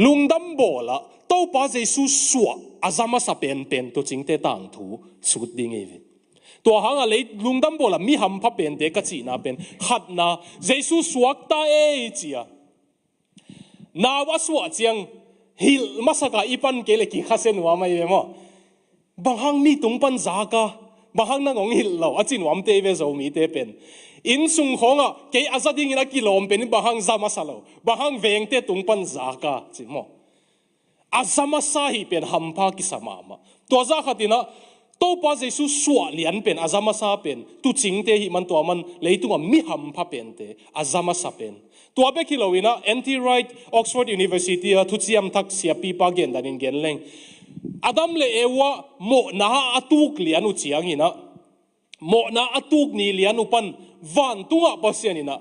lungdam bola to pa Jesu suwa azama sa pen to chingte tang thu sut ding evi to hanga le lungdam bola mi ham pha pen te ka chi na pen khat na Jesu suak ta e chia na wa suwa chiang hil masaka ipan kele ki khasen wa mai mo bahang mi tung pan zaka bahang na ngong hil lo achin wam te ve zo mi te pen in sung khonga ke azading ina kilom pen bahang zama salo bahang veng te tung pan zaka chi mo azama sa hi pen hampa ki sama ma to za khatina to pa Jesu suwa lian pen azama sa pen tu chingte hi man to man leitunga mi hampa pen te azama sa pen to be kilowina anti right Oxford University thu chiam thak sia pi pa gen danin gen leng adam le ewa mo na atuk lian u chiang ina mo na atuk ni lian u pan van tunga pasian ina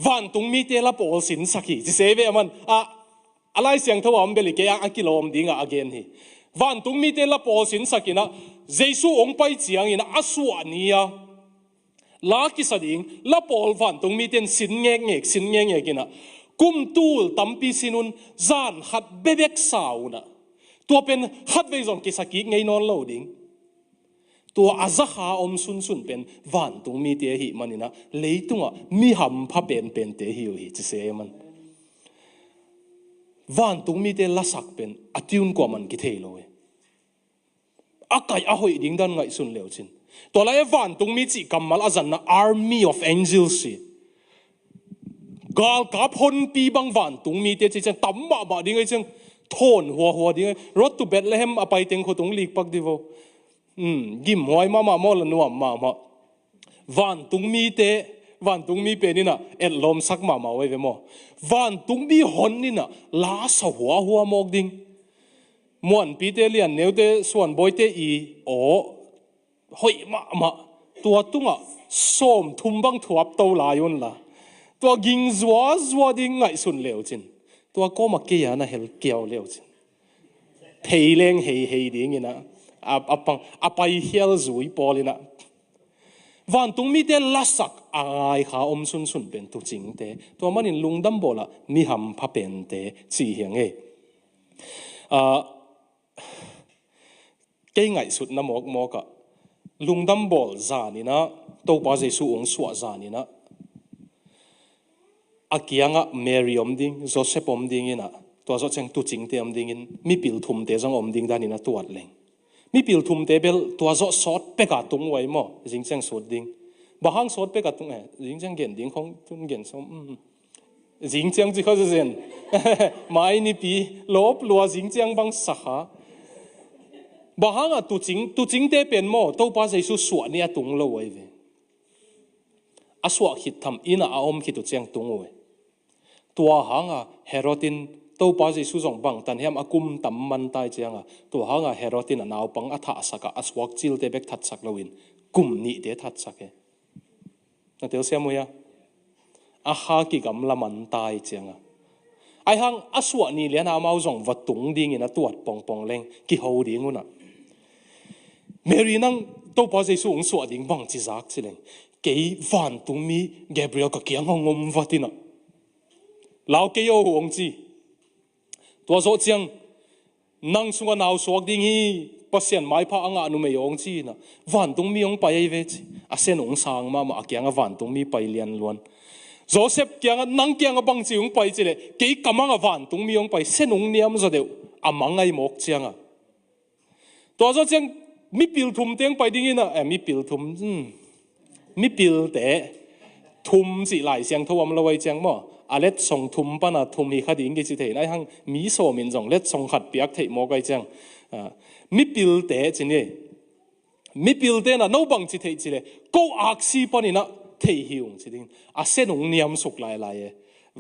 van tung mi te la pol sin saki ji seve man alai siang thawa am beli ke a kilom dinga again hi van tung mi te la pol sin sakina Jesu ong pai chiang ina aswa nia la ki sading la pol van tung mi ten sin nge kina kum tul tampi sinun zan khat bebek sauna to pen khat ve zon ki saki ngei non loading to azaha om sun pen van tung mi te hi manina leitunga mi ham pha pen te hi chi se man van tung mi te lasak pen atiun ko man ki thei loe akai a hoi ding dan ngai sun leo chin to la van tung mi chi kamal azan na army of angels si gal kap hon pi bang van tung mi te chi chen tam ba ding ai chang thon hua ding road to Bethlehem apai teng kho tung lik pak divo gim hoi ma mo la nuam ma van tung mi pe ni na et lom sak ma we mo van tung mi hon ni na la sa hua mok ding muan pi te lian neu te suan boy te i o hoi ma tua tunga som thum bang thuap to la yon la tua ging zwa ding ngai sun leo chin tua ko ma ke ya na hel kiao leo chin theileng hei ding ina apang apai hial zui polina van tung mi te lasak ai kha om sun pen tu ching te to manin lungdam bola mi ham pha pen te chi hiang e ke ngai sut na mok ka lungdam bol zanina to pa Jesu ong suwa zanina akianga Mary om ding Joseph om ding ina to zo chang tu ching te om ding in mi pil thum te jang om ding danina tuat leng mi pil thum te bel to zo sot pe ka tung wai mo jing chang sot ding bahang sot pe ka tung jing chang gen ding khong tung gen som jing chang ji kha zen mai ni pi lop lua jing chang bang sakha bahang tu ching te pen mo to pa Jesu suwa ni atung lo wai ve aswa hit tham ina a om ki tu chang tung we tua hanga Herodin to pa Jesu jong bang tan hem akum tam man tai chianga to hanga Herodin naw pang atha saka aswak chil te bek that sak lowin kum ni te that sake na tel semoya a ha ki gam laman tai chianga ai hang aswa ni lian a mau jong watung ding ina tuat pong leng ki ho ding una Mary nang to pa Jesu ong suwa ding bang chi zak chi leng ke van tung mi Gabriel ka kiang ngom vatina lao ke yo ong chi tua zo chiang nang sunga naw suak ding hi pasien mai pha anga nu me yong chi na van tung mi ong pai ve chi asen ong sang ma akyanga van tung mi pai lian luan Joseph kyanga nang kyanga bang chi ong pai chi le ke kamanga van tung mi ong pai sen ong niam zo deu amangai mok chianga tua zo chiang mi pil thum teng pai ding ina mi pil thum mi pil te thum chi lai siang thawam lawai chiang mo alet song thum pana thum hi khading ge chi thei nai hang mi so min jong let song khat piak thei mo kai chang mi pil te chini mi pil te na no bang chi thei chi le ko aksi pani na thei hiung chi ding a senung niam suk lai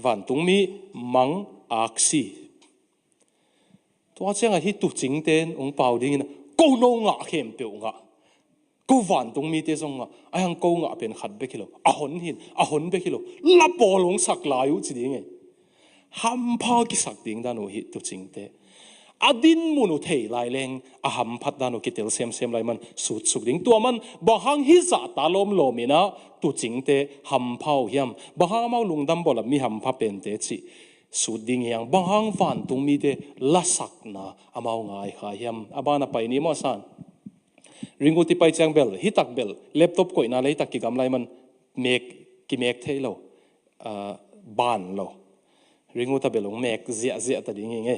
van tung mi mang aksi to chang a hi tu ching ten ong pau ding na ko no nga khem pe nga ko van tung mi te song nga ayang ko nga pen khat be kilo a hon be kilo la polong sak lai u chi ding e ham pha ki sak ding da no hi tu ching te adin munu thei lai leng a ham phat da no ki tel sem lai man suk ding to man ba hang hi za ta lom lomina tu ching te ham phau hiam ba ha mau lungdam bola mi ham pha pen te chi su ding yang bang hang van tung mi te la sak na amau ngai kha hiam abana pai ni mo san ringu ti pai chang bel hitak bel laptop koi na lei tak ki gam lai man mek ki mek thei lo ban lo ringu ta belong mek zia zia ta ding nge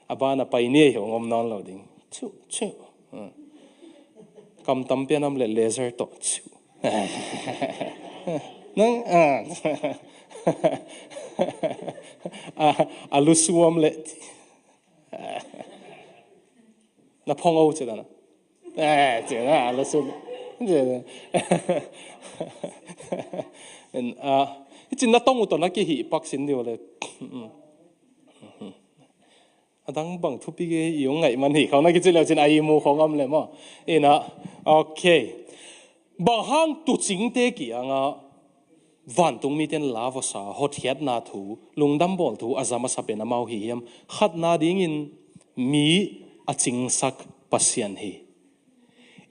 abana pai ni ho ngom non lo ding chu chu kam tam pe nam le laser to chu nang alu suam le na phong âu chứ đó chứ đó alu suam chỉ na tông một tuần cái hỉ bắc xin điều là đang bằng thu pi cái yếu ngày mình hỉ không na cái chỉ là trên ai mua không âm lên mà ina ok bằng hang tu chính tế kỹ nga van tung mi ten lava sa hot hiat na thu lungdam bol thu azama sa pena mau hi hiam khat na ding in mi a ching sak pasian hi.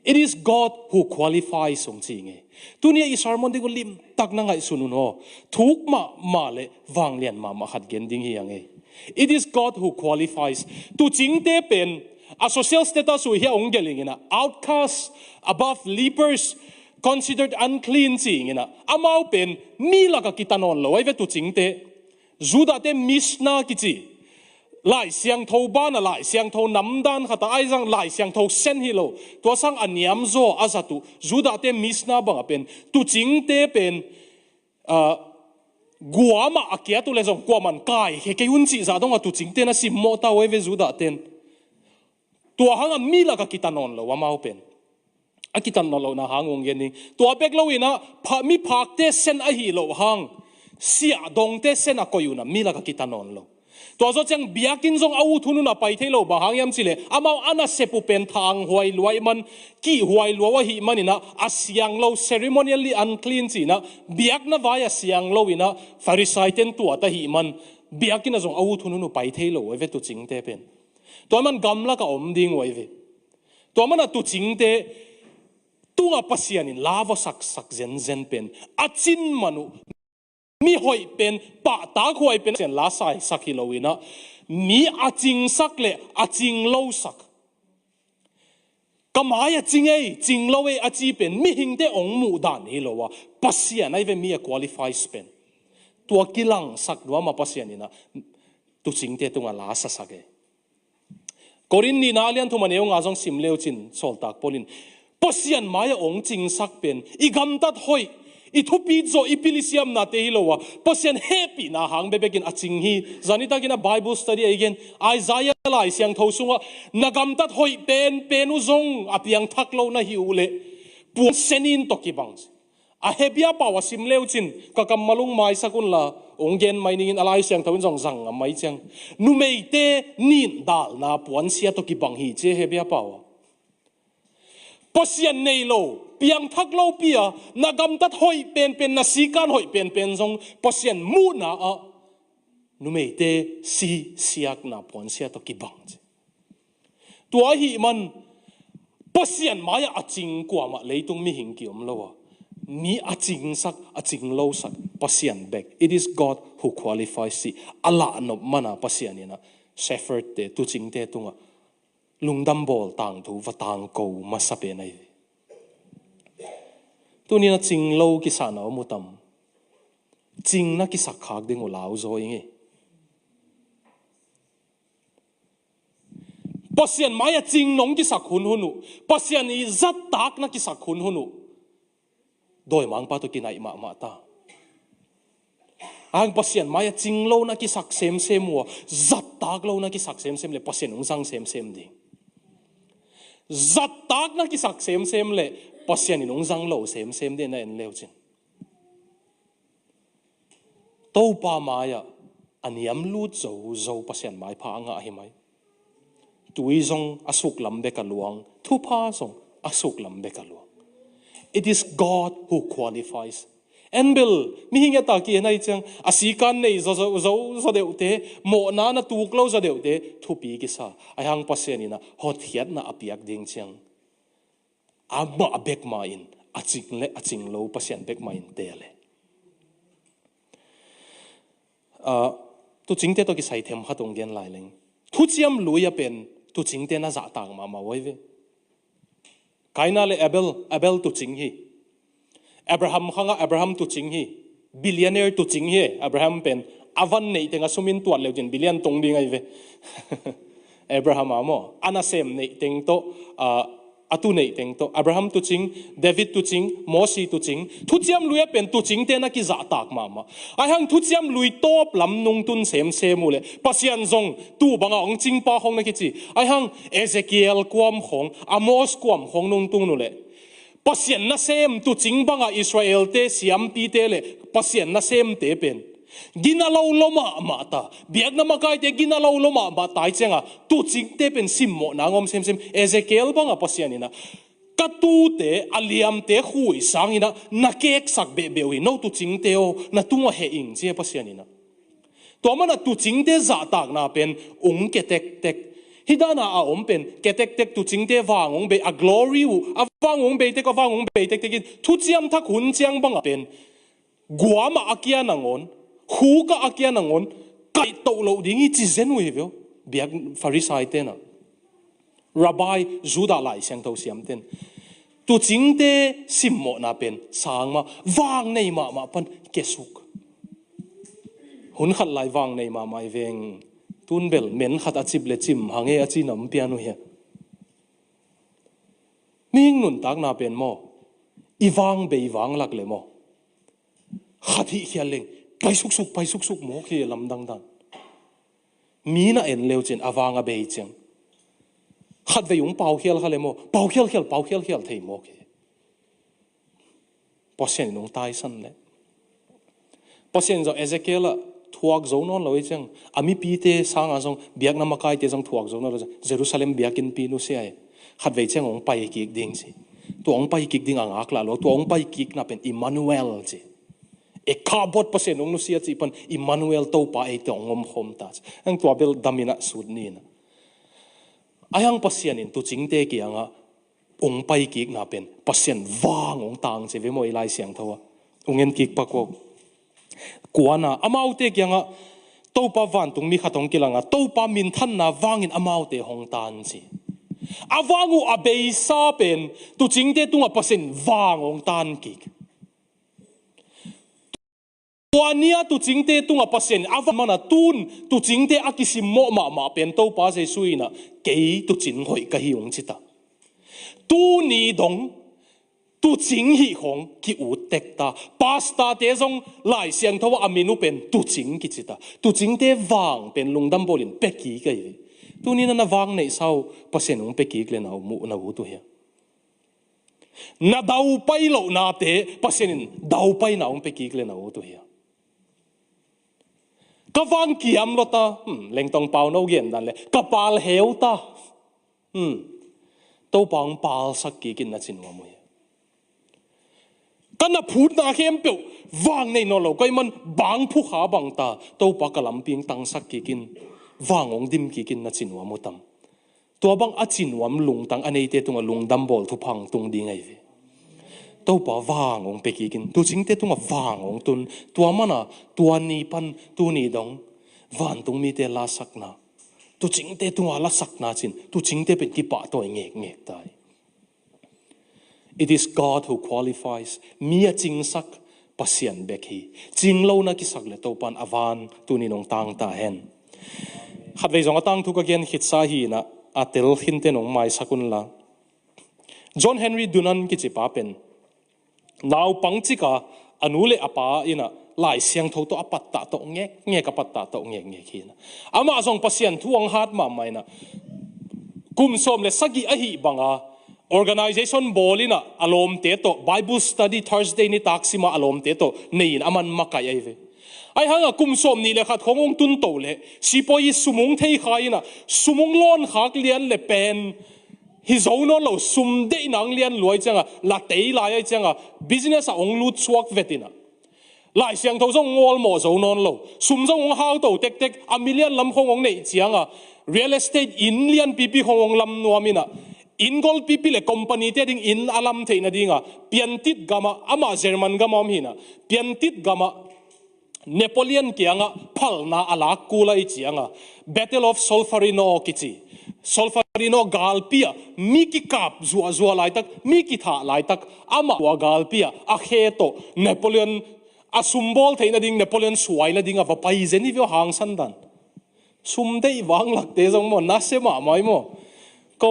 It is God who qualifies song ching e tunia i sermon de ko lim tak na ngai sunun ho thuk ma le wang lian ma khat gen ding hi ang e. It is God who qualifies tu ching te pen a social status hu hi ong geling ina outcasts above lepers considered unclean ching ina amau pen mi la ka kitanon lo ai ve tu ching te juda te misna ki chi lai siang tho ba na lai siang tho nam dan khata ai jang lai siang tho sen hi lo to sang aniam zo azatu juda te misna bang pen tu ching te pen guama akia tu le jong kwa man kai he ke un chi za dong tu ching te na sim mo ta we ve juda ten to hanga mi la ka kitanon lo amau pen akitan no lo na hangong yening to bek lo ina mi phak te sen a hi lo hang sia dong te sen a koyuna mi la ka kitanon lo to zo chang biakin jong au thunu na pai thelo ba hang yam chile amau ana sepu pen thang huai luai man ki huai luwa hi manina asyang lo ceremonially unclean chi na biak na vaya siang lo ina pharisai ten tu ata hi man biakin jong au thunu no pai thelo we tu ching te pen to man gamla ka om ding wai ve to man tu ching te tunga pasian in lava sak zen zen pen achin manu mi hoi pen pa ta khoi pen sen la sai sakilowina mi aching sak le aching lo sak kamaya chingei chinglowe achi pen mi hingte ong mu dan hi lowa pasian ai ve mi a qualify pen tua kilang sak wa ma pasian ina tu chingte tunga la sa sake korin ni na lian thuma neu nga jong simleu chin sol tak polin pasian maya ong ching sak pen igam tat hoi i thupi zo i pilisiam na te hilowa pasian happy na hang bebekin aching hi zanita kina bible study again Isaiah lai siang tho sunga nagam tat hoi pen uzong apiang thaklo na hi ule pu senin to ki bang a hebia pawa simleu chin ka kam malung mai sakun la onggen mai ningin alai siang thawin jong zang mai chang nu meite nin dal na puan sia to ki bang hi che hebia pawa pasian nei lo piang thak lo pia nagam tat hoi pen na sikan hoi pen jong pasian mu na a nu meite si siak na puan sia to ki bang tua hi man pasian maya aching kwa ma leitung mi hing kiom lo mi aching sak aching lo sak pasian back it is God who qualifies si ala no mana pasian ina shepherd te tu ching te tunga lungdam bol tang thu wa tang ko masape nai tu ni na ching lo ki sa na mutam ching na ki sak khak ding o lao zo inge pasian maya ching nong ki sak hun hunu pasian i zat tak na ki sak hun hunu doi mang pa to kinai ma ta ang pasian maya ching lo na ki sak sem wa zat tak lo na ki sak sem le pasian ung sang sem ding zat tak na ki sak sem le pasian inong zang lo sem de na en leo chin to pa maya aniam lut zo pasian mai pha anga hi mai tui zong asuk lambe ka luang thu pa zong asuk lambe ka luang it is God who qualifies en bil mi hinga ta ki nai chang asikan nei zo deute mo na tuk lo zo deute thu pi ki sa ayang pasian ina hot hiat na apiak ding chang ama bek ma in aching lo pasian bek ma in tele tu chính te to ki sai them khatong gen lai leng thu chiam luya pen tu chính te na za tang ma woi ve kaina le abel tu chính hi Abraham khanga Abraham tu chính hi billionaire tu chính hi Abraham pen avan nei tenga sumin tuat leujen billion tong ding ai ve Abraham amo anasem nei teng to atu nei teng to Abraham tu ching David tu ching Moses tu ching thu chiam luya pen tu ching te na ki za tak ma ai hang thu chiam lui top lam nung tun sem mule pasian zong tu banga ong ching pa khong na ki chi ai hang Ezekiel kwam khong Amos kwam khong nung tung nu le pasian na sem tu ching banga Israel te siam pi te le pasian na sem te pen ginalo loma mata biak na makai te ginalo loma ba tai chenga tu ching te pen sim mo na ngom sem Ezekiel banga pasianina katu te aliam te khui sangina na kek sak be wi no tu ching te o na tunga he ing che pasianina to mana tu ching te za tak na pen ung ke tek hidana a om pen ke tek tu ching te wangong be a glory u a wangong be te ko wangong be tek thu chiam thak hun chiang banga pen guama akia nangon Huka akia nangon kai to lo dingi chi zen we veo biak Pharisai te na Rabbi Judah lai sang tho siam ten tu chingte simmo na pen sang ma wang nei ma pan kesuk hun khat lai wang nei ma mai veng tun bel men khat achip le chim hange achi nam pianu he ning nun tak na pen mo iwang be wang lak le mo khathi khialeng pai suk suk mo khi lam dang dan mina en leo chen awanga be cheng khat ve yung pau khial khale mo pau khial thei mo khi pasien nong tai san le pasien zo Ezekiel thuak zo non loi cheng ami pi te sang a jong biak na makai te jong thuak zo no Jerusalem biakin pi nu se ai khat ve cheng ong pai ki ding si tu ong pai ki ding ang akla lo tu ong pai ki na pen Emmanuel chi e kabot pasen ong nusia chi pan Emmanuel to pa e te ongom khom ta ang tua bel damina sud ni na ayang pasien in tu chingte ki anga ong pai ki na pen pasien wang ong tang che ve mo ilai siang thawa ungen ki pa ko kuana amaute ki anga to pa van tung mi khatong kilanga to pa min than na wangin amaute hong tan chi awangu abeisa pen tu chingte tunga pasien wang ong tan ki Wania tu chingte tunga pasien avamana tun tu chingte akisim mo ma pen to pa se suina kei tu chin hoi ka hi ong chita tu ni dong tu ching hi hong ki u tek ta pasta te jong lai siang thawa aminu pen tu ching ki chita tu chingte wang pen lungdam bolin peki kai tu ni na wang nei sau pasien ong peki kle na mu na u tu he na dau pai lo na te pasien dau pai na ong peki kle na u tu he Kavang kiam lo ta leng tong pau no gen dan le kapal heu ta to pang pal sak ki kin na chin wa mo kana phut na khem pe wang nei no lo kai man bang phu kha bang ta to pa kalam ping tang sak ki kin wang ong dim ki kin na chin wa mo tam to bang a chin wam lung tang anei te tunga lung dam bol thu phang tung ding ai ve to pa wang ong pe ki kin tu ching te tunga wang ong tun tua mana tua ni pan tu ni dong van tung mi te la sak na tu ching te tunga la sak na chin tu ching te pe ki pa to ngek tai it is God who qualifies mi a ching sak pasian beki ching lo na ki sak le to pan avan tu ni nong tang ta hen khat ve jong atang thu ka gen hit sa hi na atel hin te nong mai sakun la John Henry Dunan ki chi pa pen now pangchika anule apa ina lai siang tho to apat ta to nge ka pat ta to nge khina ama jong pasian thuang hat ma maina kum som le sagi ahi banga organization bolina alom te to Bible study Thursday ni taksima alom te to nein aman makai ai ve ai hanga kum som ni le khat khongong tun to le sipoi sumung thei khaina sumung lon khak lian le pen hi zono lo sum de nang lian loi changa la tei lai ai changa business a ong lut chuak vetina lai siang tho zong ngol mo zonon lo sum zong hau to tek a million lam khong ong nei chianga real estate in lian pipi khong ong lam nuamina in gol pipi le company te ding in alam theina dinga piantit gama ama German gama hina piantit gama Napoleon kianga phalna alak kula ichianga Battle of Solferino kichi Solferino galpia miki kap zua zua lai tak miki tha lai tak ama wa galpia a heto Napoleon a sumbol theina ding Napoleon suaila ding ava pai zeni vio hang sandan sumdei wang lak te jong mo na se ma mai mo ko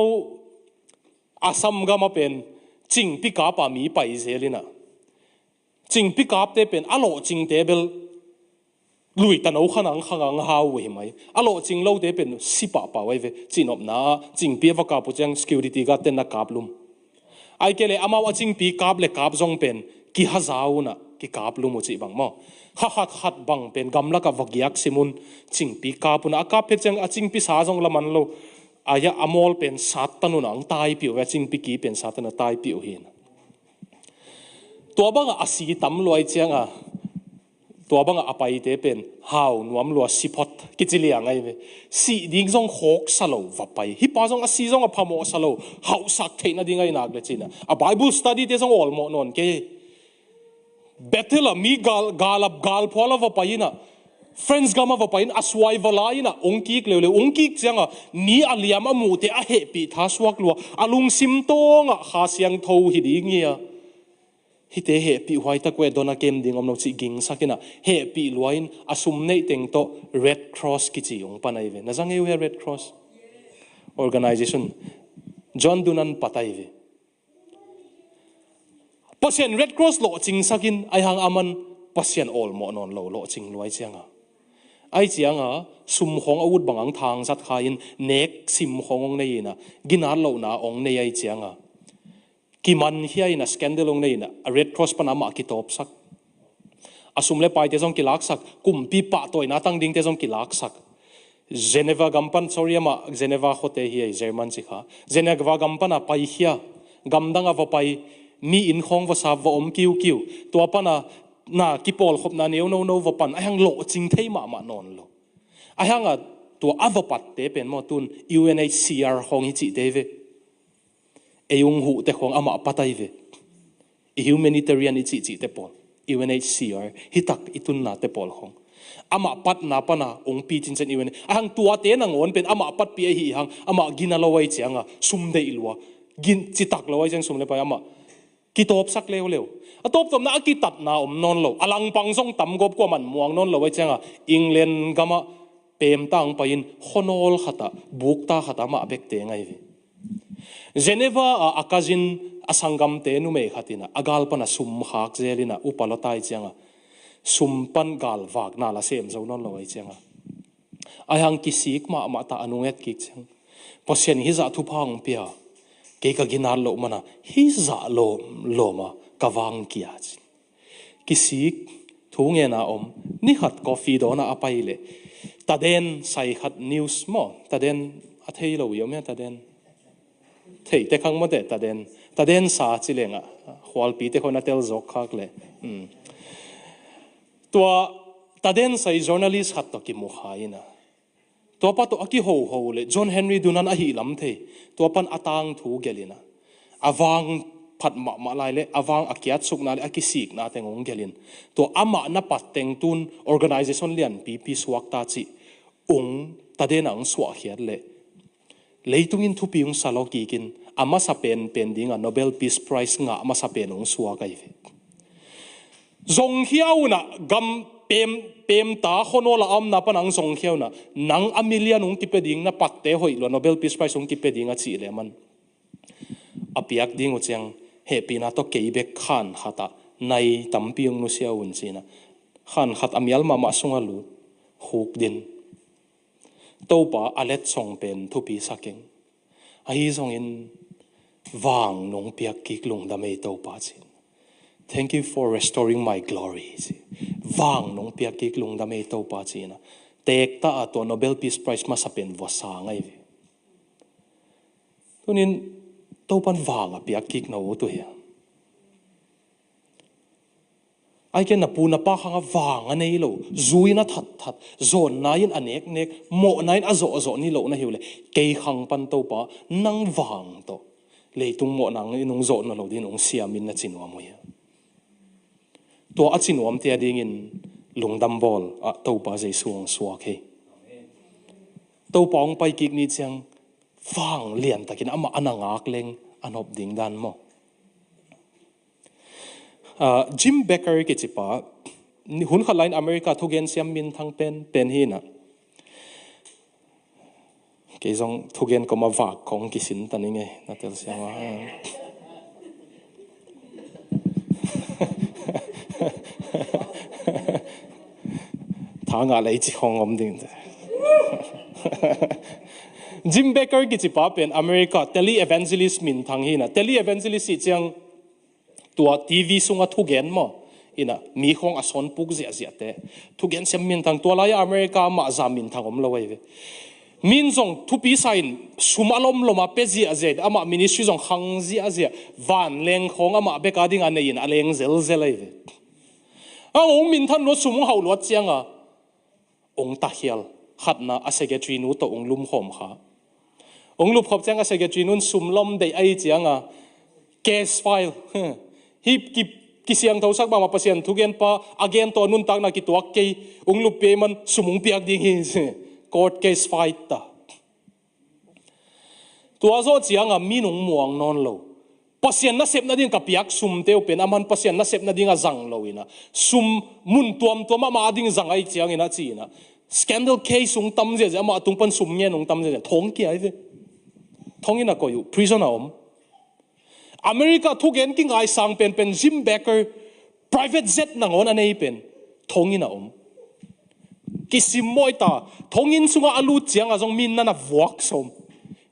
asam ga ma pen ching pi ka pa mi pai zelina ching pi kap te pen alo ching table lui tan au khanang khangang hau we mai alo ching lo te pen sipa pa wai ve chinop na ching pi va ka pu chang security ga ten na kap lum ai kele ama wa ching pi kap le kap jong pen ki hazau na ki kap lum chi bang mo hat bang pen gamla ka vagyak simun ching pi kap na ka pe chang a ching pi sa jong la man lo aya amol pen sat tanu nang tai pi wa ching pi ki pen sat na tai pi hin to bang asi tam loi chang aตัวบังอาไปเตเป็นหาวนวมลัวสิพอดกิจเลียงไงเว้สีดิ้งจงหกสโลวับไปฮิปาจงอาสีจงอาพามอสโลหาวสักเทน่ะดิ้งไงนักเลยจีน่ะอาไบเบิลสตัดี้เตจงออลมอนอนเกเบตเทล่ะมีกาลพอลวับไปน่ะ friends กามาวับไปน่ะอสวายวลายน่ะองกิกเร็วองกิกจังอ่ะนี่อาเลียมอามูเตอาเฮปีท้าสวักลัวอาลุงซิมโตงอ่ะหาเสียงโทหิดิ้งเงี้ยฮิเตเฮปีไว้ตะเกวดอนเกมดิ่งอมนจิกิงสักนะเฮปีลวยน์อสุมเนติงโต Red Cross กิจิองปนัยเวนะจังเอว Red Cross organization John Dunan ปัตยเวปัศยัน Red Cross โลจิงสักินไอหังอามันปัศยัน all หมอนอนโลจิงลวยเจียงอ่ะไอเจียงอ่ะสุมของอาวุธบางทางสัตขายินเนกซิมขององเนยนะกินอาโลนาองเนยไอเจียงอ่ะกิมันเฮียนะสแกนเดลงในนะ Red Cross ปนามกิตอบสักอาสุมเลไปเตจงกิลักสักกุมปีปะตัวนาตั้งดิ่งเตจงกิลักสักเจเนวากัมปัน sorry มาเจเนวาโคเตเฮียเยอรมันสิค่ะเจเนวากัมปันอะไปเฮียกัมดังอะวไปมีอินของวสาวอมคิวตัวปนะน่ากิปอลขบนาเนียวโนวปันไอหังโลจิงเทมานอนโลไอหังอะตัวอวปัดเตเป็นมอตุน UNHCR ของฮิจิเตเวเอยุงหูแต่ของอามาปัตยเว humanitarian อิจิเตปอล UNHCR ฮิตักอิตุนนาเตปอลของอามาปัตนาปนาองปีจินเซน UN หังตัวเตนังวนเป็นอามาปัตปีหีหังอามากินาลอยเจียงอ่ะซุมเดอิลวะกินจิตักลอยเจียงซุมเลไปอามากิตอบสักเร็วอะตบสมนากิตัดนานอนโลอลังปังซงตำกบกว่ามันม่วงนอนโลไว้เจียงอ่ะอังเลนกามาเปมตังไปอินขนอลขัดบุกตาขัดมาเบกเตงไงเวเจนีวาอากาจินอสังกัมเตนุเมขัดินะอากาลปนะสุมหักเจลินะอุปลตายเจียงอ่ะสุมปันกาลวากนาลาเซมเจ้านนลอยเจียงอ่ะไอหังกิสิกมาตาอนุเอตกิเจียงพอเสียนฮิจะทุพังเปียเกกกินาโลมานะฮิจะโลมากะวังกิอาจิกิสิกทุ่งเงินอมนี่ขัดกาแฟโดนะอภัยเลยตาเดนใส่ขัดนิวส์มั้งตาเดนอัธยโลอยู่มั้ยตาเดนเฮ้ยแต่ครั้งเมื่อตาเดนสาจิเลงอ่ะหัวปีแต่คนน่าเตลจอกคักเลยตัวตาเดนใส่ journalist ขัดตะกิมุขายนะตัวปัตตัวกิโฮเลยจอห์นเฮนรี่ดูนันอหิลำเทตัวปันอัตังถูเกลินะอวังผัดมาลายเลยอวังอักยัดสุกนาเลยอักิสิกนาเตงงเกลินตัวอามานับปัดเตงตุน organization เลียนปีสวักตาจิองตาเดนังสวะเขียดเลยเลยตุงินทุปีองสาลกีกินอามาสเปนเป็นดิ่งอ่ะ Nobel Peace Prize งะอามาสเปนองสวะกันอยู่จงเขียวนะกัมเปมตาคนโนละอัมนับปนังจงเขียวนะนังอเมริกาองกิเปดิ่งนะปัดเตะหอยล้วน Nobel Peace Prize องกิเปดิ่งอ่ะจีเลยมันอภิยักดิ่งว่าจังเฮปีนาโตเกย์เบกขันขัดในตั้มปีองนุเสียอุ่นจีนะขันขัดอเมริกามาส่งอาลูหุกดินตัวป้าอเล็ดส่งเป็นทุปีสักเองไอ้ส่งอินวางนงเปียกกิกลงดำเอตัวป้าจี Thank you for restoring my glory วางนงเปียกกิกลงดำเอตัวป้าจีนะเตกตาตัว Nobel Peace Prize มาสับเป็นวสาไงตัวนี้ตัวปันวางอ่ะเปียกกิกน่าวัวตัวเหี้ยไอ้แกน่ะปูน่ะป้าข้างวางอันนี้โลจุยน่ะทัดโซนนายอันเนกโมนายอันโซนี่โลน่ะหิวเลยเกยขังปันตัวป้านั่งวางตัวเลยตุงโมนังนงโซน่ะโลดินงเสียมินน่ะจินวามวยตัวอัจินวามเตียดิ่งิน lungdam bol a to pa zai suang suak he to pong pai kik ni chang fang lian takin ama anangak leng anop ding dan mo Jim Becker ke chipa hun khalain America thugen siam min thang pen hi na ke jong thugen ko ma wa kong ki sin tani nge na tel siang thanga lai chi khong om ding Jim Becker ki chipa pen America tele evangelist min thang hi na tele evangelist si chang tua TV sunga thugen mo ina mi khong ason puk zia zia te thugen sem min thang tua lai America ma za min thang om lawai ve min zong thupi sain sumalom loma pe zia zia ama ministry zong khang zia zia van leng khong ama be ka ding ane in aleng zel zelai ve ong min than no sum hau lo chianga ong ta hial khatna a secretary nu to ong lum khom kha ong lup khop changa secretary nun sum lom dei ai chianga case file hip ki siang thau sak ba ma pasien thugen pa again to nun tak na ki tuak ke ong lup pe man sumung piak ding hi court case fight ta tua zo chianga minung muang non lo pasien na sep na ding ka piak sum teu pen aman pasien na sep na ding a zang lo ina sum mun tuam to ma ding zang ai chiang ina chi ina scandal case ung tam je ama tung pan sum nge nung tam je thong ki ai ve thong ina ko yu prison om America thugen ki ngai sang pen Jim Becker private jet na ngon anei pen thong ina om kisim moita thong in sunga alu chiang a jong min na vuak som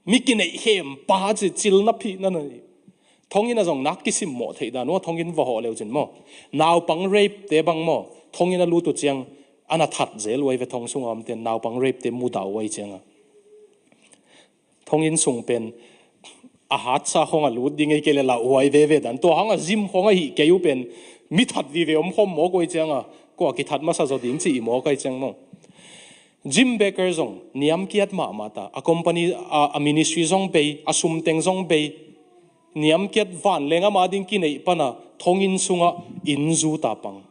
mikin ei hem pa chi chil na phi na ni thong in a jong nak kisim mo thei da no thong in wa ho leu chen mo naw pang rape te bang mo thong in a lu tu chiang ana that zel wai ve thong sunga am ten naw pang rape te mu daw wai chiang a thong in sung pen a hat sa khong a lut ding ei kele la wai ve dan to hanga jim khong a hi ke yu pen mi that vi ve om khom mo koi chiang a ko ki that ma sa zo ding chi mo kai chiang mo Jim Becker zong niam kiat ma mata a company a ministry zong pe a sum teng zong pe niam kiat van lenga ma ding ki nei pana thongin sunga inzu ta pang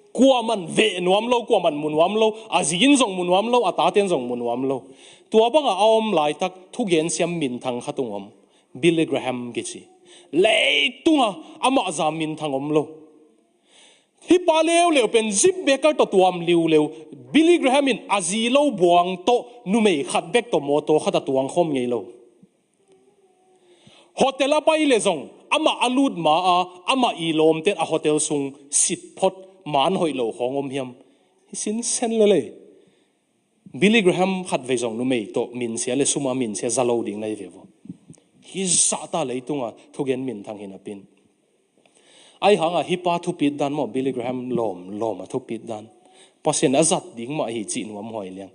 kwa man ve nuam lo kwa man munwam lo azin zong munwam lo ata ten zong munwam lo tua bang a om lai tak thugen siam min thang khatung om Billy Graham ge chi lei tunga ama za min thang om lo hi pa leo pen Jim Becker to tuam liu leo Billy Graham in azilo buang to numei khat bek to moto khata tuang khom ngei lo hotel pa ile zong ama alud ma a ama ilom te a hotel sung sit phot man hoi lo khongom hiam sin sen le Billy Graham khat ve zong numei to min sia le suma min sia zalo ding nei ve vo hi za ta leitunga thugen min thang hin apin ai hanga hipa thu pit dan mo Billy Graham lom a thu pit dan pasien azat ding ma hi chi nuam hoi liang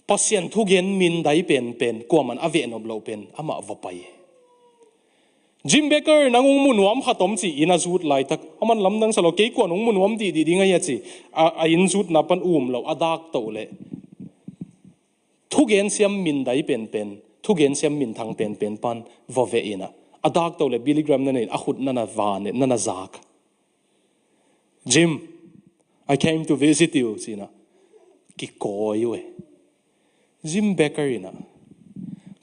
pasien thugen min dai pen ko man ave nob lo pen ama va pai Jim Becker nangung munwam khatom chi ina zut lai tak aman lam nang salo ke ko nung munwam di dinga ya chi a in zut na pan lo adak to le thugen siam min dai pen thugen siam min thang pen pan va ve ina adak to le Billy Graham na nei a khut na van na zak Jim I came to visit you sina ki ko yu Jim Becker ina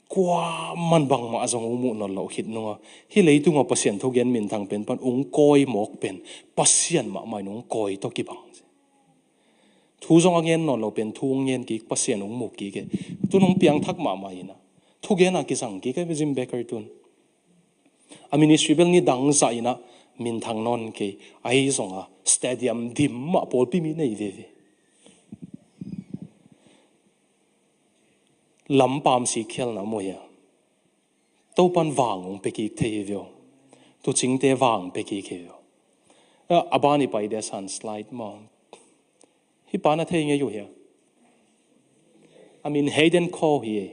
kwa man bang ma azong mu no lo hit no hi leitunga pasien thogen min thang pen pan ung koi mok pen pasien ma mai nung koi to ki bang thu zong angen no lo pen thu ngen ki pasien ung mu ki ke tu nung piang thak ma mai na thogen a ki sang ki ke Jim Becker tun a ministry bel ni dang sa ina min thang non ke ai zong a stadium dim ma pol pi mi nei ve lam pam si khel na mo ya to pan wang ong pe ki the vio tu ching te wang pe ki ke abani pai de san slide mo hi pa na the nge yu here I mean Hayden Call here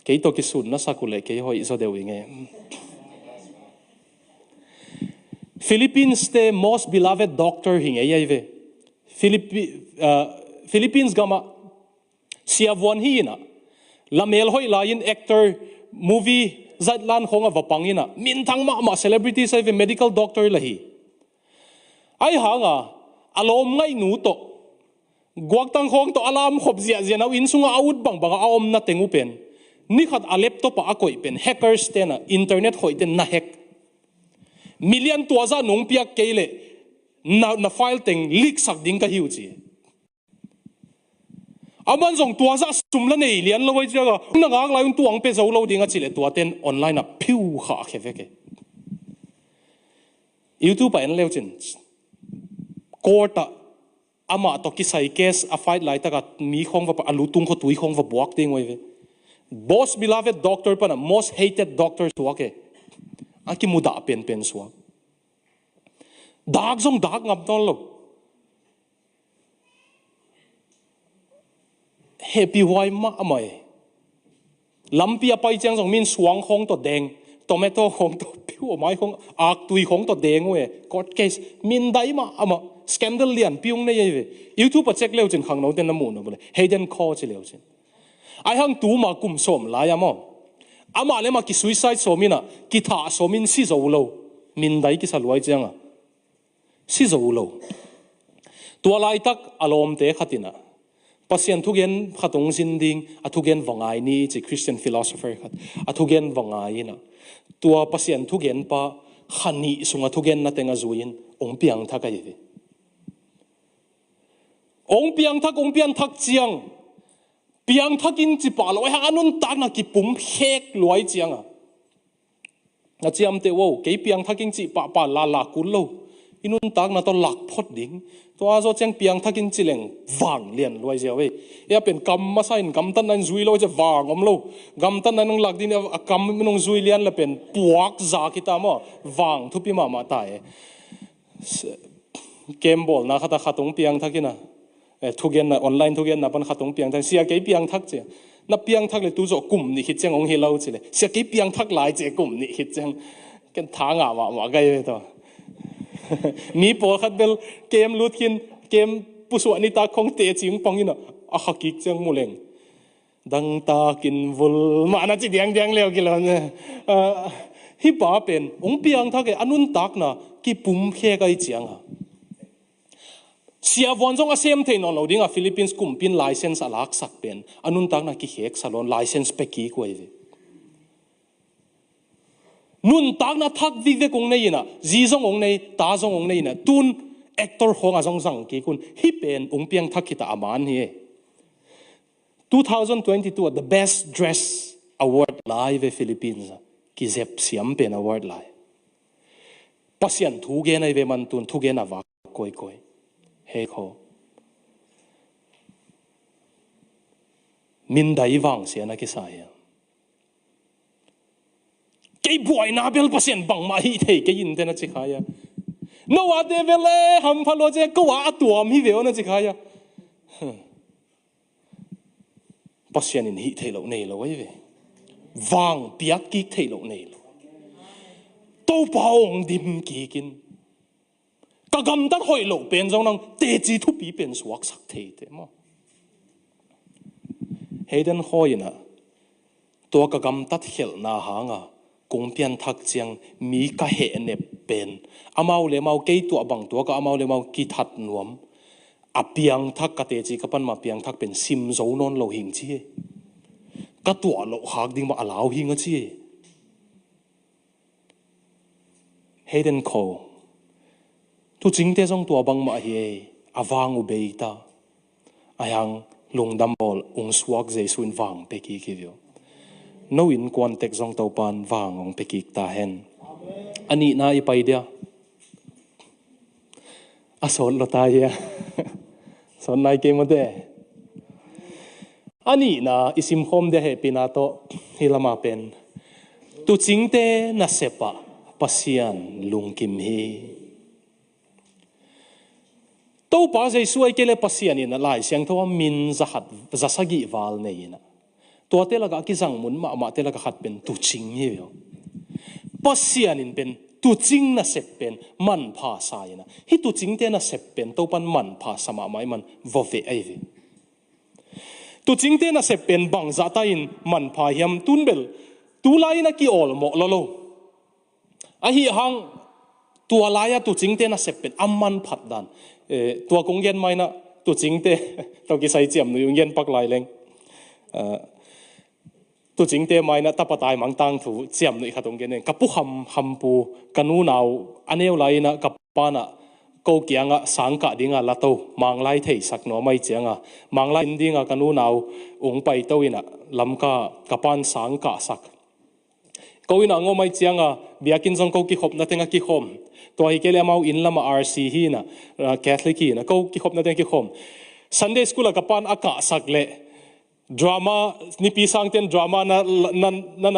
ke to ki sun na sakule ke hoi zo de wi nge Philippines the most beloved doctor hinge ye ve Philippines gama siavon hi na lamel hoi lain actor movie zatlan khonga wapangina min thang ma celebrity sai ve medical doctor la hi ai hang alom ngai nu to guak tang khong to alam khop zia zia na in sunga out bang bang aom na tengu pen ni khat a laptop a koi pen hackers te na internet khoi ten na hack million to za nong piak kele na file teng leak sak ding ka hiu chi aman zong tua za sum la nei lian lo wai jaga na ngang lai tuang pe zo lo dinga chile tua ten online a phiu kha khe ke YouTube en leo chin court ama to ki sai case a fight lai taka mi khong va alu tung kho tui khong va buak ding wai ve boss beloved doctor pana most hated doctor to ke aki muda pen pen suwa dag zong dag ngap don lo happy wai ma amai lampi apai chang zong min suang khong to deng tomato khong to piu mai khong ak tui khong to deng we court case min dai ma ama scandal lian piung nei ve YouTube pa check leo chin khang no ten na mu no bole hidden call chi leo chin ai hang tu ma kum som la ya mo ama le ma ki suicide somina ki tha somin si zo lo min dai ki salwai changa si zo lo tua lai tak alom te khatina pasien thugen khatung sin ding athugen wangai ni chi Christian philosopher khat athugen wangai na tua pasien thugen pa khani sunga thugen na tenga zuin ong piang tha kai ve ong piang thak chiang piang thakin chi pa loi ha anun tak na ki pum hek loi chiang na chiam te wo ke piang thakin chi pa la kul lo inun tak na to lak phot ding to azo chang piang thakin chileng wang lian loi jawe ya pen kam ma sain kam tan nan zui lo je wang om lo gam tan nan lak din a kam minong zui lian la pen puak za kita mo wang thupi ma ta e game ball na khata khatung piang thakina thugen na online thugen na pan khatung piang thak sia ke piang thak che na piang thak le tu zo kum ni khit chang ong he lo chile sia ke piang thak lai che kum ni khit chang ken tha nga ma gai to mi po khat bel kem lut kin kem pusu ani ta khong te ching pangina a hakik chang muleng dang ta kin vul ma na chi diang diang leo ki lo hi pa pen ong piang thak e anun tak na ki pum khe kai chiang sia von jong a sem the no lo ding a Philippines kum pin license alak sak pen anun tak na ki hek salon license pe ki ko ve nun tak na thak vi ve kong nei na ji jong ong nei ta jong ong nei na tun actor hong a jong jang ki kun hi pen ong piang thak kita aman hi 2022 the best dress award live in Philippines ki zep siam pen award lai pasian thu ge nai ve man tun thu ge na wa koi he kho min dai wang sia na ki sa ya cái buổi na bel pasien bang ma hi thei cái in te na chi khaya no wa de vele ham phalo je ko wa tuam hi ve na chi khaya pasien in hi thei lo nei lo ai ve wang piak ki thei lo nei lo to paong dim ki kin ka gam dat hoi lo pen jong nang te chi thu pi pen suak sak thei te mo heiden hoina to ka gam tat khel na hanga kung pian thak chiang mi ka he ne pen amau le mau ke tu abang tu ka amau le mau ki that nuam apiang thak ka te chi ka pan ma piang thak pen sim zo non lo hing chi ka tu lo hak ding ma alau hing chi heiden ko tu jing te jong tu abang ma hi awang u beita ayang lungdam bol ung suak jesuin wang pe ki vio no in context zong tau pan wang ong pekik ta hen ani na ipai dia asol lo ta ya son nai ke mo de ani na isim khom de he pinato hilama pen tu chingte na sepa pasian lungkim hi to pa jesu ai kele pasian in lai siang tho min zahat zasagi wal nei na to te laga ki jang mun ma te laga khat pen tu ching hi yo pasian in pen tu ching na sep pen man pha sa ina hi tu ching te na sep pen to pan man pha sama mai man vo ve ai ve tu ching te na sep pen bang za ta in man pha hiam tun bel tu lai na ki ol mo lo lo a hi hang ตัวลายตัวจริงเตนะเสพเป็นอัมมันผัดดันตัวกงเย็นไม่นะตัวจริงเตตัวกิใส่เจียมนุ่งเย็นปักลายเล็งตัวจริงเตไม่นะตาปตายมังตังถูเจียมนุ่ยขัดตรงเย็นเองกับผู้คำปูกันนูนาวอันเอวไลนะกับปานะกูเกียงะสังกัดดิ่งะละโตมังไลเทสักหน่อไม่เจียงะมังไลดิ่งะกันนูนาวองไปโตอินะลำกะกับปานสังกะสักกูอินะงอไม่เจียงะเบียกินจงกูกิขบนัดเองกิขมตัวฮิเกลียมาอินละมา RC ฮีนะแคทลิกีนะกูกิขบนัดเองกิขม Sunday School กับปานอากาศสักเละดราม่านี่ปีสังเตนดราม่านั่น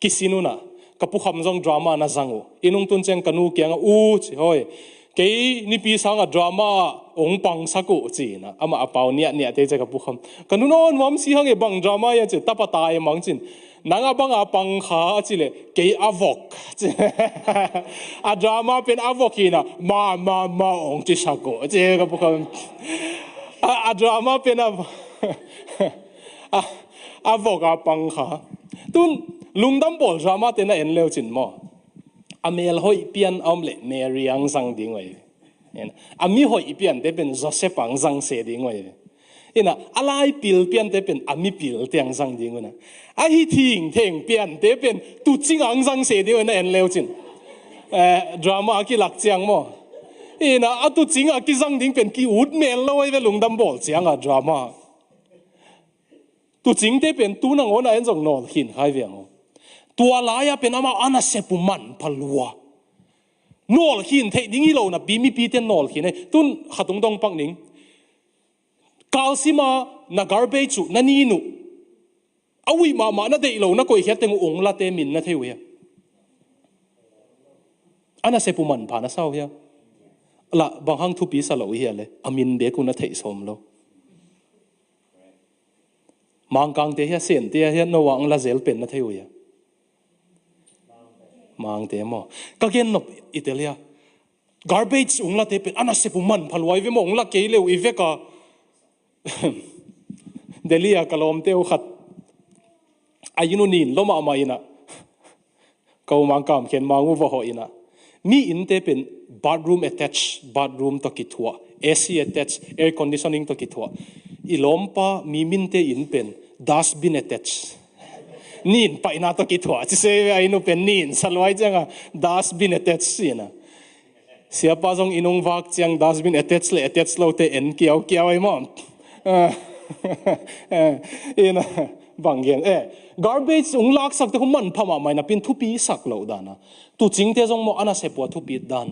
กิสินุนะกับผู้คำจงดราม่านะจังอูอินุงตุนเจงกันนูเกียงอูจิโอยเกยนี่ปีสังดราม่าองปังสักอูจีนะอามาเปล่าเนี่ยเตจกับผู้คำกันนูนอนวัมสีหังบังดราม่ายังจิตาปตายมังจินนางบังปังขาจิเลยเกยอาวกดราม่าเป็นอาวกีนะมาองจิสักอูเจกับผู้คำดราม่าเป็นอาวกปังขาตุนลุงดำบอลดราม่าเต็นน่ะเอ็นเลวจินมออเมลหอยเปียนอมเล่เมรีอังสังดิ่งไว้อามีหอยเปียนเตเป็นโจเซฟอังสังเสดิ่งไว้อะไรปิลเปียนเตเป็นอามีปิลเตียงสังดิ่งไว้นะไอ้ทิ้งเปียนเตเป็นตุจิงอังสังเสดิ่งไว้น่ะเอ็นเลวจินดราม่ากี่หลักเจียงมอตุจิงอากิสังดิ่งเป็นกี่อุดเมลเลยเวลุงดำบอลเจียงดราม่าตุจิงเตเป็นตุนังโอน่ะเอ็นจงนอลหินใครเวียงตัวลายเป็นอามาอันนั้นเสพมันพลัวนอลหินเทดิ้งฮิโลนะบีมีปีเตนนอลหินตุนขัดตรงตรงปังนิงกาลซิมานักการเบจูนันนี่นุเอาวิมาน่ะเดอิโลนะก็อีกแค่เต็งองละเตมินนะเทวีอันนั้นเสพมันผ่านนะเศร้าเฮียละบางครั้งทุปีสลาวเฮียเลยอามินเบกุนะเทสมโลมังกังเทียเสียนเทียนวังละเซลเป็นนะเทวีมังเตมอก็เกินนบอิตาเลีย garbage องละเตเป็นอันนั้นเสพมันพลอยเวมองละเกลียวอีเวกาเดลียกลอมเตวขัดอายุนินลมาไม่นะเขามังกามเขียนมังอุบะหอยนะมีอินเตเป็น bathroom attach bathroom ตะกิทัว AC attach air conditioning ตะกิทัวอีลมปะมีมินเตอินเป็น dustbin attachนินไปนาตะกิทัวจะเซเวไอโนเป็นนินสลายจังอ่ะ dustbin attach สินะเสียป้าจงอินงวักจัง dustbin attach เลย attach เราเตเอ็นเกี่ยวไอ้มั่งนะบางอย่างgarbage องลักสักแต่มันพม่าไม่นะเป็นทุปีสักเหล่าดานะตุจิงเตจงโมอันนั้นเสพว่าทุปีดาน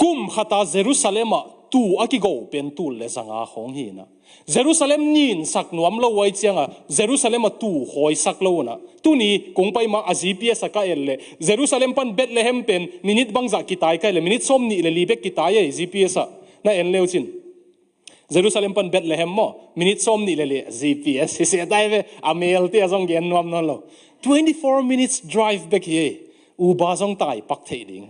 กุมขัตาเยรูซาเล็มตูอากิโกเป็นตูเลสังอาของฮีนะเยรูซาเล็มนินสักนวมเราไว้เจียงเยรูซาเล็มตูหอยสักเรานะตูนี้คงไปมาอาจีพีเอสก็เอลเลยเยรูซาเล็มปันเบตเลเฮมเป็นมินิทบังจากกิตายกันเลยมินิทส้มนี่เลยลีเบกกิตายจี GPS น่ะเอ็นเลวจินเยรูซาเล็มปันเบตเลเฮมมั้งมินิทส้มนี่เลย GPS เสียดายเวอเมลที่อาจงเย็นนวมนั่นเรา24 minutes drive back here อุบาจงตายปักเทดิง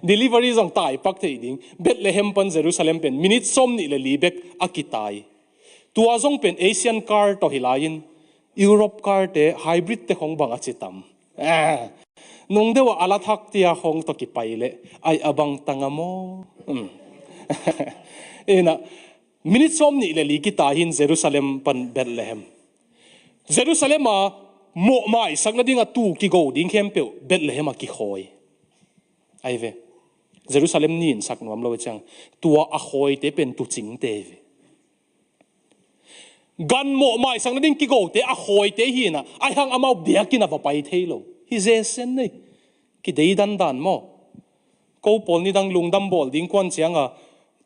delivery จงตายปักเทดิงเบตเลเฮมปันเยรูซาเล็มเป็นมินิทส้มนี่เลยลีเบกอากิตายตัวจงเป็นเอเชียนคาร์ต่อฮิลายินยุโรปคาร์เตไฮบริดเตของบังอาจิตัมนุ่งเดว่าอาลาทักที่อาของตะกิไปเลยไออบังตังอโมนะมินิส้มนี่เลยลีกิตาหินเยรูซาเล็มปันเบตเลเฮมเยรูซาเล็มโมไม่สักนาดิ่งตูกิโกดิ่งเข้มเปียวเบตเลเฮมกิคอยไอเวเยรูซาเล็มนี่สักนวมเราจังตัวอาคอยเตเป็นตุจิงเตวกันโมไม่สักนาดิ่งกิโกเตอาคอยเตหินะไอหังอามาเบียกินอาไปเทโลฮิเจเซนนี่กิเดดันดันโมกูปนนี่ดังลุงดัมบอลดิ่งควันเสียง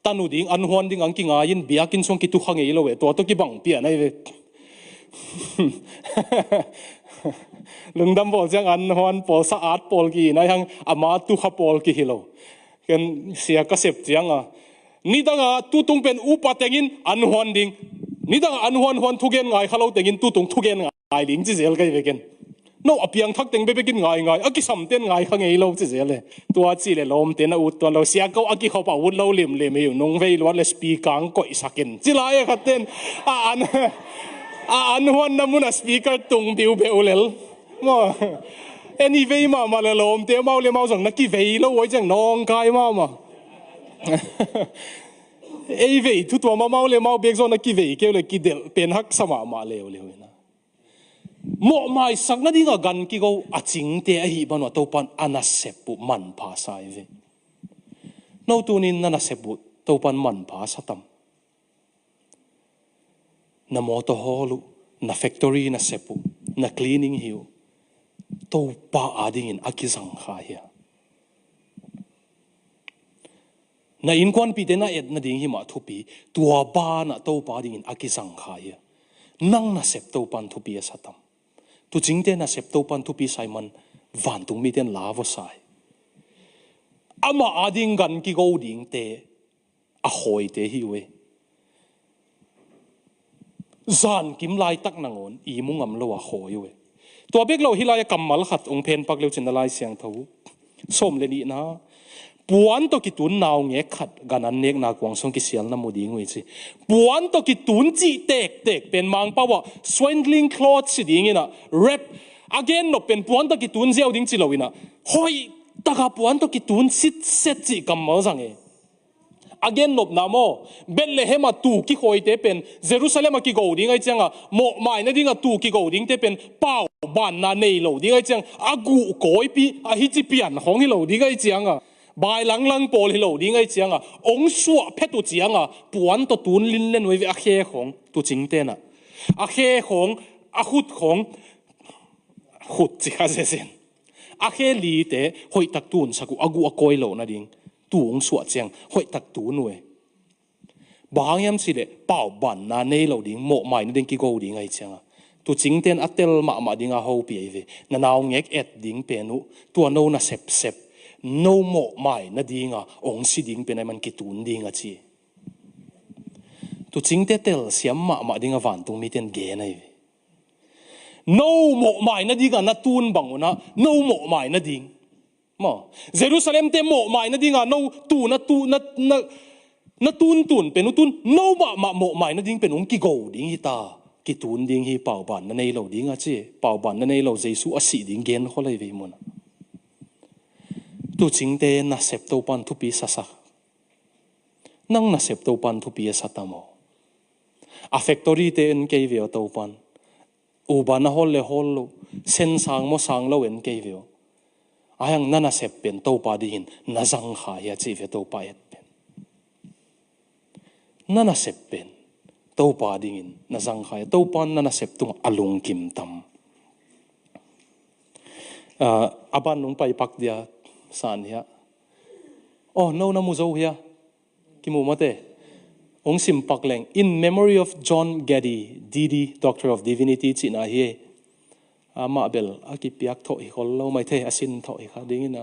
ตันูดิ่งอันฮวนดิ่งอังกิงอายินเบียกินส่งกิตุขังเอโลเวตัวตุกิบังเปียนไอเวลุงดำบอกจังอันฮอนปอลสะอาดปอลกีนะยังอามาตุขับปอลกีฮิโลกันเสียกระเสพจังนี่ดังตุตุงเป็นอุปาเตงินอันฮอนดิ่งนี่ดังอันฮอนทุกเกนไงเขาเราเตงินตุตุงทุกเกนไงดิ่งจีเซลกันไปกันโน่อเพียงทักเต็งไปกินไงอากิสัมเต็นไงข้างไงเราจีเซลเลยตัวจีเลยลมเต็นอุดตัวเราเสียก็อากิเขาป่าวุ้นเราเลี่ยมไม่อยู่นงเวลวันเลสปีกังก็อิสักินจีไรขัดเต็นอันฮวนน้ำมันสปีกเกอร์ตุงบิวเบลเลล anyway mà là lồm té mau le mau rằng nó kỳ vậy lâu ấy chẳng nong cái mà ấy vậy thu tua mau le mau biết rằng nó kỳ vậy kêu là kỳ del pen hắc sama mà leo na mộ mai sắc nó đi ngà gần kỳ câu chính té hi ban tàu pan anasepu man pa sai về nâu tunin anasepu tàu pan man pa satam na motor holu na factory na sepu na cleaning hiu tàu pa ading in akizang khaya na in quan pi te na et na ding hi ma thupi tua ba na tàu pa ding in akizang khaya nang na sep tàu pan thupi satam tu jingte na sep tàu pan thupi Simon van tung mi ten lavo sai ama ading gan ki go ding te a hoi te hi we zan kim lai tak nangon i mungam lo a hoi we tua bek lo hilaya kamal khat ong pen pak lo chin lai siang tho som le ni na puan to ki tun naw nge khat ganan nek na kwang song ki sial na modi ngui chi puan to ki tun chi tek pen mang pawa swindling clothes si ding ina rep again no pen puan to ki tun zeu ding chi lo ina hoi taka puan to ki tun sit set chi kamal sang e again nop namo Bethlehem tu ki khoi te pen Jerusalem ki go ding ai changa mo mai na ding tu ki go ding te pen pau ban na nei lo ding ai chang agu koi pi a hi chi pian hong hi lo ding ai changa bai lang lang pol hi lo ding ai changa ong suwa phetu chianga puan to tun lin len we a khe khong tu ching te na a khe khong a khut khong khut chi kha se sen a khe li te hoi tak tun saku agu a koi lo na ding tuong suat chiang hoi tak tu nuôi bang yam si le pau ban na nei lo ding mo mai ding ki go ding ai chang tu ching ten atel ma ding a ho pi ve na naw ngek et ding pe nu tu no na sep no mo mai na ding a ong si ding pe na man ki tun ding a chi tu ching te tel siam ma ding a van tung mi ten ge nai ve no mo mai na ding a na tun bang na no mo mai na ding mà Jerusalem te mo mai na dinga no tu na tun pe no tun no ma mo mai na ding pe ong ki go ding hi ta ki tun ding hi pau ban na nei lo ding a che pau ban na nei lo Jesu a si ding gen kholai ve mon tu ching te na sep to pan thu pi sa sa nang na sep to pan thu pi sa ta mo a factory te en ke ve to pan u ba na hol le hol lo sen sang mo sang lo en ke ve ayang nana sep pen to pa din na zang kha ya chi ve to pa et pen nana sep pen to pa din na zang kha to pan nana sep tung alung kim tam aban nung pai pak dia san ya oh no na mu zo ya ki mu mate ong sim pak leng in memory of John Geddy DD Doctor of Divinity chi na hi ama bel aki piak tho hi hol lo mai the asin tho hi kha ding na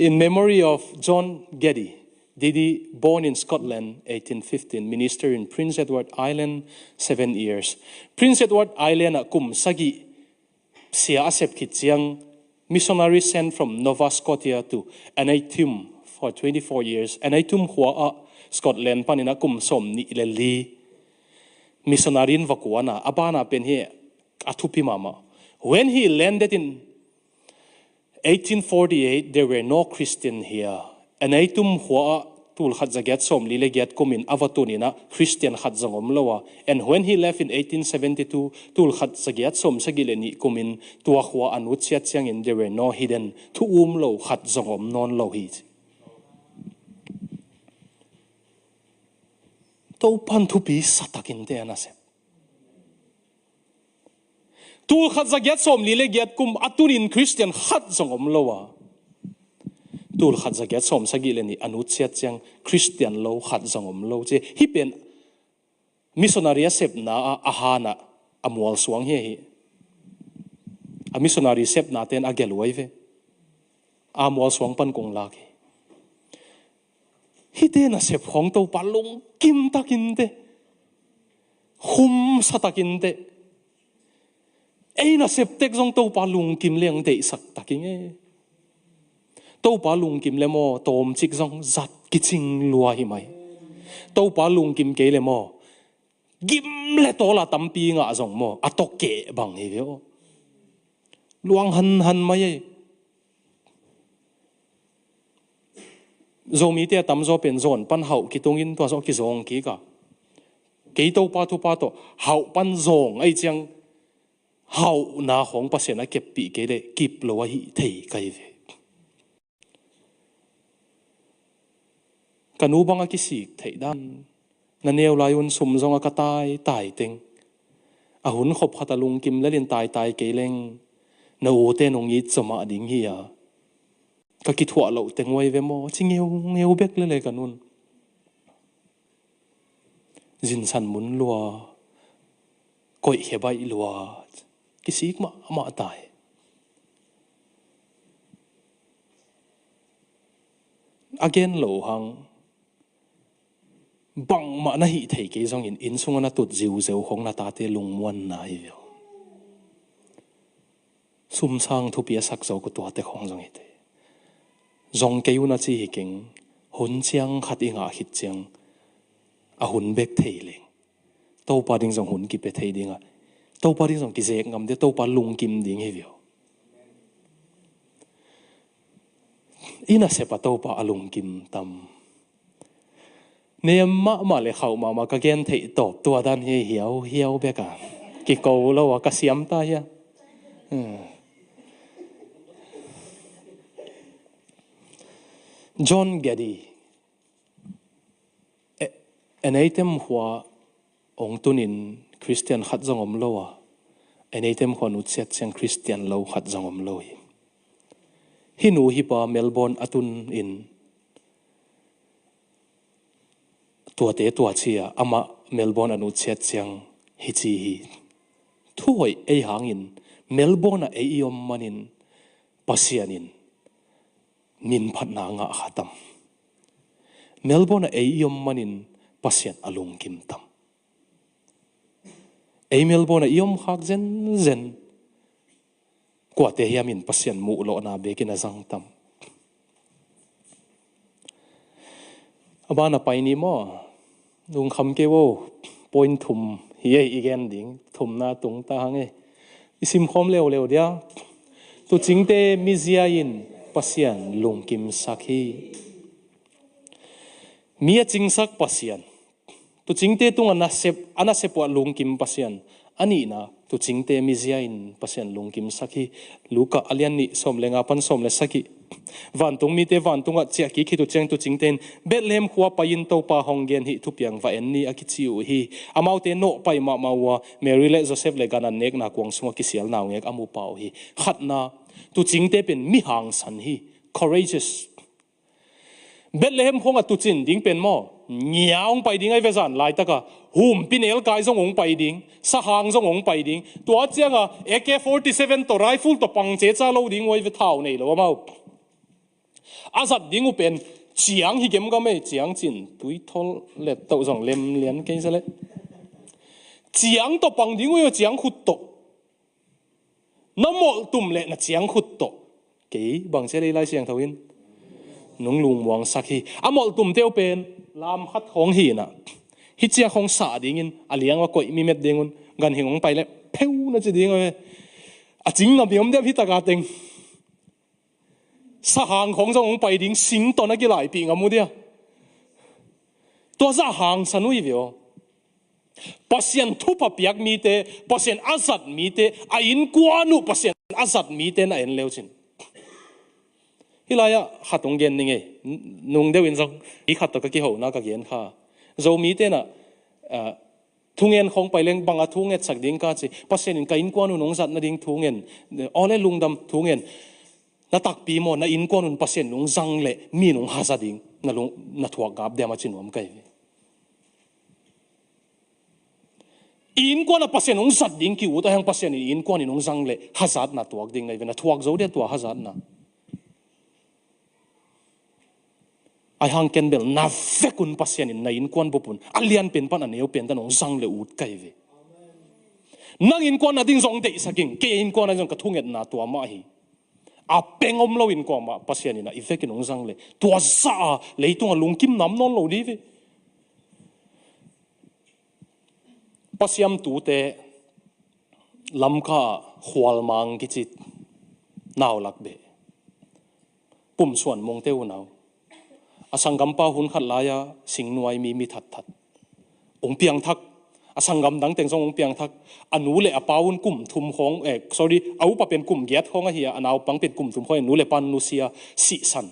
in memory of John Geddy Didi, born in Scotland 1815, minister in Prince Edward Island 7 years. Prince Edward Island kum sagi sia asep kitchiang missionary sent from Nova Scotia to Aneitum for 24 years. Aneitum hua Scotland panina kum som ni ileli missionary in vakuana abana pen he atupi mama. When he landed in 1848, there were no Christian here. Aneitum hua tul khat zaget som lile get kumin avatunina Christian khat zangom lowa. And when he left in 1872, tul khat zaget som sagileni kumin tua hua anut siat siang in there were no hidden tu lo khat zangom non lo hit. To pan tu pi satakin te anasep. Tul khat zaget som lile get kum atunin Christian khat zangom lowa. Tul khat zaget som sagileni anut siat siang Christian lo khat zangom lo che hi pen missionary sep na ahana amwal suang hi a missionary sep na ten agelwai ve amwal suang pan kong laki hi te na sep khong to palung kim takin te hum satakin te ei na sep tek jong to palung kim leng te sak taking e to palung kim lemo tom chik jong zat kiching lua hi mai to palung kim ke lemo gim le to la tampi nga zong mo atok ke bang hi veo luang han han mai zomi te tam zo pen zon pan hau ki tungin to zo ki zong ki ka ke to pa to hau pan zong ai chang hau na hong pa se na kep pi ke de kip lo hi thei kai ve kanu banga ki sik thei dan na neo lai un sum zonga ka tai teng a hun khop khata lung kim lalin tai ke leng na u te nong yi chama ding hi ya ka ki thua lo teng wai ve mo chingeu bek le kanun jin san mun lua koi he bai lua ki sik ma tai again lo hang bang ma na hi thei ke zong in sunga na tut jiu zeu hong na ta te lung muan na hi veo sum sang thu pia sak zo ko to te khong zong ite zong ke una chi hi king hun chiang khat inga hit chiang a hun bek thei leng to pa ding zong hun ki pe thei dinga to pa ding zong ki zek ngam de to pa lung kim ding hi veo ina se pa to pa alung kim tam nem ma le khau ma ka gen thei top tua dan hi hiao beka ki ko lo wa ka siam ta ya John Geddy an item hua ong tunin Christian khat zong om lo wa an item hua nu chet chang Christian lo khat zong om lo hi nu hi pa Melbourne atun in tua te tua chia ama Melbourne anu chet chang hi chi hi thuai ei hangin Melbourne a ei om manin pasianin nin phat na nga khatam Melbourne a ei om manin pasian alung kim tam ei Melbourne a iom khak zen kwa te hiamin pasian mu lo na bekin azang tam abana paini mo nung kham ke wo point thum hi igen ding thum na tung ta hange isim khom leo dia tu chingte mizia in pasian lung kim sakhi mia chingsak pasian tu chingte tung ana sep wa lung kim pasian ani na tu chingte mizia in pasian lung kim sakhi luka alian ni som lenga pan som le sakhi van tung mi te van tunga chia ki tu cheng tu chingten Bethlehem khwa pain to pa honggen hi thu piang va en ni akichiu hi amaute no pai ma wa Mary le Joseph le ganan nek na kwang sunga ki sial naw ngek amu pau hi khatna tu chingte pen mi hang san hi courageous Bethlehem khonga tu chin ding pen mo nyaung pai ding ai vezan lai taka hum pinel kai zong ong pai ding sa hang zong ong pai ding tu a chianga AK47 to rifle to pang che cha lo ding wai ve thau nei lo mau azat ding u pen chiang hi gem ga me chiang chin tui thol le to zong lem lian ke sale chiang to pang ding u chiang khut to namol tum le na chiang khut to ke bang che le lai siang thawin nung lung wang sakhi amol tum teu pen lam khat khong hi na hi chia khong sa ding in aliang wa koi mi met dingun gan hingong pai le peu na chi ding a ching na biom de hi ta ga teng sa hang khong zong pai ding sing to na ki lai pi ngamu dia to za hang sanui vio pasien thu pa piak mi te pasien azat mi te a in kwanu pasien azat mi te na en leuchin hilaya khatung gen ninge nung de win zong i khat to ka ki ho na ka gen kha zo mi te na thungen khong pai leng banga thunget sak ding ka chi pasien in ka in kwanu nong zat na ding thungen ole lungdam thungen na tak pi mo na in kwanu pasien nong zang le mi nong ha za ding na lung na thuak gap de ma chinom kai in kwana pasien nong zat ding ki u ta hang pasien in kwani nong zang le hazat na tuak ding nei na thuak zo de tua hazat na ai hang ken bel na fekun pasien in na in kwan bopun alian pen pan aneu pen ta nong zang le ut kai ve nang in kwan na ding zong de saking ke in kwan na jong ka thunget na tua ma hi a pengom lo in kwa ma pasien ina effect nong zang le tua sa le tung lung kim nam non lo di ve pasiam tu te lamka khwal mang kichit naw lak be pum suan mong te unaw asangam pa hun khat laya singnuai mi that that ong piang thak asangam dang teng song ong piang thak anu le apawun kum thum khong au pa pen kum giat khong a hi anaw pang pen kum thum khoi nu le pan nu sia si san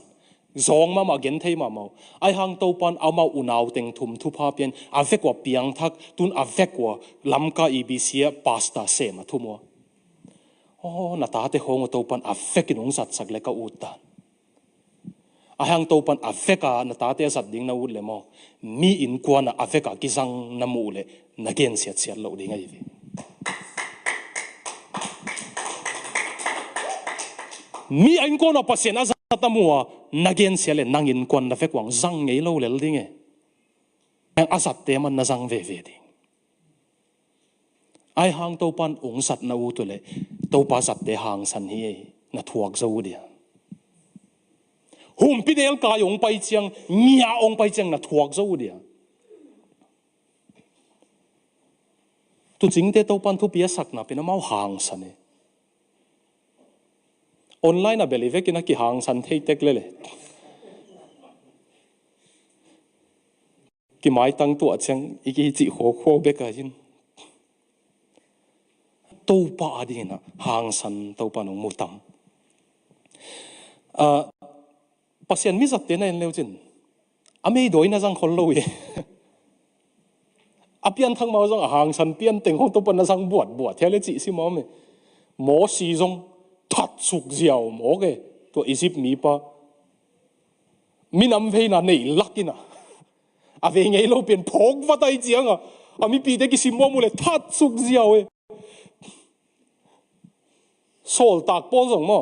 zong ma gen thei ma mau ai hang to pan au mau unaw teng thum thu pha pen avek wa piang thak tun avek wa lamka ibc pasta se ma thumo na ta te hong to pan avek in ong sat sak le ka uta ahang to pan aveka na ta te sat ding na u le mo mi in kwa na aveka kisang na mu le na gen siat siat lo ding ai vi mi anh ko na pasien azat tamua na gen siale nangin kon na fek wang zang ngei lo le ding e ang asat te man na zang ve ve ding ai hang to pan ong sat na u to le to pa sat te hang san hi na thuak zo dia hum pidel ka yong pai chiang nia ong pai chiang na thuak zo dia tu jing te to pan thu pia sak na pina mau hang san e online a believe kina ki hang san thei tek le ki mai tang tu achang iki chi kho be ka hin to pa adina hang san to pa nong mutam pasian mi zat te na en leujin amei doi na jang khol lo e apian thang ma jang hang san pian teng hong to pa na jang buat thele chi si mo me mo si jong that suk ziao mo ke to isip mi pa minam ve na nei lakina ave ngei lo pen phok va tai chiang ami pi de ki sim mo mu le that suk ziao e sol tak pol jong mo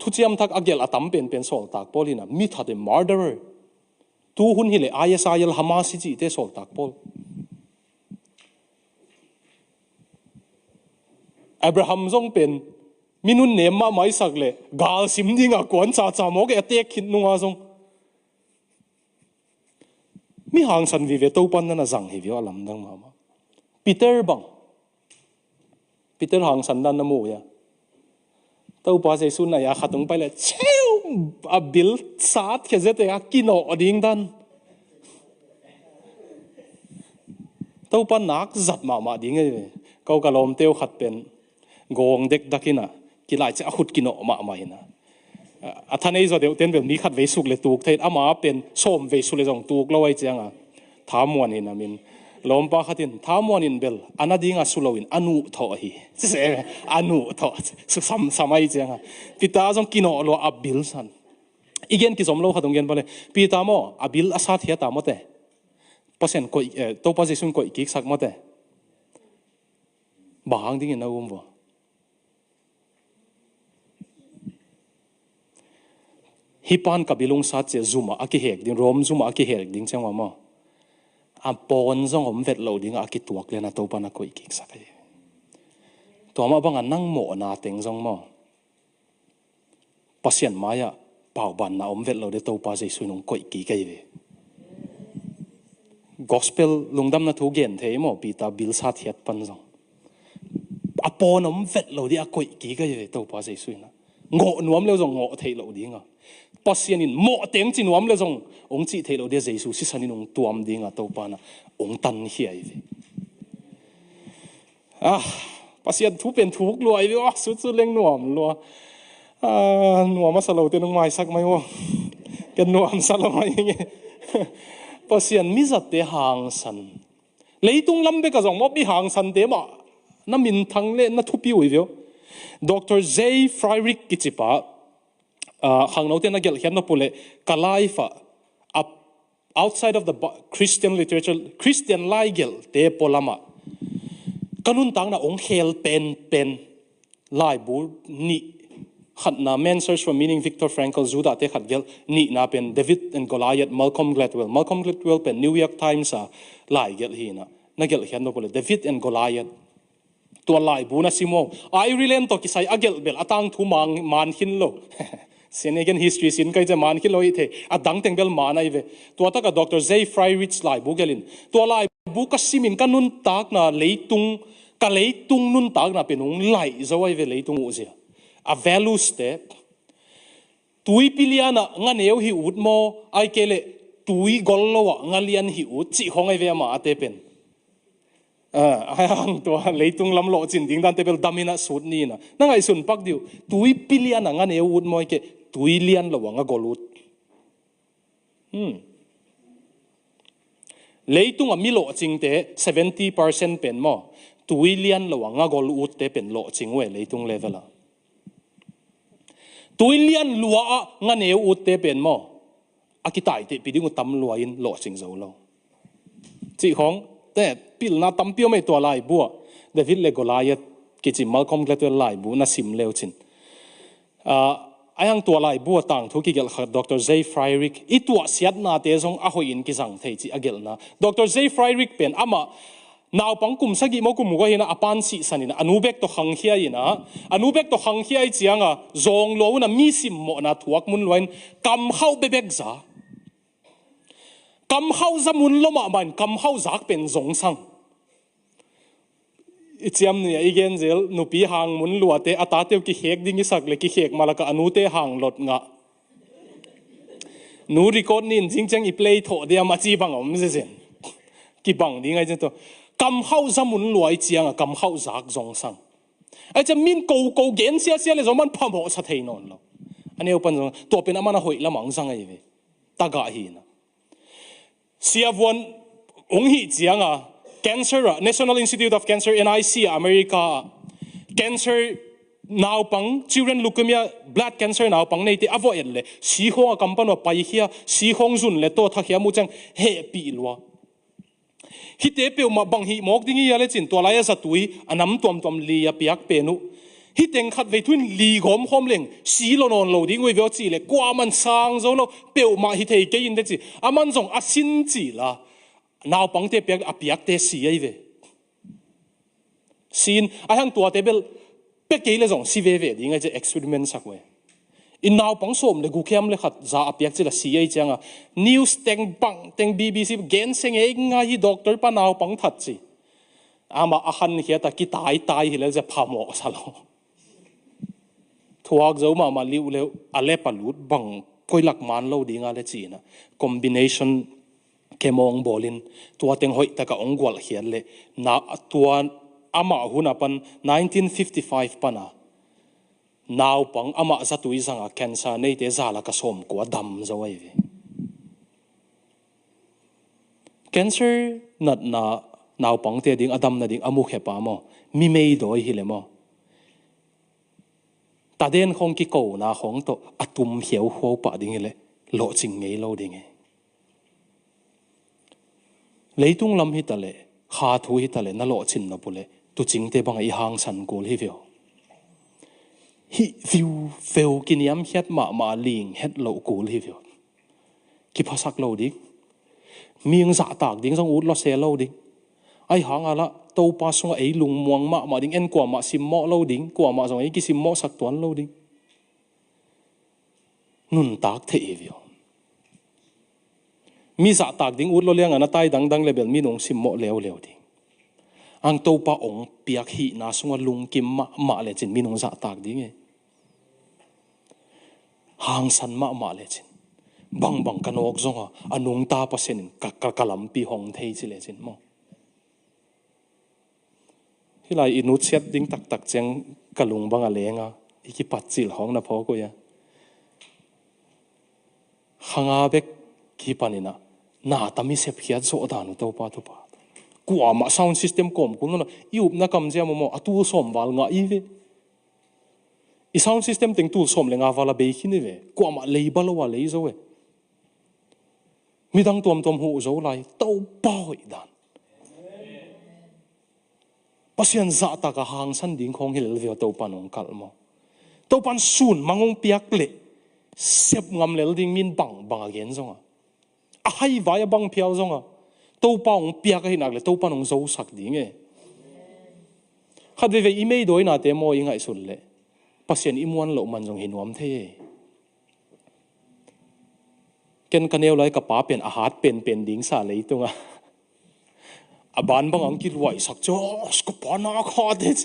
thu chiam thak agel atam pen sol tak polina mi tha de murderer tu hun hi le ISIL Hamas chi te sol tak pol Abraham jong pen minun ne ma mai sak le gal sim dinga kon cha mo ke attack khit nunga jong mi hang san vi ve to pan na jang hi vi alam dang ma Peter hang san dan na mu ya tau pa se sun na ya khatung pai le cheu a bil sat ke zete a kino oding dan tau pa nak zat ma ding e kau ka lom teu khat pen gong dek dakina kilai cha khut kino ma hina athanei zo deu ten bel mi khat ve suk le tuk theit ama pen som ve su le jong tuk lowai changa thamwan hina min lompa khatin thamwan in bel anadinga sulowin anu tho hi se anu tho su samai changa pita jong kino lo abil san igen ki somlo khatung gen bale pita mo abil asa thia ta mote pasen ko to position ko ki sak mote bahang ding na umbo hipan kabilung sa che zuma aki hek din rom zuma aki hek ding changwa mo am pon zong om vet lo ding aki tuak le na to pa na ko ki sak ai to ma bang nang mo na teng zong mo pasien maya pau ban na om vet lo de to pa je sunung ko ki kai ve gospel lungdam na thu gen the mo pi ta bil sa thiat pan zong apon om vet lo di a ko ki kai ve to pa je suina ngo nuam le zong ngo thei lo dinga pasien in mo teng chin nuam le zong ong chi thei lo de jesu si sanin ong tuam dinga to pa na ong tan hi ai ve pasien thu pen thuk lo ai ve su leng nuam lo nuam sa lo te nong mai sak mai wo ken nuam sa lo mai nge pasien mi zat te hang san leitung lambe ka zong mo bi hang san te ma na min thang le na thu pi wi ve Dr. Zay Freirik Kichipa hang no te na gel hian no pule kalaifa outside of the Christian literature Christian laigel te polama kanun tang na ong hel pen lai bu ni khat na Men Search for Meaning Viktor Frankl Juda te khat gel ni na pen David and Goliath Malcolm Gladwell pen New York Times lai gel hi na gel hian no pule David and Goliath tua lai bu na simo ai relent to kisai agel bel atang thu man hin lo sen again history sin kai cha man ki loi the adang tengbel manai ve to ta ka Dr. Zay Freilich lai bugelin to lai bu ka simin kanun tak na leitung ka leitung nun tak na penung lai zawai ve leitung uzia a value step tui piliana nga neu hi ut mo ai kele tui gollowa nga lian hi ut chi hongai ve ma ate pen ang to leitung lam lo chin ding dan tebel damina sut ni na nangai sun pak diu tui piliana nga neu ut mo ke tui lian lo nga golut leitung a milo ching te 70% pen mo tui lian lo nga golut te pen lo ching we leitung level a tui lian lua nga neu ut te pen mo akitai te piding tam lua in lo ching zo lo chi khong te pil na tam pio mai to lai bua David le Goliath ki chi Malcolm Gladwell lai bu na sim leo chin ayang to lai bua tang thu ki gel kha Dr. Zay Freilich I tua siat na te zong a hoi in ki jang thei chi agel na Dr. Zay Freilich pen ama naw pang kum sagi mo kum go hina apan si sanina anubek to hang hia ina anubek to hang hia chianga zong lo na mi sim mo na thuak mun loin kam hau bebek za kam hau zamun loma man kam hau zak pen zong sang ichiam ni igen zel nupi hang mun luate atateu ki hek ding isak le ki hek malaka anute hang lot nga nu record nin jingchang I play tho dia ma chi bang om se sen ki bang ding ai to kam hau zamun luai chianga kam hau zak zong sang ai cha min ko gen sia sia le zoman phamo sa thei non lo aneu pan to pen amana hoi lamang sang ai ve taga hi na siavon ong hi chianga cancer National Institute of Cancer NIC America cancer now pang children leukemia blood cancer now pang nei te avoid le si ho kampano pai hia si hong zun le to thakya mu chang he pi lwa hi te pe ma bang hi mok dingi ya le chin to la ya sa tui anam tom li ya piak pe nu hi teng khat ve thun li gom hom leng si lo non lo ding we vel chi le kwa man sang zo lo pe ma hi thei ke in de chi aman zong asin chi la now pang te piak apiak te si ai ve sin a hang tua tebel pe ke le zong si ve ve ding ai je experiment sak we in now pang som le gu khem le khat za apiak chi la si ai changa news teng BBC gen seng e nga hi doctor pa now pang that chi ama ahan hi ta ki tai hi le je phamo salo thuak zo ma liu le ale palut bang koilak man lo dinga le chi na combination kemong bolin tua teng hoi taka ongwal hian le na tua ama huna pan 1955 pana naw pang ama zatui zanga cancer nei te zala ka som ko dam zawai ve cancer nat na naw pang te ding adam na ding amu khepa mo mi mei doi hi le mo ta den khong ki ko na khong to atum hiau ho pa ding le lo ching ngei lo ding e leitung lam hi tale kha thu hi tale na lo chin na pule tu ching te bang I hang san kul hi veo hi view veo kiniam hiat ma ling het lo kul hi veo ki phasak lo ding mieng za tak ding jong ut lo se lo ding ai hang ala to pa sung ei lung muang ma ding en kwa ma sim mo lo ding kwa ma jong ei ki sim mo sak tuan lo ding nun tak the e veo mi za tak ding ut lo liang ana tai dang level mi nong sim mo leo ding ang to pa ong piak hi na sunga lung kim ma le chin mi nong za tak ding e hang san ma le chin bang kanok zonga anung ta pa sen ka kalam pi hong thei chi le chin mo hilai inu chet ding tak cheng kalung bang a lenga iki pat chil hong na pho ko ya hanga bek ki panina na tami sep hiat so danu to pa kwa ma sound system kom kun na yup na kam jam mo atu som wal nga I ve I sound system ting tu som le nga wala be khini ve kwa ma label wa le zo we midang tom hu zo lai to pa hoi dan pasian za ta ka hang san ding khong hil ve to panong kal mo to pan sun mangong piak le sep ngam lel ding min bang again zonga a hai vai bang phiao zonga to pa ong piak hi nak le to panong zo sak ding e khat ve email doi na te mo ingai sul le pasien imuan lo man jong hinuam the ken kanel lai kapa pen a hat pen ding sa lei tunga aban bangang ki ruai sak cho ko pa na kha de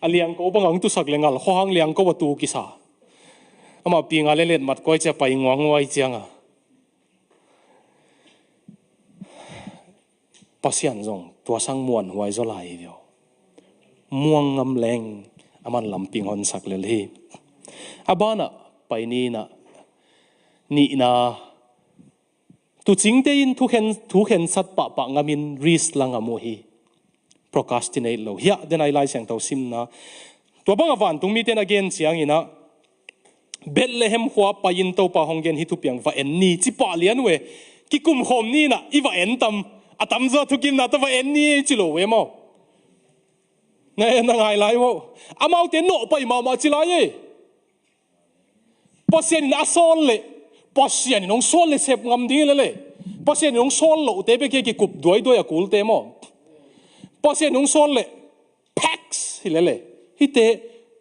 aliang ko bangang tu sak lengal hoang liang ko tu ki sa ama pinga le let mat koi cha pai ngwang wai chianga pasian zong tua sang muan wai zo lai dio muang ngam leng aman lamping hon sak le hi abana pai ni na tu ching te in thu khen sat pa ngamin risk lang amu hi procrastinate lo hia den ai lai sang to sim na to bang awan tung mi ten again chiang ina Bethlehem khwa pa in to pa honggen hi tu piang va en ni chi pa lian we ki kum khom ni na i va en tam atam zo thu kim na to va en ni chi lo we mo na ngai lai mo amau te no pa ma chi lai e pasien na sol le pasien nong sol le sep ngam ding le pasien nong sol lo te be ki kup doi akul te mo pasien nong sol le pax hi le hi te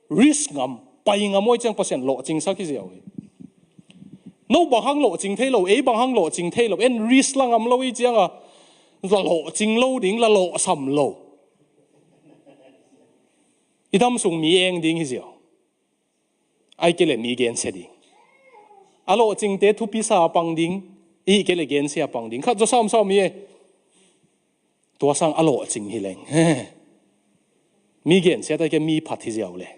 risk ngam pai ngam moi chang pasien lo ching sa ki jiao no bang hang lo ching thei lo e bang hang lo ching thei lo en risk lang am lo i chang a la lo ching lo ding la lo sam lo idam sung mi eng ding hi jiao ai ke le mi gen se ding alo ching te thu pi sa pang ding i ke le gen sia pang ding kha zo sam mi e tua sang alo ching hi leng mi gen sia ta ke mi phat hi jiao le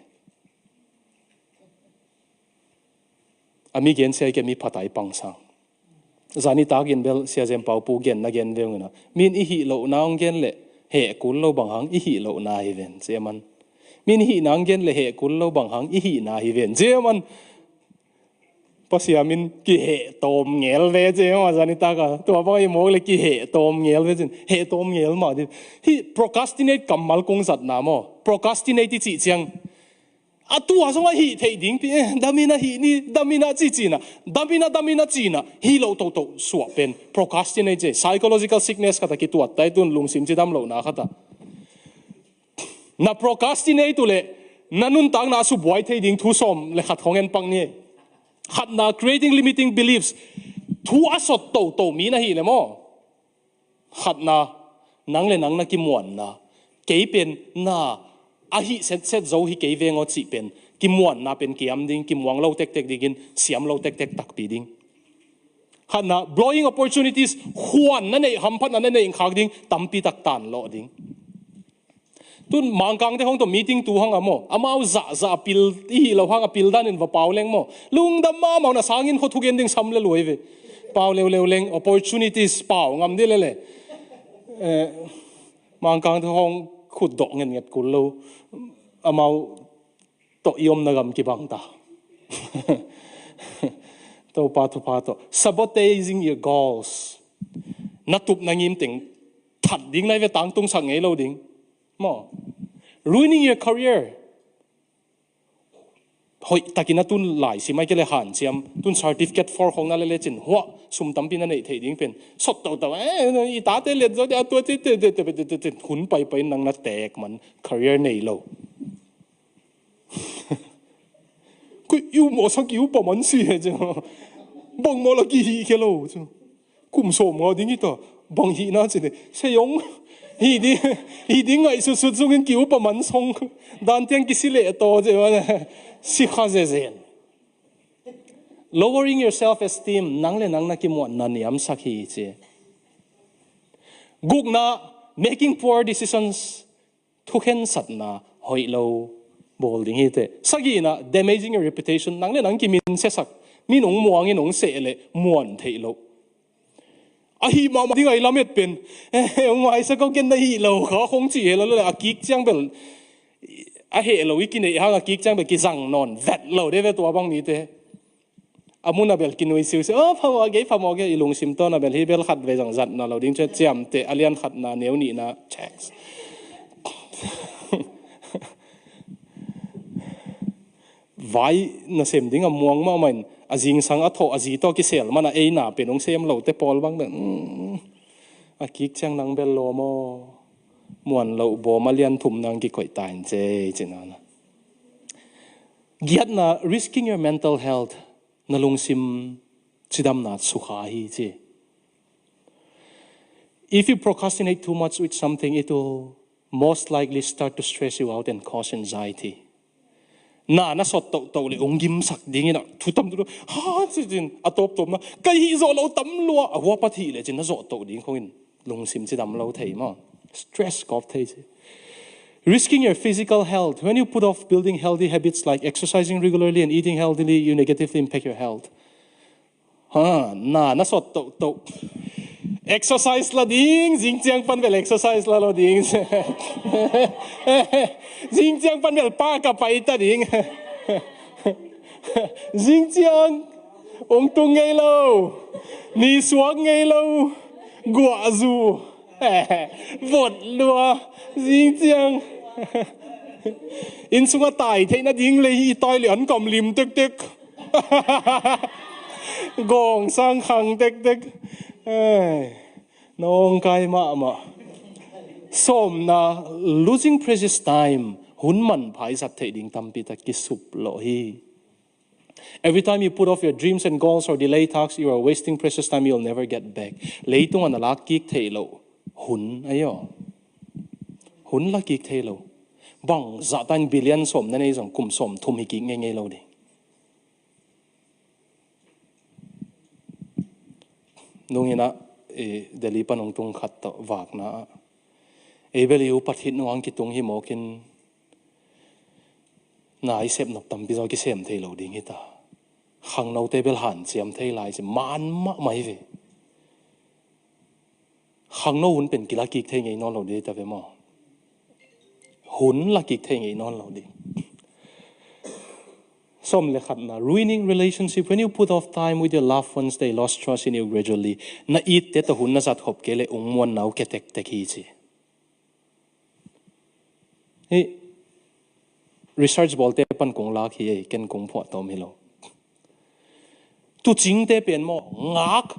ami gen sia ke mi phatai pang sang zani ta gen bel sia jem pau pu gen na gen leung na min i hi lo naung gen le he kul lo bang hang i hi lo na hi ven che man min hi nang gen le he kul lo bang hang i hi na hi ven je man pasiamin ki he tom ngel ve je ma zani ta ka to ba i mo le ki he tom ngel ve jin he tom ngel ma di hi procrastinate kamal kong sat na mo procrastinate chi chiang atu asong hi thei ding pi damina hi ni damina chi na damina chi na hi lo to suwa pen procrastinate je psychological sickness ka ta ki tu tai tun lung sim chi dam lo na khata na procrastinate tu le nanun tang na su boy thei ding thu som le khat hongen pang ni khat na creating limiting beliefs thu asot to mi na hi le mo khat na nang le nang na ki muan na ke pen na a hi set zo hi ke ve ngo chi pen ki muan na pen ki am ding ki muang lo tek digin siam lo tek tak pi ding khat na blowing opportunities huan na nei ham phat na nei khak ding tampi tak tan lo ding tun mangkang te hong to meeting tu hang amo amau za pil hi lo hang apil dan in va pauleng mo lung dam ma na sangin kho thugen ding sam le loi ve paw le leng opportunities paw ngam de le mangkang te hong khut dok ngen nget kul lo amau to yom na gam ki bang ta to pa to sabotaging your goals natup nangim ting that ding lai ve tang tung sang ngei lo ding mo ruining your career hoi takina tun lai si mai ke le han chiam tun certificate for hong na le chin ho sum tam pin na nei thei ding pen sot to i ta te le zo de to te hun pai nang na tek man career nei lo ku yu mo sak yu pa man si he je bang mo la ki hi ke lo kum som ngo ding i to bang hi na che se yong hi di ngai su zungin ki upa man song dan tiang ki sile to je wa si kha je zen lowering your self esteem nang le nang na ki mo na niam sakhi che guk na making poor decisions thuken satna hoilo bolding hite sagi na damaging your reputation nang le nang ki min se sak min ong muang in ong se le muan theilo ahi ma ding ai lamet pen ong ai sa ko ken na hi lo kha khong chi he lo le akik chang bel a he lo iki nei ha akik chang be ki jang non that lo de ve to bang ni te amuna bel ki noi siu se phamo ge ilung sim to na bel hi bel khat ve jang zat na lo ding che chiam te alian khat na neu ni na tax vai na sem ding a muang ma man azing sang a tho azi to ki sel mana e na pe nong sem lo te pol bang ben a kik chang nang bel lo mo muan lo bo malian thum nang ki koi tain che chinana giat na risking your mental health na lung sim chidam na sukha hi che. If you procrastinate too much with something, it will most likely start to stress you out and cause anxiety. Na sot to le ongim sak ding na thu tam tu ha chin atop tom na kai hi zo lo tam lo a wa pa thi le chin na zo to ding khongin lung sim chi dam lo thei ma stress kop thei che. Risking your physical health. When you put off building healthy habits like exercising regularly and eating healthily, you negatively impact your health. Ha na sot to exercise la ding jing chiang pan vel exercise la lo ding jing chiang pan vel pa ka pai ta ding jing chiang ong tung ngay lo ni suang ngay lo gua zu vot lua jing chiang in sunga tai thế na ding le hi toi le an kom lim tek tek gong sang khang tek tek nong kai ma som na losing precious time hun man phai sat thei ding tam pi ta ki sup lo hi. Every time you put off your dreams and goals or delay tasks, you are wasting precious time you'll never get back. Leitung an la ki thei lo hun ayo hun la ki thei lo bang za tan billion som na nei jong kum som thum hi ki nge lo de. Nungina Delhi panong tung khat to wak na ebeli u pathit nuang ki tung hi mokin na I sep nok tam bi zo ki sem thei lo ding hi ta khang no te bel han chiam thei lai che man ma mai ve khang no hun pen ki la ki thei ngei non lo de ta ve mo hun la ki thei ngei non lo de. Some lekhatna ruining relationship. When you put off time with your loved ones, they lost trust in you gradually. Na it te to hun na sat hop kele ungmon nau ke tek tek hi chi. Research bolte pan kong lak hi ken kong pho tom hilo. Tu jing te pen mo ngak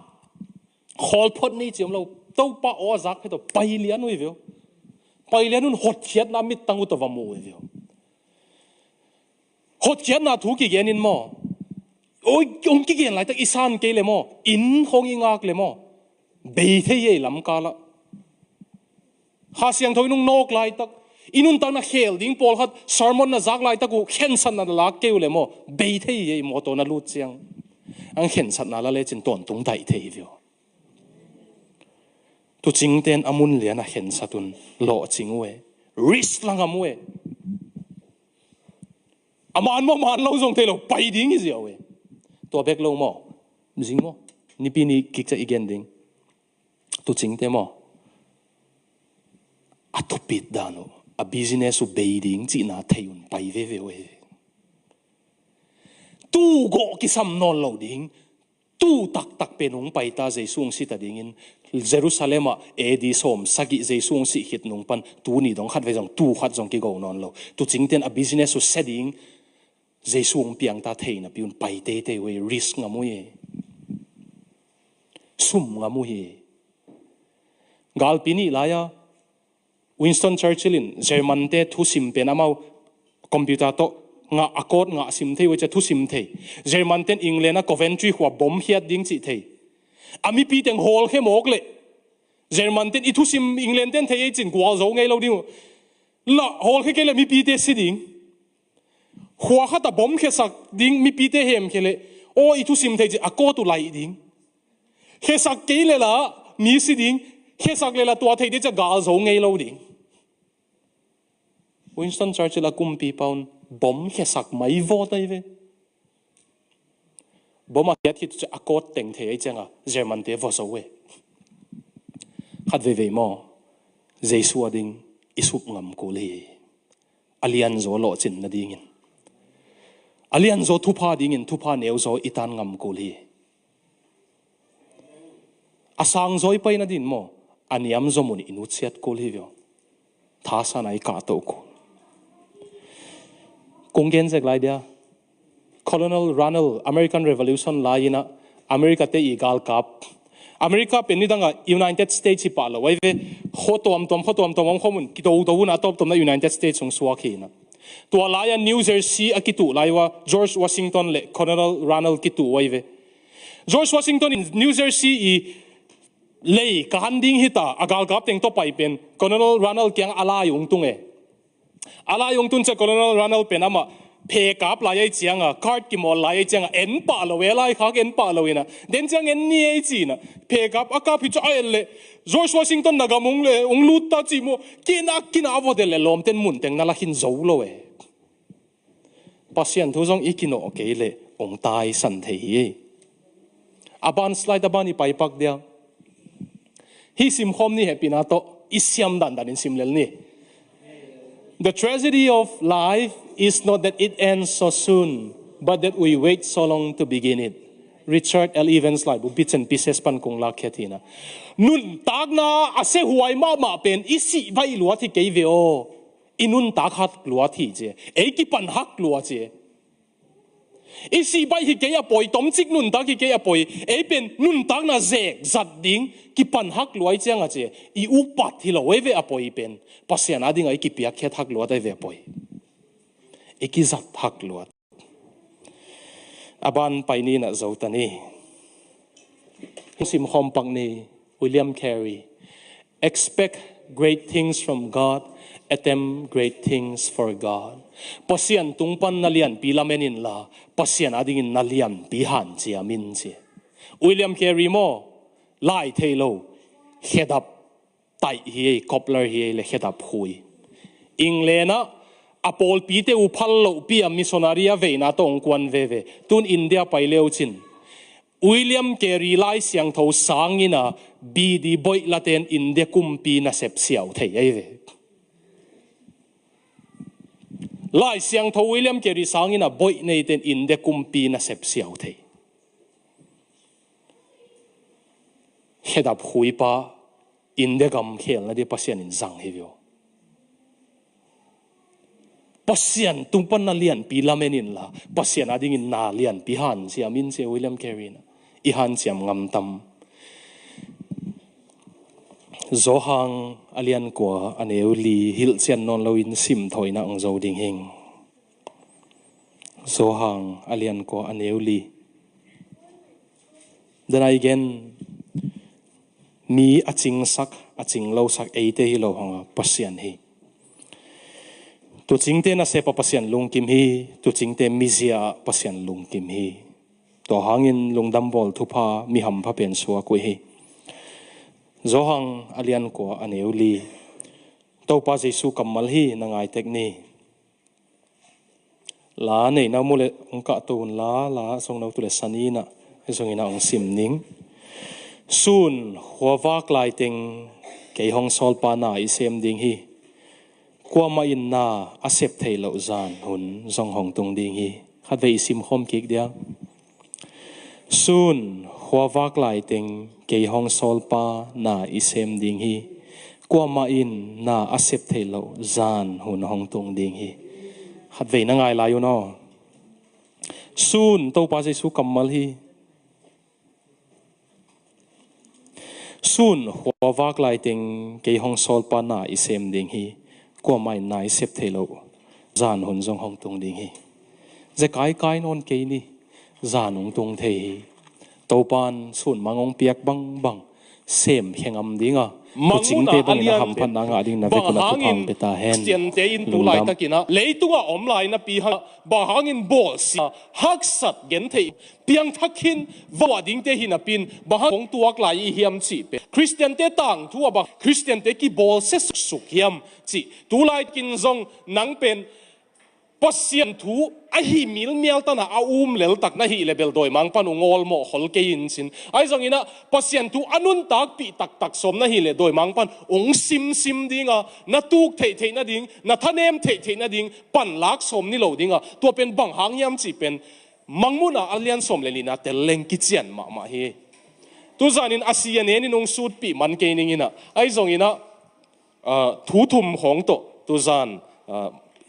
khol phot ni chiam lo to pa o zak he to pai lian wi veo. Pai lian un hot khiat na mit tangu to vamu wi veo. Hot kian na thu ki gen in mo oi ong ki gen lai tak isan ke le mo in khong ingak le mo be the ye lam ka la ha siang thoi nung nok lai tak inun ta na khel ding pol khat sermon na zak lai tak ku khen san na la ke le mo be the ye mo to na lu chiang ang khen sat na la le chin ton tung dai the vio tu ching ten amun le na khen satun lo ching we risk lang am we aman mo man lo zong te lo pai ding is yawe to bek lo mo jing mo ni pi ni kik cha igen ding tu ching te mo atopit dano a business u beiding chi na thayun pai ve ve we tu go ki sam non lo ding tu tak tak penung pai ta jesu si ta ding in Jerusalem a di som sagi jesu si hit nung pan tu ni dong khat ve jong tu khat jong ki go non lo tu ching ten a business u setting Jesu piang ta thei na piun pai te te we risk ngamuye sum ngamuye gal pini laya Winston Churchill in German te thu sim pe namau computer to nga akot nga sim thei we cha thu sim thei German ten England a Coventry hwa bom hiat ding chi thei ami pi teng hol khe mok le German ten I thu sim England ten thei chin gwal zo ngei lo ding la hol khe ke le mi pi te si ding hua khát ta bom khe sak ding mi pi te hem khele o I thu sim thei a ko tu lai ding khe sak ke le la mi si ding khe sak le la tua thei de cha gal zo ngei lo ding Winston Churchill a kum pi paun bom khe sak mai vo tai ve bom a khet hit cha a ko teng thei changa German te vo so we khat ve ve mo Jesu ading isup ngam ko le alian zo lo chin na ding in alian zo thupa ding in thupa neu zo itan ngam ko li asang zoi pai na din mo aniam zo mun inu chiat ko li vyo tha sa nai ka to ko konggen jek lai dia Colonel Ronald American Revolution laina America te igal kap America penidanga United States pa lo wai ve khotom tom khomun ki do na top tom na United States song swaki na to alaya New Jersey akitu laiwa George Washington le Colonel Ronald kitu wai ve George Washington in New Jersey i lei ka handing hita agal gap teng to pai pen Colonel Ronald kyang ala yung tung ala yung tung cha Colonel Ronald pen ama phe kap la yai chiang a card ki mol la yai chiang en pa lo we lai khak en pa lo ina den chang en ni ai chi na phe kap aka phi cha el le George Washington nagamung le ung lut ta chi mo kina avo de le lom ten mun teng na la hin zo lo we pasien thu jong ikino ke le ong tai san thei aban slide aban i pai pak dia hi sim khom ni happy na to isiam dan in simlel ni. The tragedy of life is not that it ends so soon, but that we wait so long to begin it. Richard L. Evans like bits and pieces pan kung la khetina. Nun tag na ase huai ma pen isi vai luathi kei veo. Inun tag hat luathi je. Ei ki pan hak luathi. Isi bai hi kei apoi tom chik nun tag hi kei apoi. Ei pen nun tag na zek zat ding ki pan hak luai chiang ache. I upat hi lo ve apoi pen. Pasian ading ai ki piak khet hak luat ve apoi. Iki zat hak luat. Aban paini na zautani. Sim hompak ni William Carey. Expect great things from God, attempt great things for God. Pasian tungpan nalian pilamenin la, pasian adingin nalian bihan chia min chia. William Carey mo lai thelo head up tai hi coupler hi le head up hui. Inglena Apol pite upal lo pi a missionaria ve na tong kwan ve tun India pai leo chin William Carey lai siang tho sangina bi di boy laten India kumpi na sep siau thei ai ve lai siang tho William Carey sangina boy nei ten India kumpi na sep siau thei hedap hui pa India gam khel na di pasien in zang hi vio pasian tungpan na lian pilamenin la pasian ading in na lian pihan siam in si William Carey na ihan siam ngam tam zohang alian kwa aneuli hil sian non loin sim thoi na ang zo ding hing zohang alian kwa aneuli then again mi aching lo sak eite hi lo hanga pasian hi tu chingte na sepa pasian lungkim hi tu chingte mizia pasian lungkim hi to hangin lungdam bol thupa mi ham pha pen suwa ko hi zohang alian ko aneuli to pa jesu kamal hi nangai tekni la nei na mule ongka tun la song no tu le sanina song ina ong simning sun huwak lai teng ke hong sol pa na isem ding hi kwa ma in na asep thei lo zan hun zong hong tung ding hi khat ve sim khom kik dia sun huwak lai teng ke hong sol pa na isem ding hi kwa ma in na asep thei lo zan hun hong tung ding hi khat ve na ngai la yu no sun to pa jesu kamal hi sun huwak lai teng ke hong sol pa na isem ding hi qua mai nai sep thelo zan hon jong hong tung ding hi je kai non ke ni zan ong tung thei to pan sun mangong piak bang sem hengam dinga kuching te bang na ham phan na nga ding na ve ko na thang beta hen stian te in tu lai takina leitunga om lai na pi ha ba hangin bol si hak sat gen thei piang thakhin wa ding te hin apin ba hong tuak lai hiam chi pe Christian te tang thu ba Christian te ki bol se suk hiam chi tu lai kin zong nang pen pasian thu a hi mil mial ta na a lel tak na hi level doi mang panu ngol mo hol ke in sin ai zong ina pasian thu anun tak pi tak som na hi le doi mang pan ong sim dinga na tuk thei na ding na thanem thei na ding pan lak som ni lo dinga to pen bang hang yam chi pen mangmuna alian som le lina tel leng ki chian ma hi tu zanin asian ne ni nong sut pi man ke ning ina ai zong ina thu thum hong to tu zan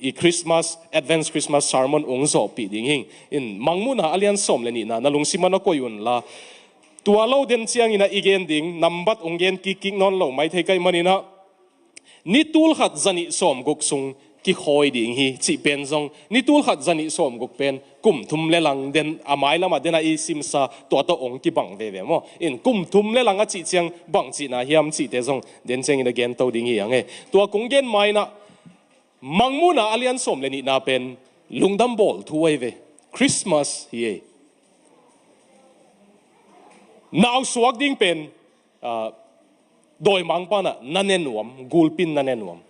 i Christmas advance Christmas sermon ong zo pi ding hing in mangmuna alian som le ni na nalung simana ko yun la tua lo den chiang ina igen ding nambat onggen ki non lo mai thei kai manina ni tul khat zani som gok sung ki khoi ding hi chi pen zong ni tul khat zani som guk pen kum thum le lang den amai lama den a isim sa to ong ki bang ve mo in kum thum le lang a chi chiang bang chi na hiam chi te zong den cheng in again to ding hi ange to kong gen mai na mangmu na alian som le ni na pen lungdam bol thuai ve Christmas hi now suak ding pen doi mang pa na nanenuam gulpin nanenuam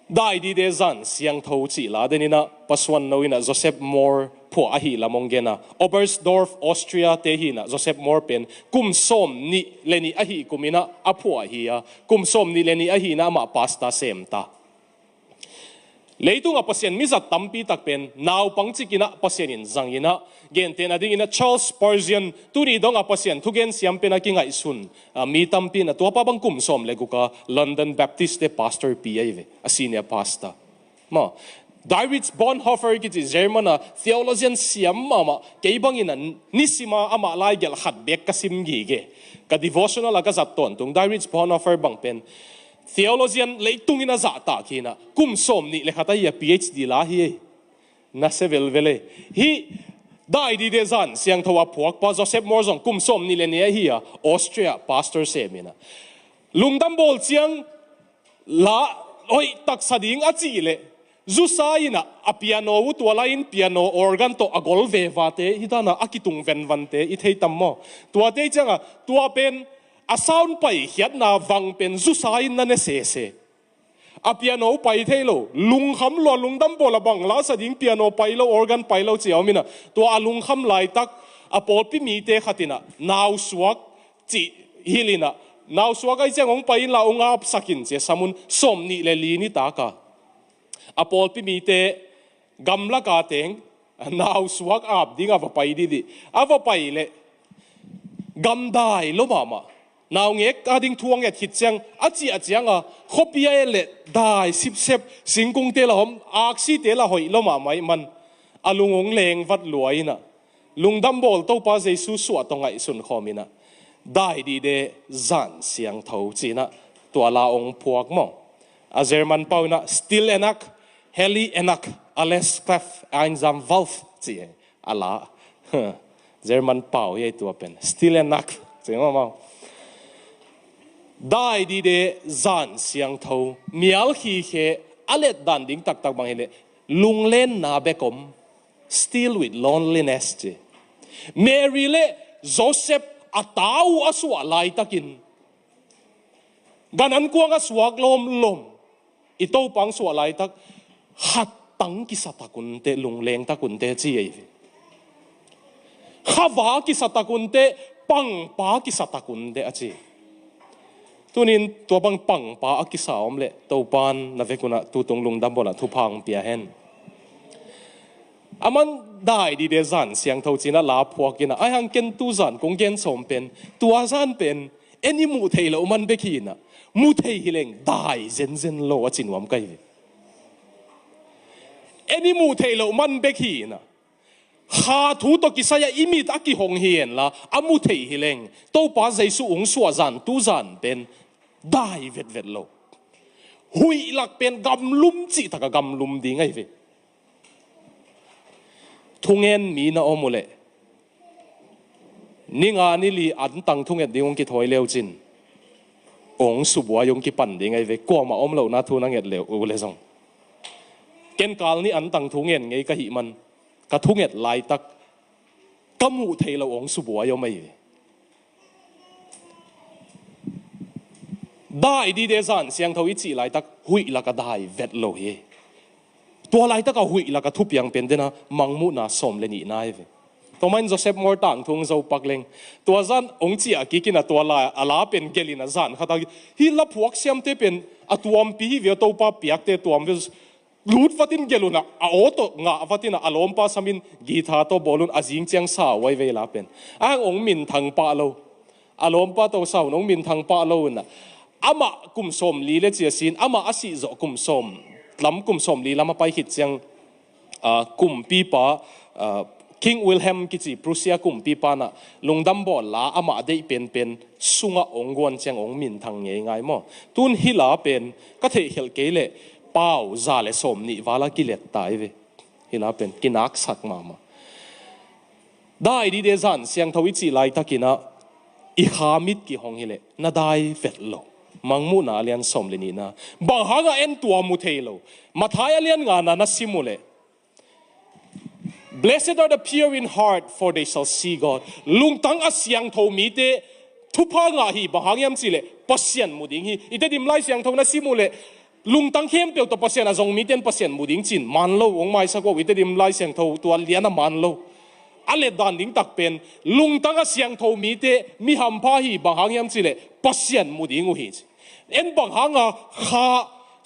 dai di de zan siang tho chi la denina paswan noina Joseph Moore pho a hi lamong gena Oberstdorf Austria te hi na Joseph Moore pen kum som ni leni a hi kumina a pho a hi a kum som ni leni a hi na ma pasta sem ta leitung a pasien mizat tampi tak pen naw pangchikina pasien in zangina gen tena dingina Charles Spurgeon tuni dong a pasien thugen siam pena kinga isun mi tampi na to pa bang kum som leguka London Baptist de pastor PA a senior pastor ma Dietrich Bonhoeffer ki German theologian siam mama keibang ina nisima ama lai gel khat bek kasim gi ge ka devotional aga zaton tung Dietrich Bonhoeffer bang pen theologian leitung ina za ta kina kum som ni lekhata ya PhD la hi na sevel vele hi dai di de zan siang thowa phuak pa Joseph Moore zong kum som ni le ne hi a Austria pastor semina lungdam bol chiang la oi tak sading a chi le zusa ina a piano u to lain piano organ to agol ve vate hidana akitung ven vante I thei tammo tua te changa tua pen a sound pai hiat na wang pen zusa in na ne se a piano pai thelo lung kham lo lung dam bola bang la sa ding piano pai lo organ pai lo chiao mina to a lung kham lai tak a pol pi mi te khatina naw suak chi hilina naw suak ai chang ong pai la ong ap sakin che samun som ni le li ni ta ka a pol pi mi te gamla ka teng naw suak ap ding ava pai di ava pai le gamdai lo mama now ngek ading thuang ya khit chang achi achianga khopia le dai sip sep singkung te la hom aksi te la hoi loma mai man alungong leng vat luaina lungdam bol to pa jesu su atongai sun khomina dai di de zan siang tho china to la ong puak mo a german pauna still enak heli enak alles klaf einsam wolf chi ala german pau ye to pen still enak chema ma dai di de zan siang tho mial hi he alet dan ding tak tak bang hele lunglen na bekom still with loneliness che Mary le Joseph atau aswa lai takin ganan kuang aswag lom ito pang swa lai tak hatang kisatakun te lungleng takun te chi ei khawa kisatakun te pang pa kisatakun te achi tunin tua bang pang pa akisa omle to pan na vekuna tutong lungdam bola thupang pia hen aman dai di de zan siang tho china la phuakina ai hang ken tu zan kong gen som pen tua zan pen eni mu theilo man bekhina mu thei hileng dai zen lo achinwam kai eni mu theilo man bekhina kha thu to kisaya imit aki hong hien la amu thei hileng to pa jaisu ung suwa zan tu zan pen dai vet lo hui lak pen gam lum chi taka gam lum di ngai ve thungen mi na omule ninga ni li an tang thungen ding ki thoi leo chin ong subwa yong ki pan ding ngai ve ko ma om lo na thu na nget leo u le song ken kal ni an tang thungen ngai ka hi man ka thunget lai tak kamu thei lo ong subwa yo mai dai di de zan siang tho ichi lai tak hui la ka dai vet lo he to lai tak ka hui la ka thup yang pen dena mangmu na som le ni nai ve to man Joseph Moore tang thung zo pakleng to zan ong chi a ki kina to la ala pen gelina zan khata hi la phuak siam te pen atuam pi ve to pa piak te tuam ve lut fatin geluna a oto nga fatina alom pa samin githa to bolun azing chiang sa wai ve la pen ang ong min thang pa lo alom pa to sa ong min thang pa lo na ama kum som li le chia sin ama asi zo kum som lam kum som li lama pai hit chiang kum pi pa King Wilhelm kichi Prussia kum pi pa na lungdam bol la ama dei pen sunga ongwan chiang ong min thang nge ngai mo tun hila pen ka the hel ke le เป้าซาเลสมนี่วาลากิเลตตายเวฮิลาเป็นกินักสักมาได้ดีเดซันเสียงทวิจิไลทักินะอีขามิดกี่ห้องฮิเลน่าได้เฟดโลมังมุนาเลียนสมเลนีนะบางหางเอ็นตัวมุเทโลมาทายเลียนงานาสิมุเล Blessed are the pure in heart for they shall see God ลุงตั้งอาเสียงทมีเตทุพางาฮีบางหางยามสิเลปัสเซียนมุดิงฮีอิเตดิมไลเสียงทนาสิมุเลลุงตั้งเข้มเปียวตัวปัสเซียนอาจงมีเตนปัสเซียนมุดิงจินมันโลองไม่สักว่าอิเตดิมไลเสียงทตัวเลียนมันโลอะไรด่านดิ้งตักเป็นลุงตั้งเสียงทมีเตมีหำพาฮีบางหางยามสิเลปัสเซียนมุดิงอุฮิจเอ็นบางหางข้า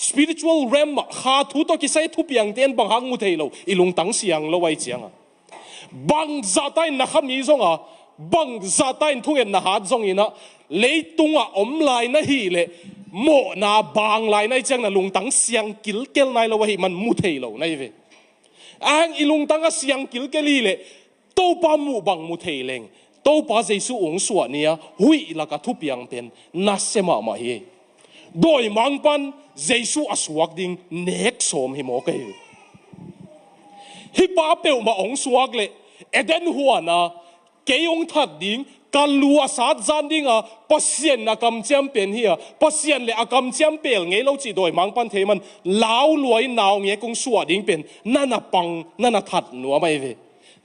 spiritual realm ข้าทุตกิใส่ทุบยังเต็นบางหางมุเทโลอีลุงตั้งเสียงโลไว้เจียงบางจัตายนักมีจงบางจัตายทุกเอ็นนักหาจงอินะเลยตุงอมลายนะฮีเลโมนาบางลายนะจังนะลุงตั้งเสียงกิลเกลนายโลไว้มันมุเทโลนะเวอังอีลุงตั้งเสียงกิลเกลีเลโตปามูบังมุเทเลงโตปาเจสุองสวเนียหุยละกทุบยังเป็นนัสเซมามาเฮโดยมังปันเจสุอสวกดิงเนกสมหิโมกเฮฮิปาเปลมาองสวกเลเอเดนหัวนะเกยองทัดดิงกันลัวสัตจันดิงปัสเซียนนักำเจียมเป็นเฮียปัสเซียนเลอากำเจียมเปลเงี้ยเราจีโดยมังปันเทมันลาวรวยนาวเงี้ยกงสวดิงเป็นนั่นปังนั่นทัดหนัวไม่เว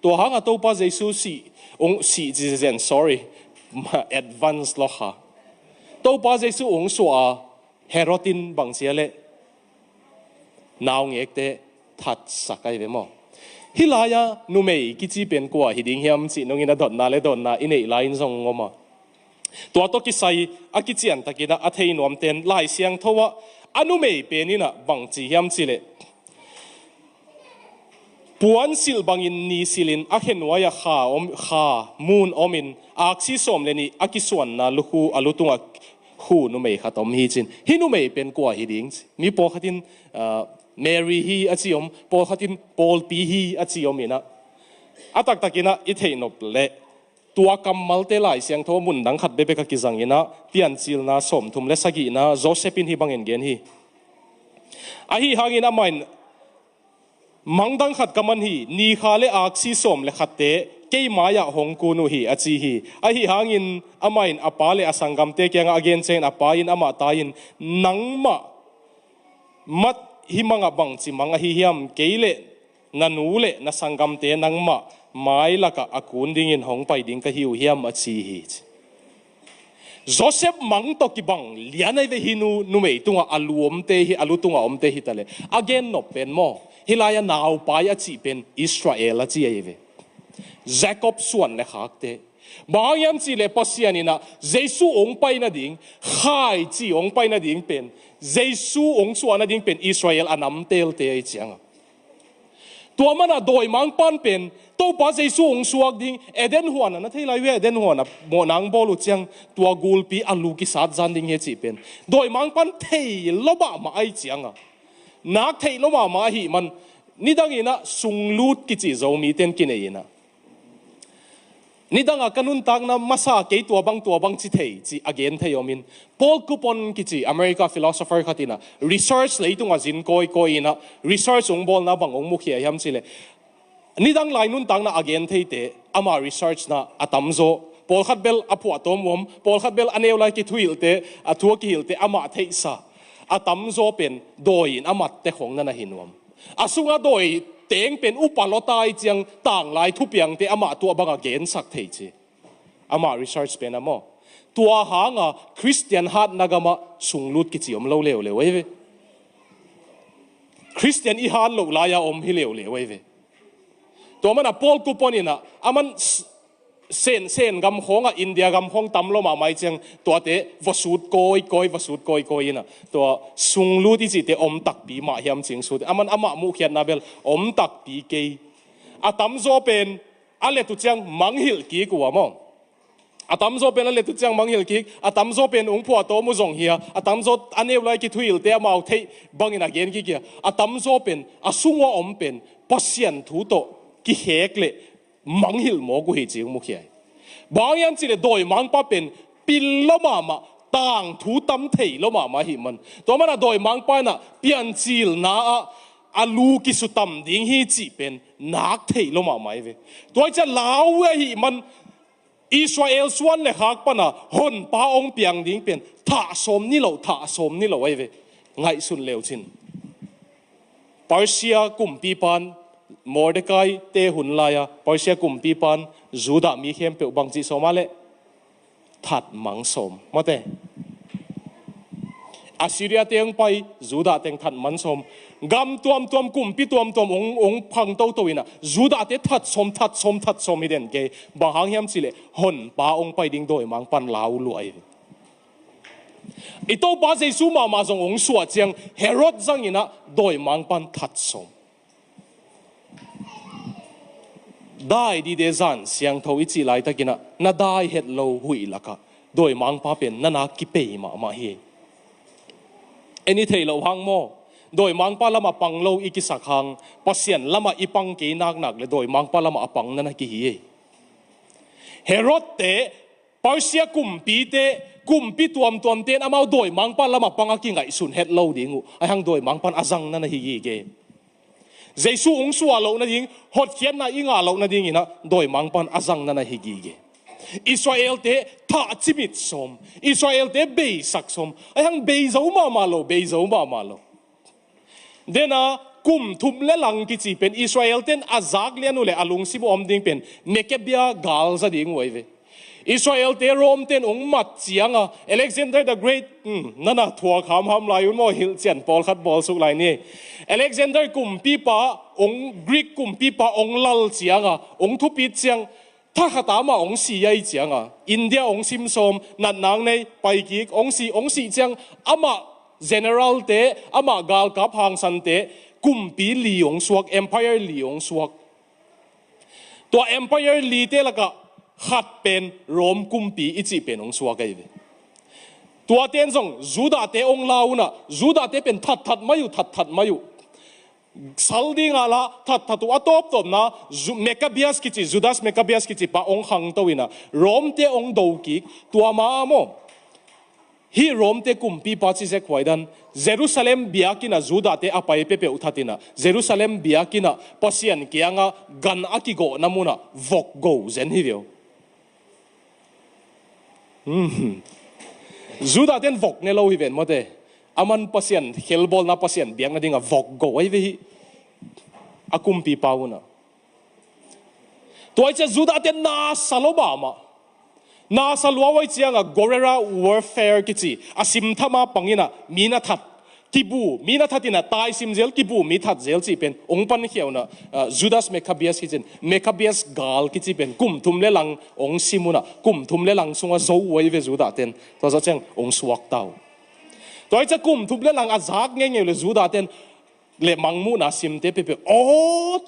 ตัวหางตัวปาเจสุสีองสีจีเซน sorry มา advance หรอค่ะตัวปาเจสุองสวเฮโรตินบางเสียเลนาวเงี้ยเตทัดสักไอเวมอฮิลายานุเมย์กิจิเป็นกว่าฮิดิงเฮียมสินงอินาดอนนาเลดอนนาอินเอไลน์ซงงมาตัวตกิไซอากิจิอันตะกินะอัธยนวมเต็นไล่เสียงทว่าอนุเมย์เป็นนี่นะบางจีเฮียมสิเลปวนสิลบังอินนีสิลินอาเห็นว่ายาขามูนอมินอาคซิสอมเลนีอากิส่วนนาลูคูอาลุตุงอาหูนุเมย์ขัดอมฮีจินฮินุเมย์เป็นกว่าฮิดิงมีปอขัดินเมรีฮีอาจิอมปอขัดินปอลปีฮีอาจิอมินะอาตักตะกินะอิเทนบเลตัวกำมัลเตไลเสียงทวมุนดังขัดเบเบกกิจังอินะเตียนซิลนาสมทุมเลสกินะโจเซปินฮีบังเอ็นเกนฮีอาฮีฮางินะมันมังดังขัดกำมันฮีนีคาเลอักซิสอมเลขัดเตเกยมายาฮงกูนุฮีอาจีฮีอาฮีฮางินอามันอาปาเลอสังกัมเตเกียงอาเกนเซนอาปายินอามาตายินนังมามัดฮิมังอาบังจิมังอาฮิฮิมเกยเลนันูเลนัสังกัมเตนังมาไม้ละกะอากุนดิ่งินหงไปดิ่งกะฮิวฮิมอาจีฮีโจเซฟมังตกิบังเลียนไอเวฮินูนุเมตุงอาลูอมเตฮิอาลูตุงอาอมเตฮิตะเลอาเกนนบเป็นโมฮิลายานาวไปอาจีเป็นอิสราเอลอาจีเอเวแจคอบส่วนเลขักเตบางยามจีเลปัสยานินะเจสุองไปนาดิ่งข้าจีองไปนาดิ่งเป็นเจสุองส่วนนาดิ่งเป็นอิสราเอลอันนำเตลเตยจังตัวมันอะโดยมังปันเป็นตัวปัสเจสุองสวกดิ่งเอเดนหัวนะที่ไรเวเอเดนหัวนะโมนังบอลุจังตัวกูลปีอัลลูกิสัตจันดิ่งเฮจีเป็นโดยมังปันเทยลบะมาไอจังอะนักเทยลบะมาฮีมันนี่ดังอินะสุงลูดกิจิโจมีเต็นกินเอนะนี่ดังอากันุนตักนะมาซาเกยตัวบังจิเทยจีอเกนเทยอมินพอลคูปอนกิจิอเมริกาฟิโลโซเฟอร์ขัดินะรีเสิร์ชเลยตุงอาจินโกยนะรีเสิร์ชองบอลนะบังองมุขียามสิเลนี่ดังไลนุนตักนะอเกนเทยเตอามารีเสิร์ชนะอาตัมโซพอลขัดเบลอภัวตอมวมพอลขัดเบลอันเอวไลกิทุยลเตอาทัวกิฮิลเตอามาเทยซาอาตัมโซเป็นโดยอามาเตของนั่นหินวมอาสุงอาโดยเต็งเป็นอุปาลตายจังต่างหลายทุบยังเตอามาตัวบังเกนสักเทจีอามารีเสิร์ชเป็นอามาตัวหางคริสเตียนฮัดนักมาสุงลุดกิจิอมเล่าเลี้ยวเว้ยคริสเตียนอีฮันลูกลายอมฮิเลี้ยวเว้ยตัวมันพอลกูปอนินะอามันเส้นกำของอินเดียกำของตำลมาไม่จังตัวเตวสุดโกยนะตัวสุงลูที่จิเตอมตักปีมาเฮียมจิงสุดอามันอามามุขยันนาเบลอมตักปีเกยอาตำโซเป็นอะไรตุจังมังฮิลกีกัวมองอาตำโซเป็นอะไรตุจังมังฮิลกีอาตำโซเป็นองค์ผัวโตมุจงเฮียอาตำโซอันเอวไลกิทุยลเตมาเอาเทบังอินาเกนกิเกียอาตำโซเป็นอาสุงว่าอมเป็นปัสยันทุโตกิเฮกเลมังฮิลโมกุฮิจิงมุขยัยบางอย่างจีเลโดยมังป้าเป็นปิลละมาต ต่างทูตั้มเทยแล้วมาหิมันตัวมันโดยมังปานะเปลี่ยนจิลนาอาลูกิสุตัมดิ้งฮีจีเป็นนักเทยแล้วมาเวตัวจะลาวหิมันอิสราเอลส่วนเลยฮักปะนะหนป้าองเปียงดิ้งเป็นท่าสมนี่เราท่าสมนี่เราเวไงสุดเลวชินปาร์เซียกุมปีปันมอร์เดกายเตหุนลายปาร์เซียกุมปีปันจูดามีเข้มเปียวบางจีสมาเลทัดมังสมมาเตอาซิเรียเตียงไปจูดาเตียงทัดมังสมกำตัวมกุมปีตัวมองพังโตตัวนะจูดาเตทัดสมมิเดนเกบางหางยามสิเลหนป้าองไปดิ้งโดยมังปันลาวรวยอีโตป้าเจสูมาจงองสวดเจียงเฮโรดจังยินะโดยมังปันทัดสมได้ดีเดซันเสียงทวิจิไลตะกินะน่าได้เห็ดโลหุยละกะโดยมังป้าเป็นนากิเปย์มาเฮอันนี้เทโลหังโมโดยมังป้าละมาปังโลอีกิสักหังปัสเซียนละมาอีปังกีนักเลยโดยมังป้าละมาปังนั่นกิฮีเฮโรดเตปาร์เซียกุมปีเตกุมปีตัวมเตนอามาโดยมังป้าละมาปังกิไงสุนเห็ดโลดิ้งไอหังโดยมังป้าอาจังนั่นฮีเกเจสูองสัวโลนั่นดิ้งหดเขียนน่ะอิงาโลนั่นดิ้งนะโดยมังปันอาจังนั่นฮีเกอิสราเอลเตท่าจิมิตสมอิสราเอลเตเบย์สักสมไอหังเบย์เจ้ามาโลเดน่ะกุมทุมเลลังกิจิเป็นอิสราเอลเตนอาซักเลียนุเลอาลุงซิบอมดิ้งเป็นเมเคเบียกาลซะดิ้งไว้เวอิสราเอลเตโรมเตนองมัดเจียงอเล็กซานเดอร์เดอะเกรทนั่นน่ะทัวร์ขามหลายอุ่นโมฮิลเจียนบอลคัดบอลสุกหลายนี่อเล็กซานเดอร์กุมปีปะองกรีกกุมปีปะองลัลเจียงองทุปีเจียงถ้าขตามาองสีใหญ่เจียงอินเดียองซิมซอมนัดนางในไปกิกองสีเจียงอามาเจเนอรัลเตอามากาลกับหางสันเตกุมปีลีองสวกเอ็มไพร์ลีองสวกตัวเอ็มไพร์ลีเตละก็ขัดเป็นโรมกุมปีอิจิเป็นองสวกไอ้ตัวเตียนส่งจูดาเตองลาวนะจูดาเตเป็นทัดมาอยู่สัลดิงาละทัดตัวตบนะเมกาเบียสกิจิจูดาสเมกาเบียสกิจิปะองหังตัวนะโรมเตองดูกิกตัวมาโมฮีโรมเตกุมปีปัจจิเซควายดันเยรูซาเล็มเบียกินะจูดาเตอไปเปอุทัตินะเยรูซาเล็มเบียกินะปัสยันเกียงกันอากิโกนามุนะวกโกเซนฮิเดียวจูดาเตนวกเนโลฮิเวนมาเตอามันปัสยันเฮลบอลนะปัสยันเบียงนะดิ้งวกโกไอ้เวฮิอากุมปีปาวนะตัวไอ้เจ้าจูดาเตนนาซาโลบามานาซาลัวไว้เจียงกอริลลาวอร์แฟร์กิจิอาซิมทามาปังยินะมีนาทัดกิบูมีนาทัดินะตายซิมเจลกิบูมีทัดเจลจีเป็นองปันเขียวนะจูดาสเมคาเบียสกิจินเมคาเบียสกาลกิจิเป็นกุมทุมเลลังองซิมุนะกุมทุมเลลังสุงว่าโจไว้เวจูดาเตนตัวจะเจงองสวักเตาตัวไอ้จะกุมทุมเลลังอาจากเงี้ยเลยจูดาเตนเลมังมูนาซิมเตเปโอ้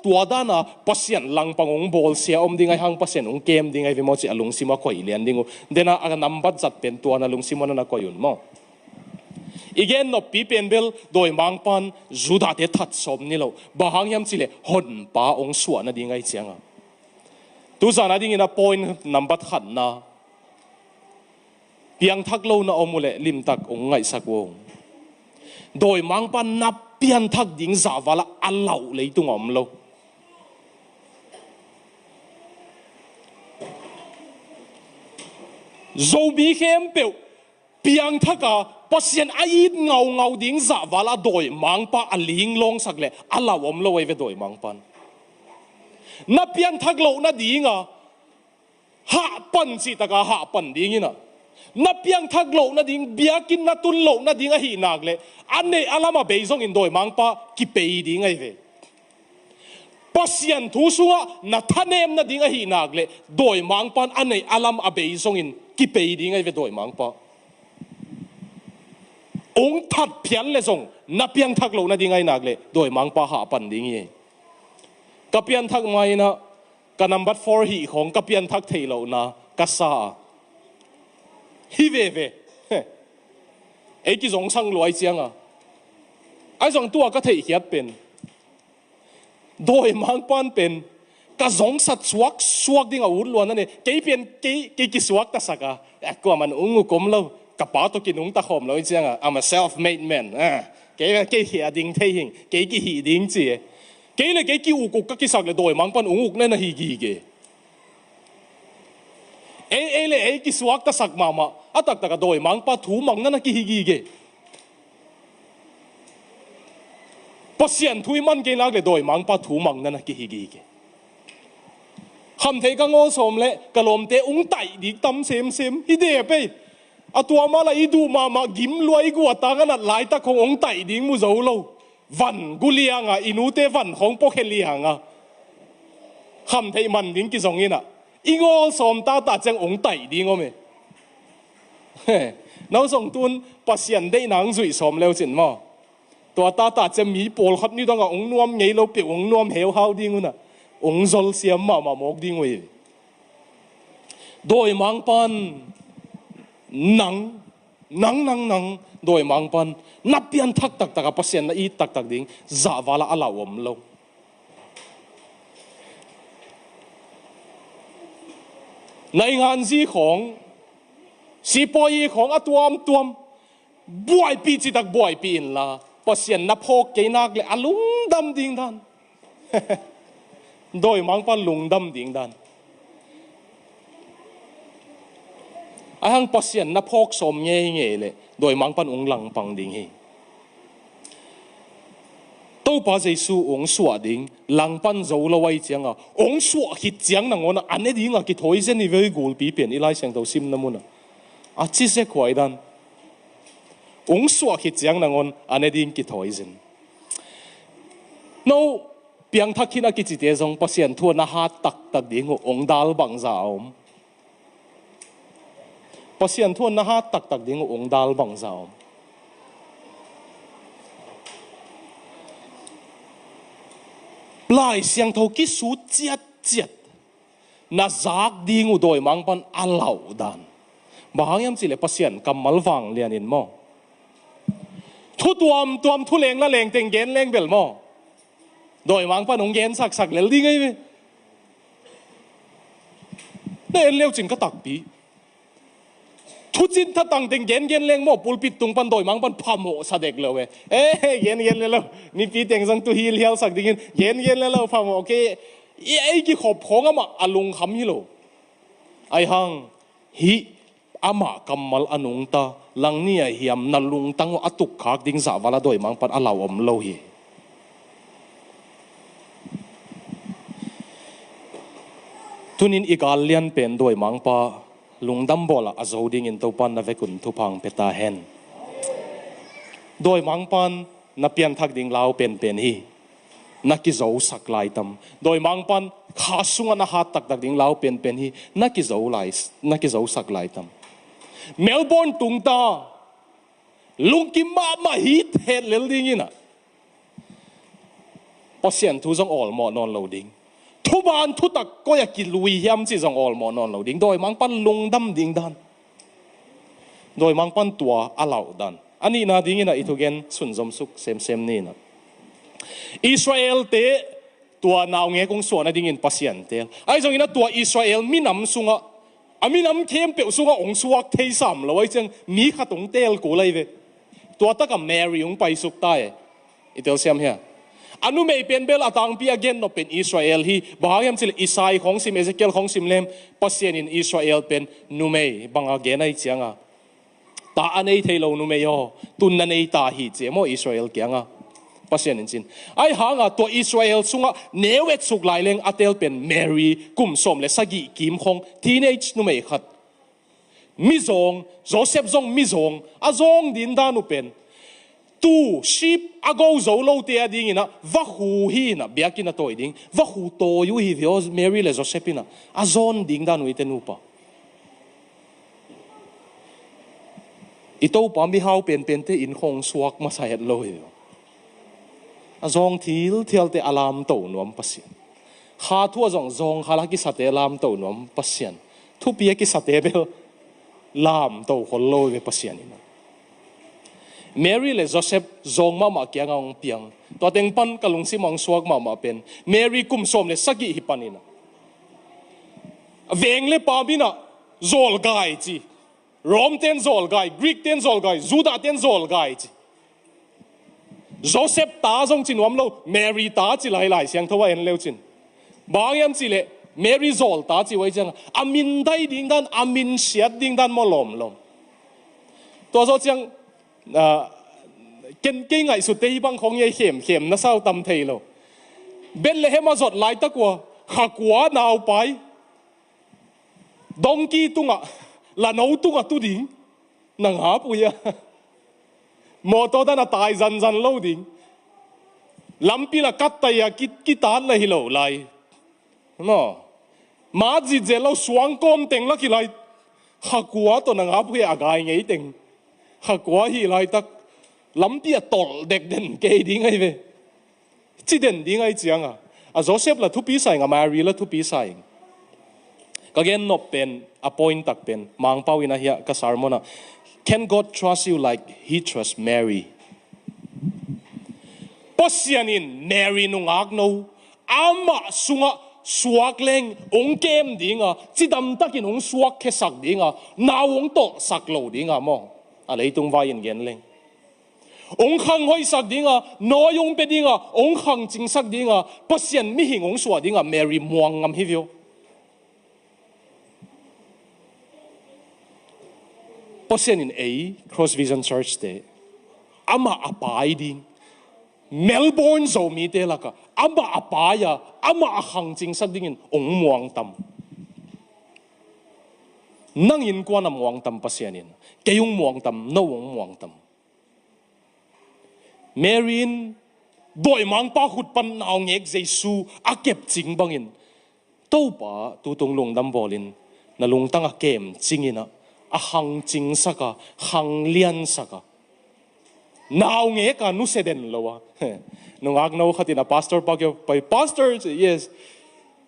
ตัวด้านะปัสยันลังปังองบอลเสียอมดิ้งไอหังปัสยันองเกมดิ้งไอวิมอจิอลุงซิมาคอยเลียนดิ้งเดน่าอาการนำบัดจัดเป็นตัวนะลุงซิมานะคอยยุ่นมั้งอีกอย่างนบปีเป็นเบลโดยมังปันจูดาเตทัดสมนี่เราบางยามสิเลหนป้าองสวนนะดิ้งไอเจียงตัวจานะดิ้งนะพอยน์นำบัดขันนะเพียงทักโลนะอมุเลลิมตักองไงสักวงโดยมังปันนับเพียนทักดิ้งสาวละอัลเลาเลยตุงอมโลโจบีเข้มเปียวเพียงทักกะปัสยันไอ้เงาดิ้งสาวละโดยมังปันอัลลิงลงสักเลยอัลเลาอมโลไว้โดยมังปันนับเพียนทักโลนะดิ้งหะปันสิตะกะหะปันดิ้งนะนับยังทักโลนะดิ้งเบียกินนัตุนโลนะดิ้งหีนักเลยอันนี้อาลามาเบย์ซงอินโดยมังปะกิเปย์ดิ้งไอเวปัสยันทุสุงะนัทเนมนะดิ้งหีนักเลยโดยมังปะอันนี้อาลามาเบย์ซงอินกิเปย์ดิ้งไอเวโดยมังปะองทัดเพียนเลยซงนับยังทักโลนะดิ้งไอนักเลยโดยมังปะหาปันดิ้งยี่กับเพียนทักไม่นะกันนับบัตร4หีของกับเพียนทักเทโลนะกัสซาฮิเวเวไอ้ที่สงสังรวยเจียงไอ้สองตัวก็เทียบเป็นโดยมังปันเป็นก็สงสัตสวักดิ้งอาวุธล้วนนั่นเองกี่เป็นกี่สวักตะสักก็มันอุ้งกลมเรา กับป้าตัวกินนุ่งตะขมเลยจังI'm a self-made man cái hiện đình thấy hình cái hiện đình gì cái là cái kiểu cục các cái sắc là đôi mang pan ung ục nên là higi cái là cái swag ta sắc mà tất cả đôi mang pa thủ mang nên là cái higi pasian thui man cái nào là đôi mang pa thủ mang nên là cái higi hầm thấy cái ngô xôm lệ cái lom té ung tay đi tâm xem hi đề peตัวมาละอีดูมากิมลวยกูตากันนัดหลายตาขององไตดิ้งมูเจ้าโลวันกูเลี้ยงอินูเตวันของพวกเฮเลี้ยงคำไทยมันดิ้งกี่สองงี้น่ะอีงอสอมตาจังองไตดิ้งโอเมน้องส่งตุนปัสยันได้หนังสุยสอมแล้วจินมั้งตัวตาจะมีปอลขัดนี่ต้ององนวมไงเราเปียองนวมเหวเฮาดิ้งน่ะองซอลเสียมมาหมกดิ้งไว้โดยมังปันนังโดยมังปันนับเพียนทักกับเปอร์เซ็นต์อีตักดิ้งจ่าวาละอาลาวมโลในงานซีของสีปอยของอตัวมบวยปีจิตักบวยปีนละเปอร์เซ็นต์นับพกเกนักเลยอาลุงดำดิ้งดันโดยมังปันลุงดำดิ้งดันahang pasien na phok som nge le doi mang pan ung lang pang ding hi to pa jesu ong suwa ding lang pan zo lo wai chianga ong suwa hit chiang na ngona ane ding a ki thoi zen ni very gul pi pen ilai sang to sim na muna a chi se khwai dan ong suwa hit chiang na ngon ane ding ki thoi zen no piang thakina ki chi te jong pasien thu na ha tak ding ong dal bang za om pasian thuan na ha tak ding ong dal bang zao plai siang tho ki su chiat na zak ding u doi mang pan alau dan bahang yam chile pasian kamal wang lianin mo thu tuam thu leng la leng teng gen leng bel mo doi mang pan ong gen sak lel ding ai ne leo chin ka tak piทุจินถ้าตั้งเต็งเย็นเลี้ยงหม้อปูปิดตุงปันโดยมังปันพามโหสะเด็กเลยเย็นเลยแล้วนี่ปีเต็งสังตุฮีเลี้ยวสักดิ่งเย็นเลยแล้วพามโหโอเคไอ้กี่ขบของอะมาอลุงคำฮิโลไอ้หังฮิอามากัมมัลอนุงตาลังเนี่ยเหียมนัลุงตั้งว่าตุกขากดิ่งสาวละโดยมังปันอลาวอมโลฮีทุนินอีกาเลียนเป็นโดยมังปาลุงดัมบอลอาโจดิ้งอินตัวปันนับเวกุนทุพังเปตาเฮนโดยมังปันนับเปลี่ยนทักดิ้งลาวเป็นฮีนักกิโจสักลายตำโดยมังปันข้าสุงนะฮัตตักดิ้งลาวเป็นฮีนักกิโจสักลายตำเมลเบิร์นตุงตาลุงกิมมาฮีเทเลลดิ้งน่ะพอเสียนทุจงออลมอนอนโลดิ้งทุบานทุตักก็อยากกินลุยยำสิจงออลมอนอนเราดิ้งโดยมังปันลงดำดิ้งดันโดยมังปันตัวอาเหล่าดันอันนี้นะดิ้งนะอิทุเกนสุนจมสุกเซมนี่นะอิสราเอลเตตัวนาวเงี้ยคงส่วนนะดิ้งอินปัสยันเตลไอ้จงอินะตัวอิสราเอลมีน้ำสุงะมีน้ำเข้มเปียวสุงะองสวักเทสามแล้วไอ้จังมีขัดตรงเตลกูเลยเวตัวตะกับแมรี่องไปสุกใต้อิเตลเซียมเฮียอนุเมย์เป็นเบลอาตังปีอาเกนนเป็นอิสราเอลฮีบางอย่างสิอิสายของซิมเอเซเกลของซิมเลมปัสยานินอิสราเอลเป็นนุเมย์บางอาเกนไอเจียงตาอันไอเทโลนุเมย์ตุนนันไอตาฮีเจมออิสราเอลเกียงปัสยานินจินไอหางตัวอิสราเอลสุงเนเวตสุกไลเลงอัตเอลเป็นแมรี่กุมสมเลสกิกิมของทีเนจนุเมย์ขัดมิซงโจเซฟซงมิซงอาซงดินดานุเป็นตูชิปอากาโจโลเตียดิ้งนะวักหูฮีนะเบียกินนะตัวดิ้งวักหูโตอยู่ฮีวิโอเมรี่เลโจเซฟินะอาซอนดิ้งดานุอิเตนูปะอีโต้ปามีฮาวเป็นเตอินคงสวกมาใส่โลหิอาซองทิลเตอลามโตนวมปัสยันข้าทั่วซองข้าลักกิสัตเอลามโตนวมปัสยันทุเปียกิสัตเอเบลลามโตคนโลเวปัสยันนี่นะเมรี่และโจเซฟจงมาเกี่ยงเปียงตัวเต็งปันกะลุงซิมองสวกมาเป็นเมรี่กุมสมเลสกิฮิปันินะเวงเลปาบินะโจลกายจี Rome ten zol gai Greek ten zol gai Judah ten zol gai chi Joseph ta zong chin wam lo Mary ta chi lai lai siang thawa en leo chin bang yam chi le Mary zol ta chi wai chang amin dai ding dan amin siat ding dan mo lom to zo chang ken ke ngai su te bang khong ye khem na sao tam thei lo Bethlehem azot lai takwa khakwa naw pai donkey tunga la no tunga tu ding nang ha puya mo to da na tai zan lo ding lampi la kat ta ya kit ta la hi lo lai no ma ji je lo suang kom teng la ki lai khakwa to nang ha puya agai ngei teng khakwa hi lai tak lampi a tol dek den ke ding ai ve chi den ding ai chiang a Joseph la thu pi sai nga Mary la thu pi sai ka gen no pen appoint tak pen mang pau ina hia ka sarmona can God trust you like he trusts Mary posianin Mary nung agno ama sunga suak leng ong kem dinga chidam takin ong suak khesak dinga nawong to saklo dinga mo a leitung vain gen leng ong khang hoi sak dinga noyong pe dinga ong khang ching sak dinga pasian mi hing ong suwa dinga Mary muang ngam hivyo pasian in a Cross Vision Church te ama apai ding Melbourne zo mi te laka ama apaya ama akhang ching sak dingin ong muang tam nang in kwa na muang tam pasianin kayong muang tam no ong muang tam Marin boy mang pa khut pan naw ngek Jesu akep ching bangin to pa tu tung lung dam bolin na lung tang akem chingina a hang ching saka hang lian saka naw ngek ka nu seden lowa nung ag no khatina pastor pa kyo pai pastor yes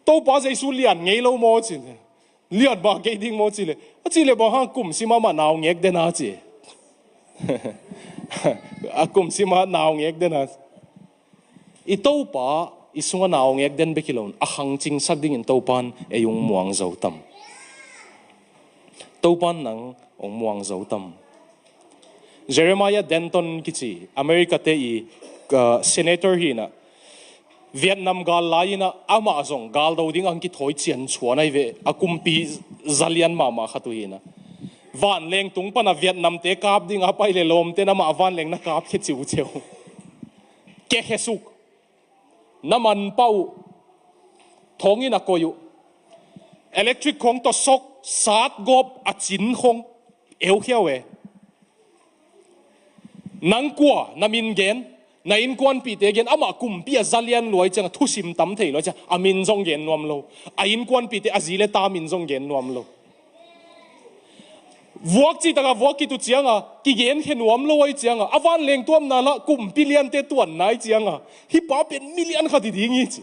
to pa Jesu lian ngei lo mo chin lian ba ke ding mo chile achile ba ha kum si mama naw ngek den a chi akum sima naong ek den as ito pa isunga naong ek den bekilon ahang ching sagding in topan e yung muang zautam topan nang ong muang zautam Jeremiah Denton kichi America te I senator hina Vietnam gal laina ama azong gal do ding ang ki thoi chian chuanai ve akumpi zalian mama khatuina van leng tung pana Vietnam te kap ding apai le lom te nama van leng na kap khe chiu cheu ke hesuk naman pau thongin a koyu electric khong to sok sat gop a chin khong eu khiawe nang kwa namin gen na in kwan pi te gen ama kum pi a zalian loi chang thusim tam thei lo cha amin jong gen nuam lo a in kwan pi te azile ta min jong gen nuam lo vuak chi taka vuak ki tu chianga ki gen khen nuam lo ai chianga awan leng tuam na la kum billion te tuan nai chianga hi pa pen million kha di ding hi chi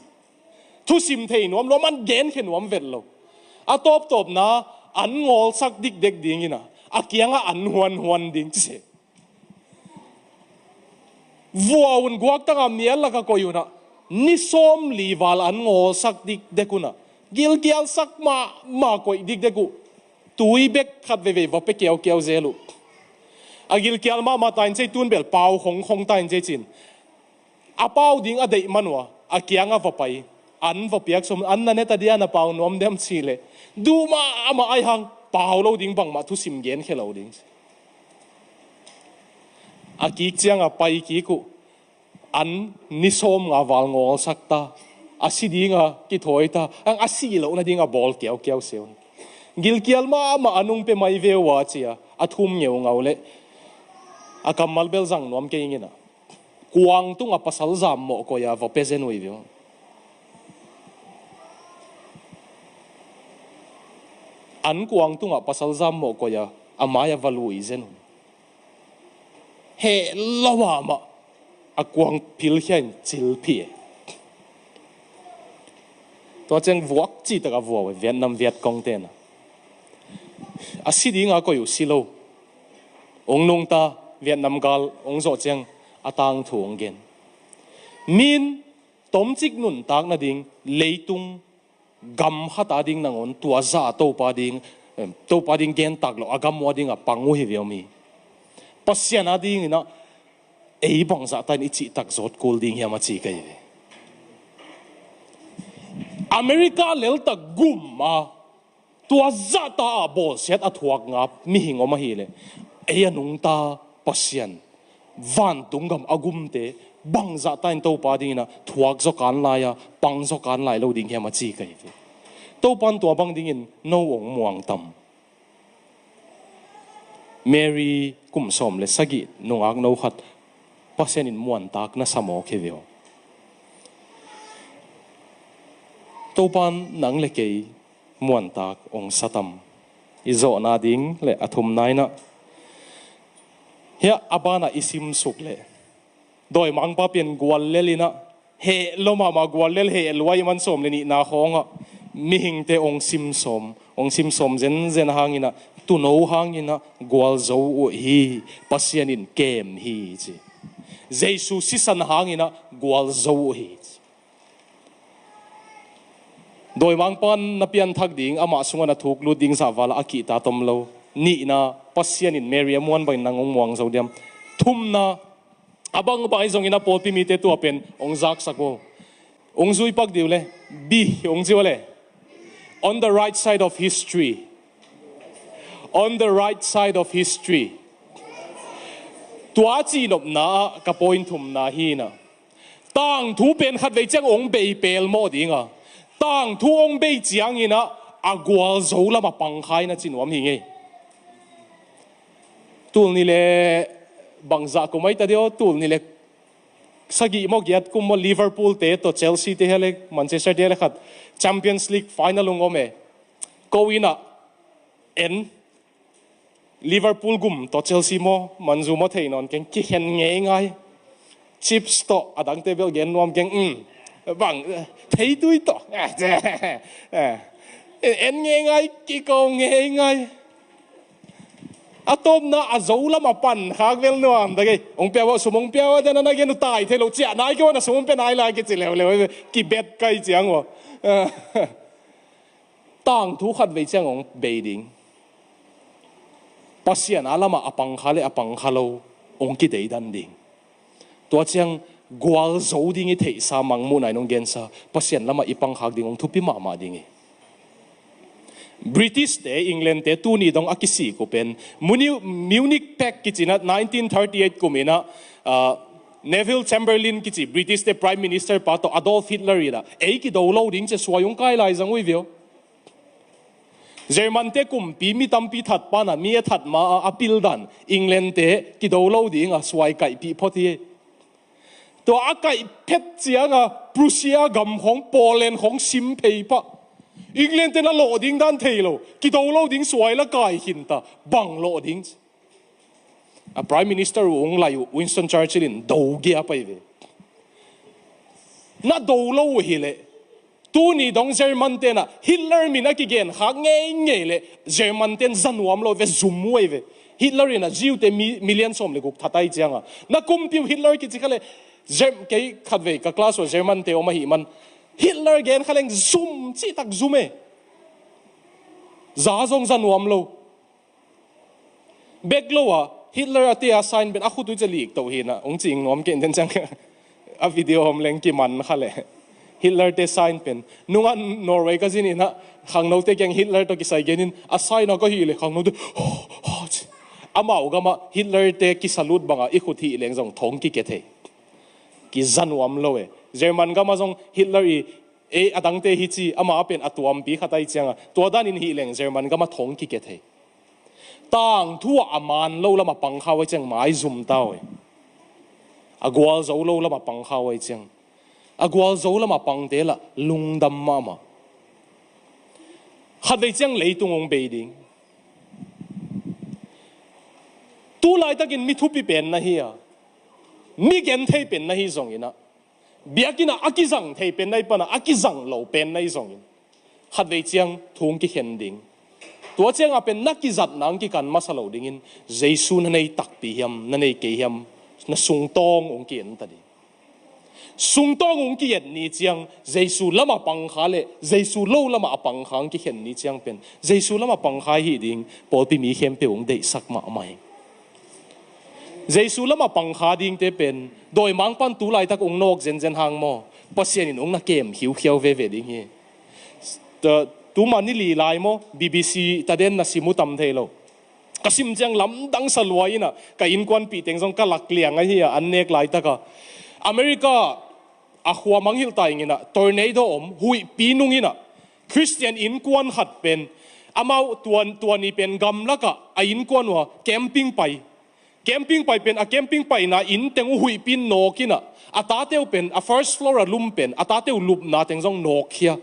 thusim thei nuam lo man gen khen nuam vel lo a top na an ngol sak dik dek ding ina a kianga an huan ding chi vuaun guak tanga mial la ka koyuna ni som liwal an ngol sak dik dekuna gil kial sak ma koi dik deku tui bek khat ve va pe keo zelu agil kial ma tain sei tun bel pau khong tain je chin a pau ding a dei manwa a kianga va pai an va piak som an na ne ta dia na pau nom dem chile du ma ama ai hang pau lo ding bang ma thu sim gen khelo ding a ki chiang a pai ki ku an ni som nga wal ngol sakta a si dinga ki thoi ta ang a si lo na dinga bol keo seun gil kial ma anung pe mai ve wa chia a thum ngeu ngaule a kamal bel jang nom ke ingina kuang tung a pasal zam mo ko ya vo pezen wi vio an kuang tung a pasal zam mo ko ya amaya valui zen he lawa ma a kuang pil hian chil pie to cheng vuak chi ta ka vo Vietnam Viet Cong te na a si ding a ko yu silo ong nong ta Vietnam gal ong zo cheng atang thung gen min tom chik nun tak na ding leitung gam hata ding nangon tua za to pa ding to pa ding gen tak lo agam mo ding a pangu hi viomi pasian ading ina ei bang za tan ichi tak zot kul ding hiam chi kai America lel tak gum ma tua za ta bol set athuak ngap mi hingoma hi le ei anung ta pasian van tungam agum te bang za tan to pa ding na thuak zo kan la ya pang zo kan lai lo ding hiam chi kai to pan tua bang ding in no ong muang tam Mary kum som le sagi nungak no khat pasian in muan tak na samo kheveo to pan nang le ke muan tak ong satam izo na ding le athum nai na hia abana isim suk le doi mang pa pian gwal le lina he loma ma gwal le he lwai man som le ni na khonga mi hing te ong sim som zen hangina tu no hangina gwal zo hi pasian in kem hi chi jesu sisan hangina gwal zo hi doi mang pan na pian thak ding ama sunga na thuk lu ding sa wala aki ta tom lo ni na pasian in Mary amon bai nangong muang zo diam thum na abang bai zong ina pol pi mi te tu apen ong zak sako ong zui pak diu le bi ong jiwa le on the right side of history tua chi nop na ka point thum na hi na tang thu pen khat vei chang ong bei pel mo dinga tang thu ong bei chiang ina agwal zo lama pang khai na chinwam hi nge tul ni le bangza ko mai ta dio tul ni le sagi mo giat kum mo Liverpool te to Chelsea te hele Manchester te hele khat Champions League final ngome ko ina en Liverpool gum to Chelsea mo manzu mo thei non ken ki hen nge ngai chips to adang tebel gen nom ken bang thei tui to en nge ngai ki ko nge ngai atom na azola mapan khak vel nuam dage ong pewa sumong pewa dana na gen tai thelo chia nai ko na sumong pe nai la ke chilew lew ki bet kai chiang wo tang thu khat ve chang ong beiding pasian alama apang khale apang khalo ong ki dei dan ding to chang gwal zo ding i thei sa mang mu nai nong gen sa pasian lama ipang khak ding ong thupi ma ding British te England te tu ni dong akisi ko pen Munich Pact kichina 1938 kumina Neville Chamberlain kichi British te Prime Minister pa to Adolf Hitler ira ei ki do lo ding che swayong kai lai jang wi vio German te kum pi mi tam pi that pa na mi that ma apil dan England te ki do lo ding a swai kai pi photi to akai phet chianga Prussia gam hong Poland hong sim phei pa England te na lo ding dan thei lo ki do lo ding swai la kai hin ta bang lo ding a Prime Minister ong lai Winston Churchill in do gia pai ve na do lo hi le tu ni dong German te na Hitler mina ki gen ha nge le German ten zanwam lo ve zum we ve Hitler in a jiu te million som le guk thatai chianga na kumpiu Hitler ki chikhale jem ke khatve ka class wa German te oma hi man Hitler gen khaleng zoom chi tak zoom e za zong zanwam lo beklo wa Hitler ate assign ben akhu tu chalik to hi na ong ching nom ken den chang a video hom leng ki man khale Hitler te sign pen nunga Norway ka jin ina khang no te kyang Hitler to ki sai genin assign ko hi le khang no de amao gama Hitler te ki salute banga i khuthi leng jong thong ki ke the ki zanwam lo e German gama jong Hitler e adang te hi chi ama pen atuam bi khatai changa to dan in hi leng German gama thong ki ke the tang thua aman lo lama pang kha wai chang mai zum taw e agwal zo lo lama pang kha wai chang agwal zo lama pang te la lungdam mama khat wai chang leitung ong beiding tu lai takin mi thupi pen na hi a mi gen thei pen na hi zong ina biakina akizang thei pen nai pana akizang lo pen nai zong in khat wei chiang thung ki hen ding tua chiang a pen nakizat nang ki kan masalo ding in jesu na nei tak pi hiam na nei ke hiam na sung tong ong ken ta di sung to ngung ki yet ni chiang Jesu lama pang kha le Jesu lo lama pang khang ki khen ni chiang pen Jesu lama pang khai hi ding pol pi mi khem pe ung dei sak ma mai Jesu lama pang kha ding te pen doi mang pan tu lai tak ung nok zen zen hang mo pasien in ung na kem hiu khiau ve ve ding hi tu mani li lai mo BBC ta den na simu tam thelo kasim jang lam dang salwai na ka in kwan pi teng jong ka lak liang a hi an nek lai taka America a khwa manghil tai ngina tornado hui pinung ina Christian in kwan hat pen amau tuan ni pen gam laka a in kwan wa camping pai pen a camping pai na in teng hui pin no kina ata teu pen a first floor a lum pen ata teu lup na teng jong nok khia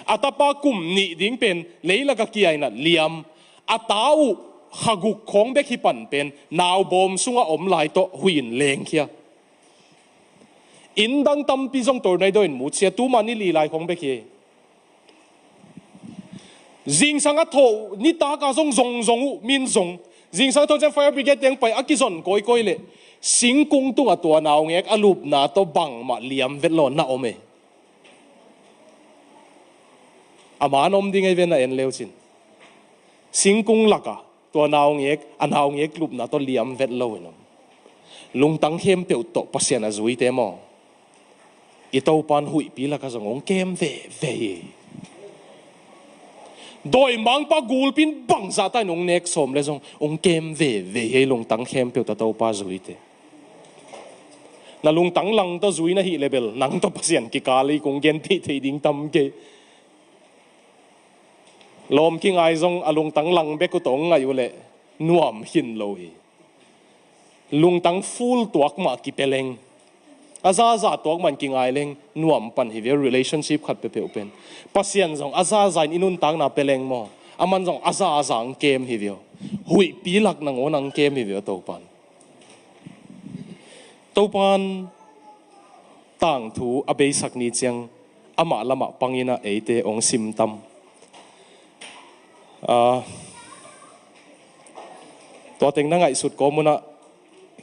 atapa kum ni ding pen leila ka kiai na liam atau khaguk khong bek hi pan pen naw bom sunga om lai to huin leng khia in dang tam pi jong tornado in mu chia tu mani li lai khong bek hi jing sanga tho ni ta ka jong zong min zong jing sang tho fire brigade teng pai akizon koi le singkung tu atwa naw ngek alup na to bang ma liam velon na ome aman om ding even na en leuchin singkung laka to naw ngek anaw ngek lup na to liam vetlo no lungtang hem pe to pasien azui te mo ito pan hui pi la ka zong kem ve doi mang pa gul pin bang za tai nong nek som le zong kem ve he lungtang hem pe to pa zui te na lungtang lang to zui na hi level nang to pasien ki kali kong gen ti thei ding tam ke lom ki ngai zong alung tang lang be ko tong ngai ule nuam hin lo hi lung tang full tuak ma ki peleng aza tuak man ki ngai leng nuam pan hi ve relationship khat pe pe open pasien zong aza zain inun tang na peleng mo aman zong aza ang kem hi ve hui pi lak nang onang kem hi ve to pan tang thu abe sak ni chiang ama lama pangina eite ong sim tamตัวเต็งนั่งไงสุดก็มุนะ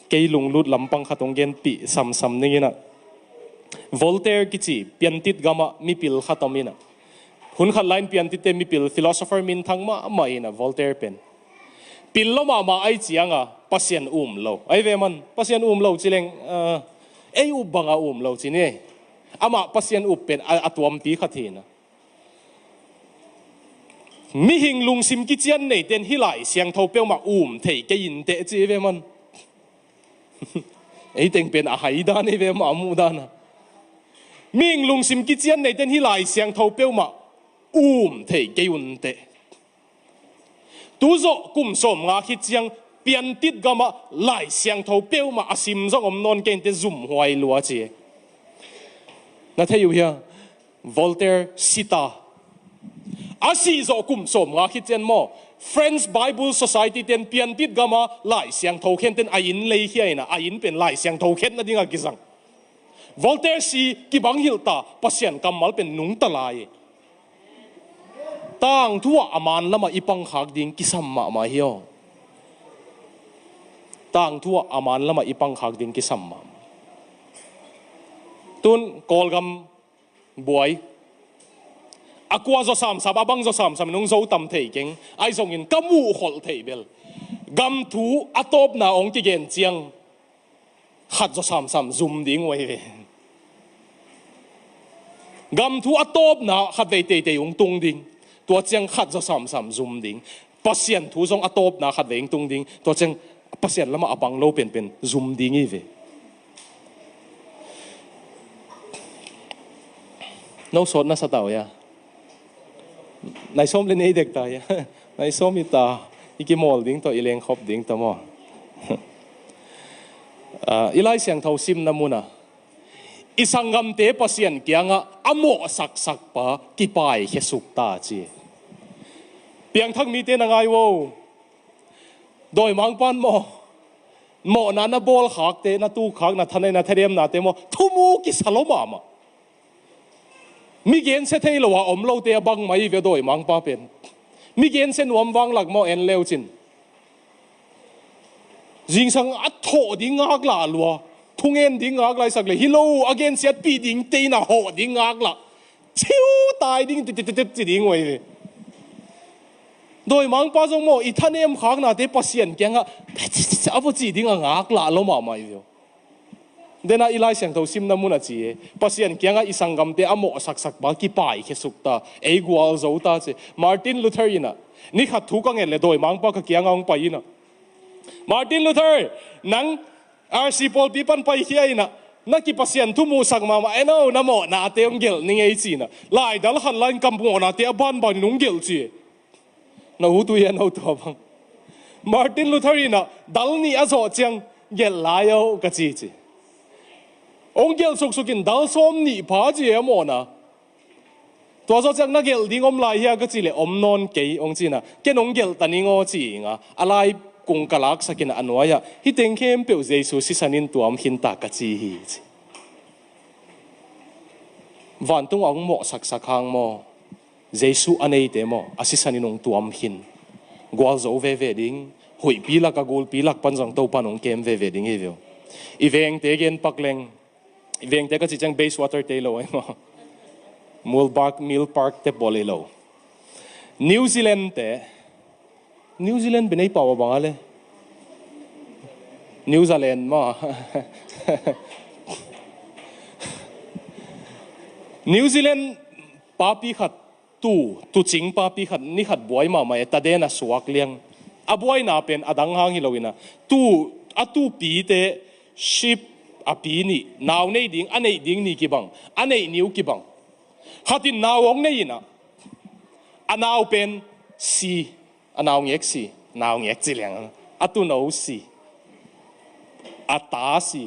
เกยลุงลุดลำปังขัดตรงเกนปีซ้ำนี่นะวอลเตอร์กิจิเปลี่ยนติดกามามีปิลขัดตอมินะหุ่นขัดไลน์เปลี่ยนติดเต็มมีปิลฟิโลโซเฟอร์มินทั้งมาไม่นะวอลเตอร์เป็นปิลเรามาไอเจียงอ่ะปัสยันเราไอเวมันปัสยันเราจีเลงไอบังเราจีเนี่ยอามาปัสยันเป็นอัตวมตีขัดทีนะมีหิงลุงซิมกิจยันในเต็นฮิไลเสียงทอเปียวมาเทกยินเตจีเวมันไอเต็งเป็นอะไรด้านเวมามูดานะมีหิงลุงซิมกิจยันในเต็นฮิไลเสียงทอเปียวมาเทกยินเตตูโจกุมสมงาคิดยังเปลี่ยนติดกามาไลเสียงทอเปียวมาอาซิมจงอมนอนเกนเตซุ่มหวยลัวจีนั่นเทียวเฮียวอลเตอร์ซิตาอาศัยโจกุมสมงาคิดเจนโม Friends Bible Society เต็นเปลี่ยนติดกามาไล่เสียงโทเค็นเต็นอายินเลยเฮียนะอายินเป็นไล่เสียงโทเค็นนั่นดิ่งกิจังวอลเตอร์ซีกิบังฮิลตาปัสยันกำมัลเป็นนุงตะลายตั้งทั่วอามันละมาอีปังขากดิ่งกิสัมมาเฮียวตั้งทั่วอามันละมาอีปังขากดิ่งกิสัมมาตุนกอลกำบวยaqua zo sam abang zo sam nung zo tam thei keng ai zong in kamu khol thei bel gam thu atop na ong ki gen chiang khat zo sam zoom ding wai ve gam thu atop na khat ve te ong tung ding to chiang khat zo sam zoom ding pasien thu zong atop na khat ve ing tung ding to chiang pasien lama apang lo pen zoom ding i ve no sot na sa tao ya nai som le nei dek ta ya nai som ita ikimol ding to ileng khop ding to mo ilai siang thau sim namuna isangam te pasien kianga amo sak pa kipai khesuk ta chi piang thak mi te na ngai wo doi mang pan mo na bol khak te na tu khak na thanai na therem na te mo thumu ki saloma ma mi gen se thei lo wa om lo te bang mai ve doi mang pa pen mi gen se nuam wang lak mo en leo chin jing sang a tho ding ngak la lua thung en ding ngak lai sak le hello again siat pi ding te na ho ding ngak la chiu tai ding ti ding wei doi mang pa jong mo I than em khak na te pasien kyang a apo chi ding ngak la lo ma mai yo dena ilai siang tho sim na mun a chi pasien kyang a isangam te amo sak ba ki pai khe sukta ei gwal zo ta che Martin Luther ina ni khat thu ka nge le doi mang pa ka kyang ang pa ina Martin Luther nang RC Paul pipan pai hi ina na ki pasien thu mu sak ma eno na mo na te ong gel ni ngei chi na lai dal han lain kam mo na te ban ban nung gel chi na hu tu yan ho to bang Martin Luther ina dal ni azo chang gel la yo ka chi chi ong gel suk sukin dal som ni pa chi mo na to zo chang na gel ding om lai hi ka chi le om non ke ong chi na ke nong gel tani ngo chi nga alai kung kalak sa kina anwaya hiteng kem pe Jesus si sanin tuam hinta ka chi hi van tung ong mo sak sakhang mo Jesus anei te mo asisanin ong tuam hin gwal zo ve ve ding hui pilak ka gol pilak panjang to panong kem ve ve ding hi veo iveng te gen pakleng iveng te ka chi chang base water te lo mo Mulbark Mill Park te bolelo New Zealand benay pa bang ale New Zealand mo New Zealand papi khat tu ching papi khat ni khat boy ma mai ta de na suak liang a boy na pen adang hang hi loina tu atu pi te ship a pi ni naw nei ding anei ding ni ki bang anei niu ki bang khatin nawong nei na anaw pen si anaw ngek si naw ngek chi liang atu no si ata si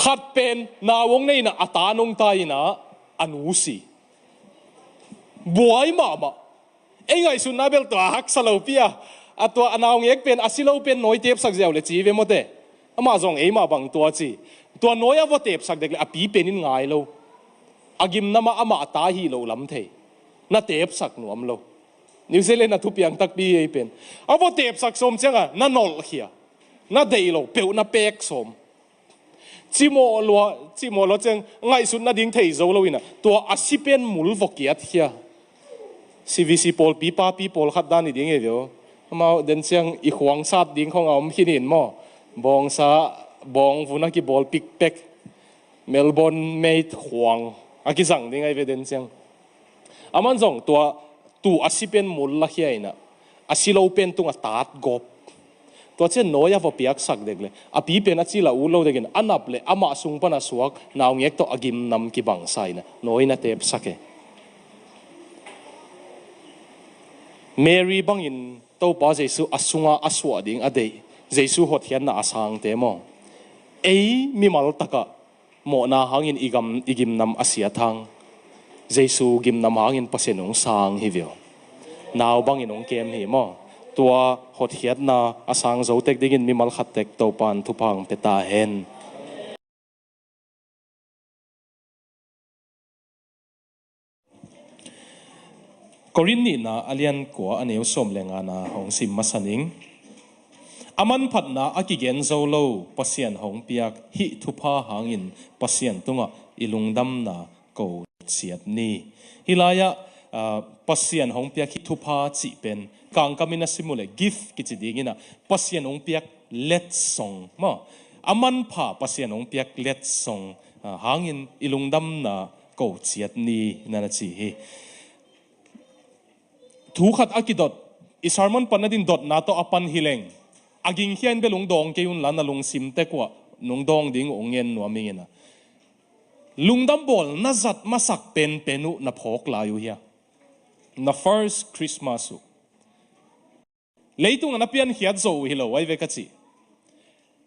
khat pen nawong nei na ata nong tai na anu si buai mama engai sun na bel to hak salo pia atwa anaw ngek pen asilo pen noi tep sak jaw le chi ve mote ama jong ei ma bang to chi to noya vo tep sak dek le api penin ngai lo agim nama ama ata hi lo lam the na tep sak nuam lo New Zealand na thupiang tak bi ei pen avo tep sak som changa na nol khia na dei lo pe na pek som chimo lo chang ngai sun na ding thei zo lo ina to asipen mul vokiat khia CVC Paul pipa people khat dan ni ding e do ma den chang I khwang sat ding khong am hinin mo bong sa bong vuna ki ball pick pek Melbourne mate khwang aki sang ding ai ve den chang aman jong to tu asipen mul la hi ina asilo pen tunga tat gop to che noya vo piak sak dekle api pen achi la ulo degen anap le ama sung pana suak naw ngek to agim nam ki bang sai na noina tep sake Mary bangin to pa Jesu asunga aswa ding ade Jesu hot hian na asang te mo ei mi mal taka mo na hangin igim nam asia thang Jesu gim nam hangin pasenong sang hi veo naw bangin ong kem hi mo tua hot hiat na asang zo tek dingin mi mal khat tek to pan thupang peta hen Korin ni na alian ko aneu som lenga na hong sim masaning aman phat na akigen zo lo pasien hong piak hi thupa hangin pasien tunga ilungdam na ko siat ni hilaya pasien hong piak hi thupa chi pen kang kamina simule gift kichi dingina pasien hong piak let song mo aman pha pasien hong piak let song hangin ilungdam na ko chiat ni nana chi hi thu khat akidot isarmon panadin dot na to apan hileng aging hian belung dong ke un lana lung sim te kwa nung dong ding ongen no mingena lungdam bol na zat masak pen penu na phok layu hia na first Christmas leitung na pian hiat zo hilo wai ve kachi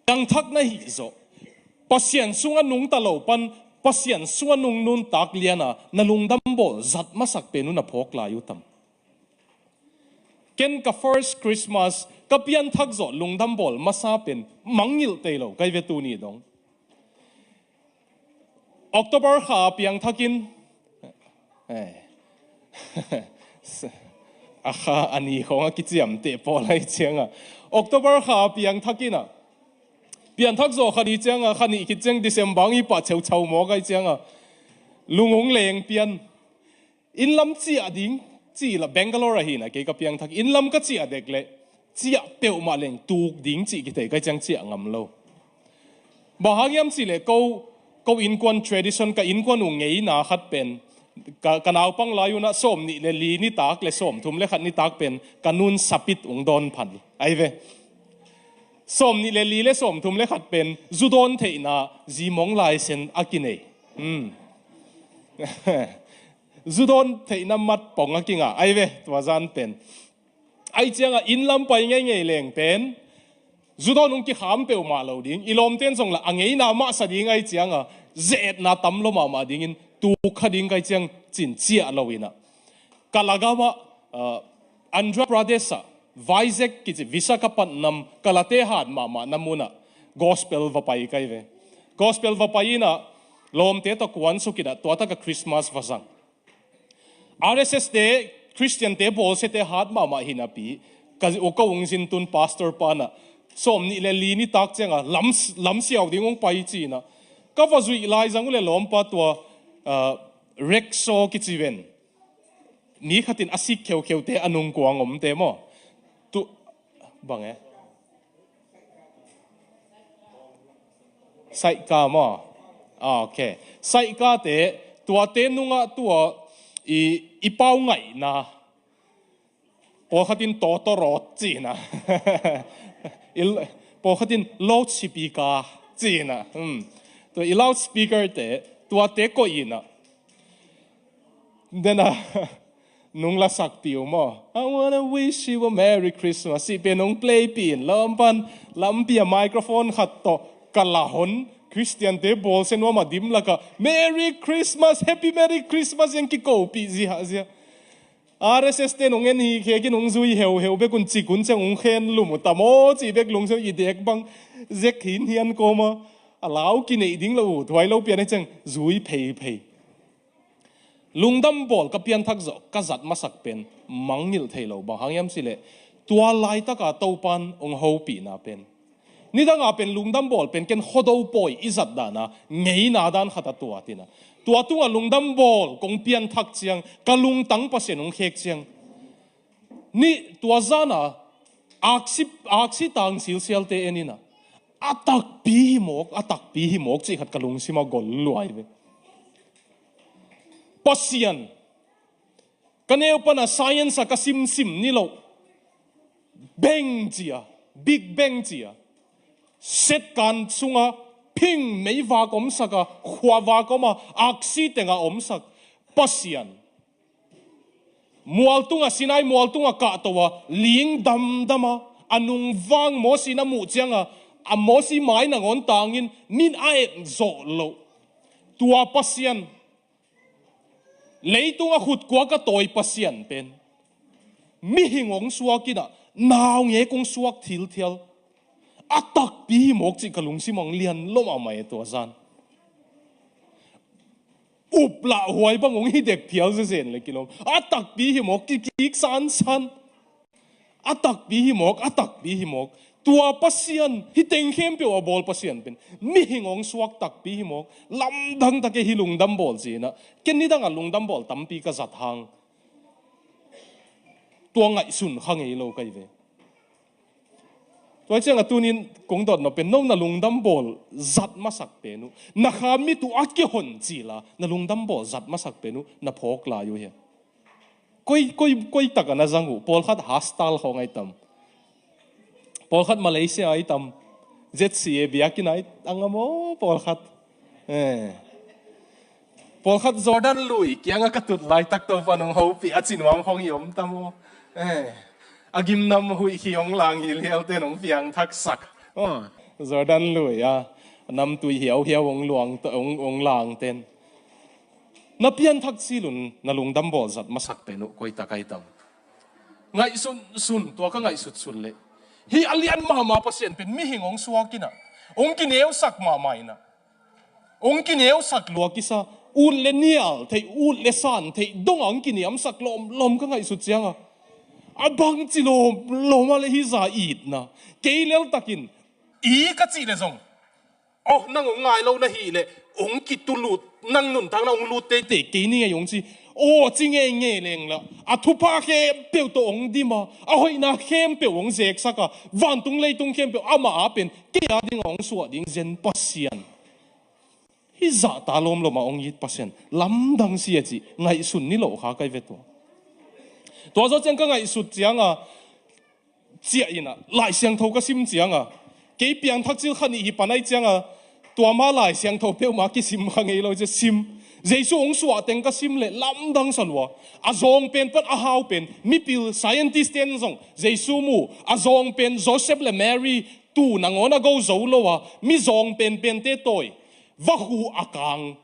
kang thak na hi zo pasien sunga nung talo pan pasien sunga nung nun tak liana na lungdam bol zat masak penu na phok layu tam ken ka first Christmas kapian thak zo lungdam bol masa pen mangil teilo kai ve tu ni dong October kha piang thakin akha ani khonga kichiam te polai chenga October kha piang thakina pian thak zo khani changa khani ki chang December ngi pa cheu chau mo kai changa lungong leng pian in lam chi ading chi la Bangalore hi na ke ka piang thak in lam ka chi adek le chi a peu ma leng tuk ding chi ki te kai chang chi ngam lo ba hangyam chi le ko in kwan tradition ka in kwan ngei na khat pen ka naw pang layu na som ni le li ni tak le som thum le khat ni tak pen kanun sapit ung don phan ai ve som ni le li le som thum le khat pen zudon theina zimong lai sen akine zudon theina mat pong akinga ai ve twa zan pen ai changa in lam pai ngai ngai leng pen zudon ung ki kham pe ma lo ding ilom ten song la angei na ma sa ding ai changa zet na tam lo ma ding in tu khading kai chang chin chia loina kalagawa Andhra Pradesh Vizag ki Visakhapatnam kalate hat ma namuna gospel vapai kai ve gospel vapai na lom te to kwan su kida to ta ka Christmas vasang RSS te Christian te bol se te hat ma hinapi ka o ka ung sin tun pastor pa na som ni le li ni tak chenga lam siaw dingong pai chi na ka va zui lai jang le lom pa to rekso ki chiven ni khatin asik kheu kheu te anung kuang om te mo tu bang sai ka mo okay sai ka te tua te nunga tua i pau ngai na po khatin to rot chi na po khatin loudspeaker chi na to i loudspeaker te tua te ko ina then nung la sak piu mo I wanna wish you a Merry Christmas si pe nung play pin lampi a microphone khat to kalahon Christian te bol sen wa madim laka Merry Christmas Happy Merry Christmas yang ki ko pi zi ha zia RSS te nung en hi ke ki nung zui heu be kun chi kun chang ung khen lu mu ta mo chi bek lung se i dek bang zek hin hian ko ma alau ki nei ding lo thwai lo pian chang zui phei lungdam bol ka pian thak zo ka zat masak pen mangil thailo ba hangyam sile tua lai ta ka topan ong ho pi na pen ni da nga pen lungdam bol pen ken khodo poi izat da na ngei na dan khata tua tina tua tunga lungdam bol kong pian thak chiang ka lung tang pasen ong khek chiang ni tua zana aksi tang sil te enina atak pi himok chi khat kalung sima gol luai ve pasian kaneu pana science ka sim ni lo bang chia big bang chia set kan sunga ping mei va kom saka khwa va koma aksi tenga om sak pasian mual tunga sinai mual tunga ka towa ling dama anung wang mo sina mu chianga amosi mai na ngon tangin min ae zo lo tua pasian leitunga khut kwa ka toy pasian pen mi hingong suakina naw nge kong suak thil atak pi mok chi kalung simang lian loma mai to zan upla huai bangong hi dek thial se sen le kilom atak pi hi mok ki san atak pi hi mok tua pasian hi teng khem pe wa bol pasian pen mi hingong suak tak pi hi mok lam dang ta ke hilung dam bol chi na ken ni dang a lung dam bol tam pi ka zat hang tua ngai sun hang ei lo kai ve toy chang atunin kong dot no pen no na lung dam bol zat masak pe nu na khami tu akki hon chi la na lung dam bol zat masak pe nu na phok la yu he koi tak na zangu pol khat hostel khongai tam pol khat Malaysia ai tam ZCA biakin ai angamo pol khat Jordan lui kianga katut lai tak to panong ho pi achin wam khong yom tamo agim nam hui hiong lang hi lial te nong piang thak sak Jordan lui ya nam tui hiao ong luang to ong lang ten na pian thak silun na lungdam bol zat masak pe no koi takai tam ngai sun to ka ngai sun le hi alian ma pasien pen mi hingong suakina ong kineu sak ma mai na ong kineu sak lo kisa ul le nial thei ul le san thei dong ang kiniam sak lom ka ngai su chianga abang chi lom ma le hi za it na keilel takin I ka chi le zong oh nang ong ngai lo na hi le ong ki tu lut nang nun tang na ong lut te te ki ni yong chi oh chi nge leng la a thu pa khe pe to ong di ma a hoi na khem pe ong zek saka van tung lei tung khem pe ama a pen ke a ding ong suwa ding zen pasian hi za ta lom lo ma ong yit pasian lam dang si chi ngai sun ni lo kha kai ve to zo chang ka ngai su chiang a chia ina lai siang tho ka sim chiang a ke piang thak chil khani hi panai chiang a tua ma lai siang tho pe ma ki sim khang ei lo je sim jesu ong suwa teng ka sim le lam dang salwa a zong pen pat a hau pen mi pil scientist ten zong jesu mu a zong pen joseph le mary tu nangona go zo lo wa mi zong pen te toy va hu akang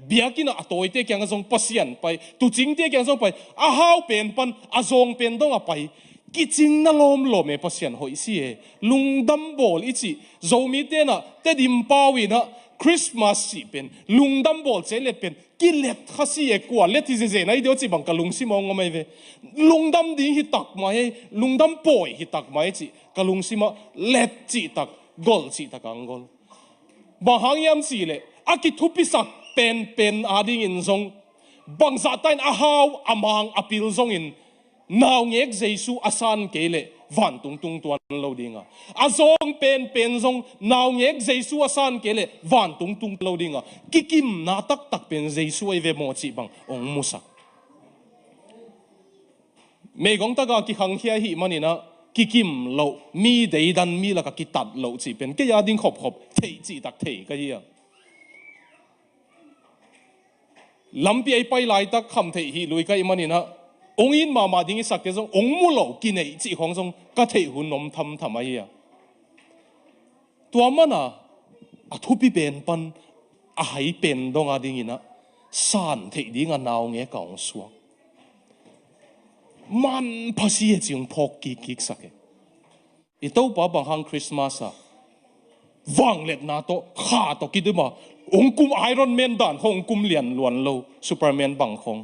biakina atoi te kyang zong pasian pai tu ching te kyang zong pai a hau pen pan a zong pen dong a pai ki ching na lom me pasian hoi si e lungdam bol ichi zo mi te na te dim pawi na Christmas si pen lungdam bol che let pen ki let khasi e kwa let hi je nai dio chi bang ka lung si mong mai ve lungdam ding hi tak mai lungdam poi hi tak mai chi ka lung si ma let chi tak gol chi tak ang gol ba hang yam si le aki thupi sak pen ading in zong bang za tain a hau amang apil zong in naw ngek jesu asan kele van tung tuan lo dinga azong pen zong naw ngek jesu asan kele van tung lo dinga kikim na tak pen jesu ai ve mo chi bang ong musak me gong ta ga ki khang hia hi manina kikim lo mi dei dan mi la ka kitat lo chi pen ke ya ding khop thei chi tak thei ka hi lampi ai pai lai tak kham thei hi lui kai manina ong in ma ding sak ke zong ong mu lo ki nei chi khong zong ka thei hun nom tham ai ya tua mana a thupi pen pan a hai pen dong a ding ina san thei ding a naw nge ka ong suang man phasi e chung phok ki sak e i to pa bang hang Christmas a wang let na to kha to ki de ma ong kum Iron Man dan hong kum lian luan lo Superman bang khong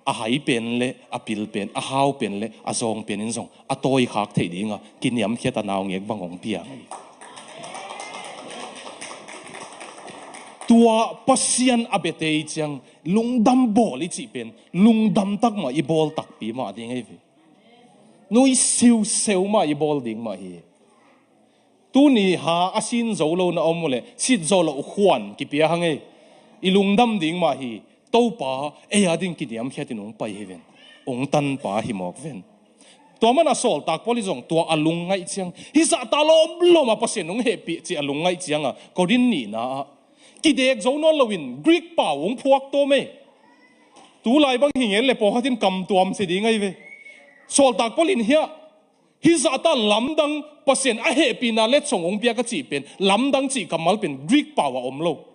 a hai pen le a pil pen a hau pen le a zong pen in zong a toi khak thei dinga kiniam khia ta naw ngek bangong pia tua pasian abete chang lungdam bol chi pen lungdam tak ma i bol tak pi ma ding ai noi siu ma i bol ding ma hi tu ni ha asin zo lo na omole sit zo lo khwan ki pia hange i lungdam ding ma hi to pa e ading ki diam khiatin ong pai heven ong tan pa hi mok ven to mana sol tak poli jong to alung ngai chiang hi sa ta lo ma pasen ong happy chi alung ngai chiang a ko din ni na ki dek zo no lowin greek pa ong phuak to me tu lai bang hingel le po hatin kam tuam se ding ai ve sol tak polin hia hi za ta lamdang pasen a happy na let song ong pia ka chi pen lamdang chi kamal pen greek pa wa om lo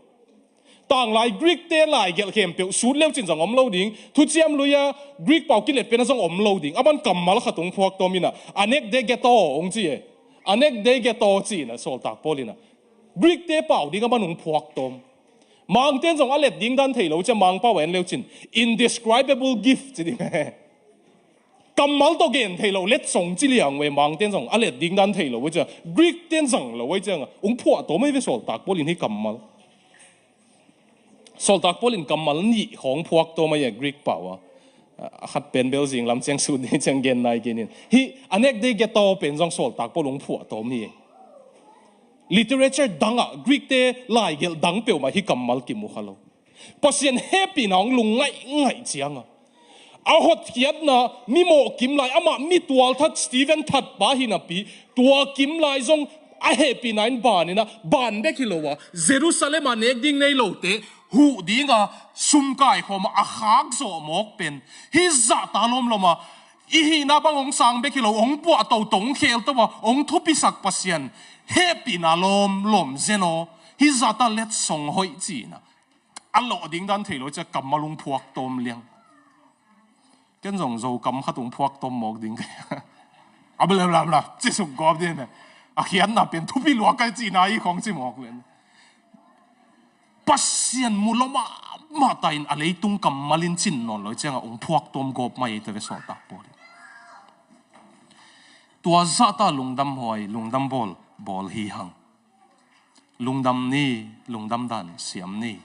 tang lai Greek te lai gel kem pe sud leu chin jang om lo ding thu chiam luya Greek pau ki let pen jang om lo ding aban kamal khatung phuak to mina anek de geto ong chi e anek de geto chi na sol tak polina Greek te pau ding aban ong phuak tom mang ten jang alet ding dan thei lo cha mang pa wen leu chin indescribable gift chi ding kamal to gen thei lo let song chi liang we mang ten jang alet ding dan thei lo we cha Greek ten jang lo we cha ong phua to mai ve sol tak polin hi kamal sol tak polin kamal ni hong phuak to mai Greek pawa hat pen bel jing lam cheng su ni cheng gen nai genin hi anek de get to pen jong sol tak polung phua to mi literature danga Greek te lai gel dang pe ma hi kamal ki mu khalo pasien happy nong lung ngai chianga a hot kiat na mi mo kim lai ama mi tual that Stephen that ba hi na pi tua kim lai jong a happy nine ban ina ban be kilowa Jerusalem anek ding nei lo te hu dinga sum kai khom a khak zo mok pen hi za ta lom loma i hi na bang ong sang be kilo ong pu to tong khel to wa ong thupi sak pasian happy na lom zeno hi za ta let song hoi chi na allo ding dan thelo cha kamalung phuak tom liang ken jong zo kam khatung phuak tom mok ding abla chi sum gob din a khian na pen thupi lo kai chi na i khong chi mok len pasian muloma matain aleitung kamalin chin non loi changa ong phuak tom gop mai te ve so tak poli tua za ta lungdam hoi lungdam bol hi hang lungdam ni lungdam dan siam ni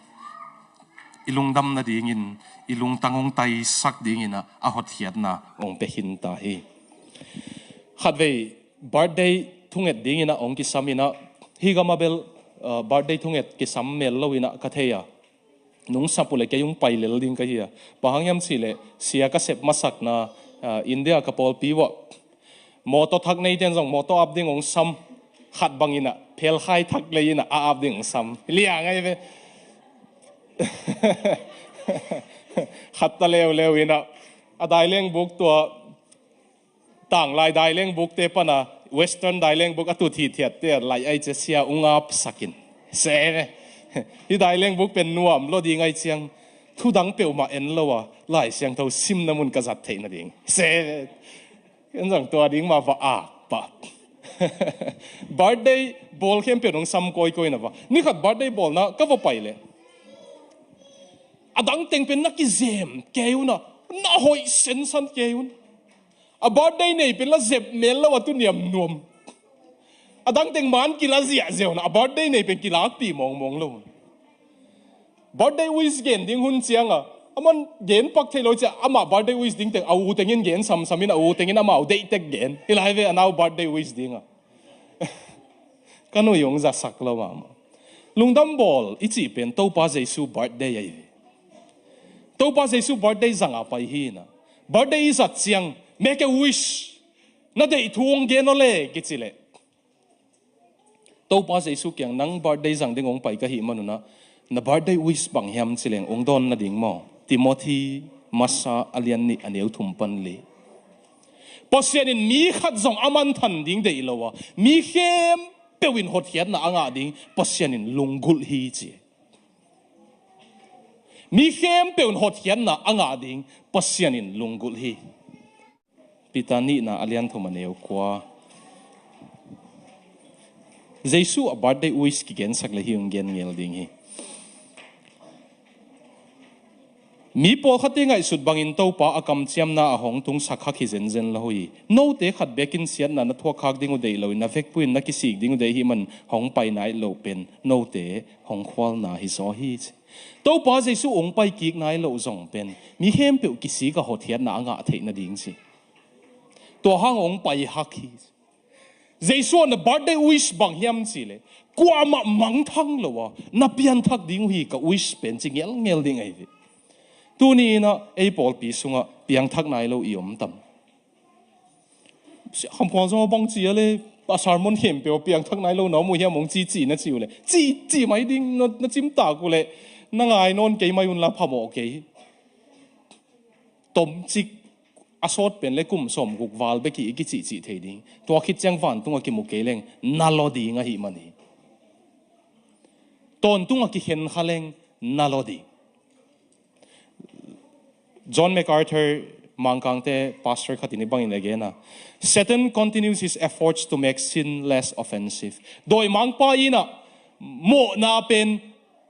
ilungdam na dingin ilung tangong tay sak dingin na ahot hiat na ong pehin ta hi khat ve birthday thunget dingin na ong ki samina hi gamabel birthday thunget ki sam mel lowina katheya nung sapule ke yung pailel ding ka hiya pahangyam chile sia ka sep masak na India ka pol piwa moto thak nei ten jong moto up ding ong sam khat bangina phel khai thak leina a up ding sam lia ngai ve khat ta lew lewina a daileng book to tang lai daileng book te pana western daileng book atu thi thiat te lai ai che sia ungap sakin se hi daileng book pen nuam lo di ngai chiang thu dang peu ma en lowa lai siang tho sim namun ka zat theina ding se en jang to ding ma va a pa birthday ball khem pe nong sam koi koi na va ni khat birthday ball na ka va pai le adang teng pen na ki zem keu na hoi sen san keu a birthday nei pen la zep mel la tu niam nuam adang teng man ki la zia zeu na a birthday nei pen ki la pi mong mong lo birthday wish gen ding hun chiang a aman gen pak thelo cha ama birthday wish ding teng au tengin gen sam samin au tengin ama au dei tek gen ilai ve anau birthday wish ding a kanu yong za sak lo ma lungdam bol ichi pen to pa jesu birthday ai to pa jesu birthday zanga pai hi na birthday is a chiang make a wish na dei thuong gen no le ki chile to pa jesu kyang nang birthday zang ding ong pai ka hi manuna na birthday wish bang hiam chileng ong don na ding mo Timothy masa alian ni aneu thum pan le posianin mi khat zong aman than ding dei lowa mi khem pewin hot hiat na anga ding posianin lungul hi chi mi khem pewin hot hiat na anga ding posianin lungul hi pitani na alian thum aneu kwa Jesu a birthday wish ki gen sak le hi ong gen ngel ding hi mi po khati ngai sut bangin to pa akam chiam na ahong tung sakha khi zen zen la hui no te khat bekin sian na thua khak dingu dei lo na vek puin na ki sik dingu dei hi man hong pai nai lo pen no te hong khwal na hi zo hi to pa jesu ong pai ki nai lo zong pen mi hem pe ki si ka hothian na anga the na ding si to hang ong pai hak hi jesu na birthday wish bang hiam chi le kwa ma mang thang lo wa na pian thak ding hi ka wish pen chi ngel ngel ding ai tu ni na ei pol pi sunga piang thak nai lo iom tam ham phon zo bang chi ale pa sermon hem pe piang thak nai lo no mu hiam mong chi chi na chiu le chi mai ding na chim ta ku le na ngai non ke mai un la phamo ke tom chik asot pen le kum som guk wal be ki chi chi thei ding to khit chang van tunga ki mu ke leng na lo di nga hi mani ton tunga ki hen khaleng na lo di John MacArthur mangkangte pastor khatini bangin again Satan continues his efforts to make sin less offensive doi mangpa ina mo na pen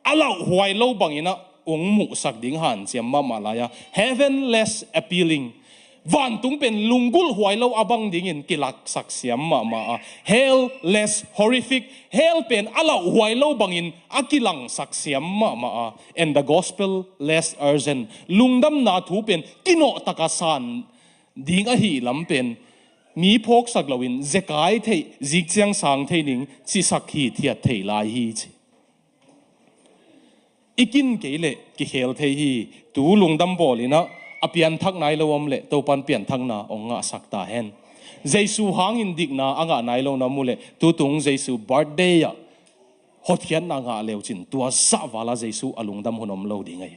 alau huai lo bangina ong mu sak ding han chiam ma malaya heaven less appealing van tung pen lungul huai lo abang dingin kilak sak siam ma hell less horrific hell pen alau huai lo bangin akilang sak siam ma and the gospel less urgent lungdam na thu pen kino takasan ding a hi lam pen mi phok sak lawin zekai thei zikchiang sang thei ning chi sak hi thiat thei lai hi ikin keile ki hel thei hi tu lungdam bolina apian thak nai lo om le to pan pian thak na onga sakta hen jesu hangin dik na anga nai lo na mule tu tung jesu birthday ya hothian na nga leo chin tua sa wala jesu alungdam honom lo di ngai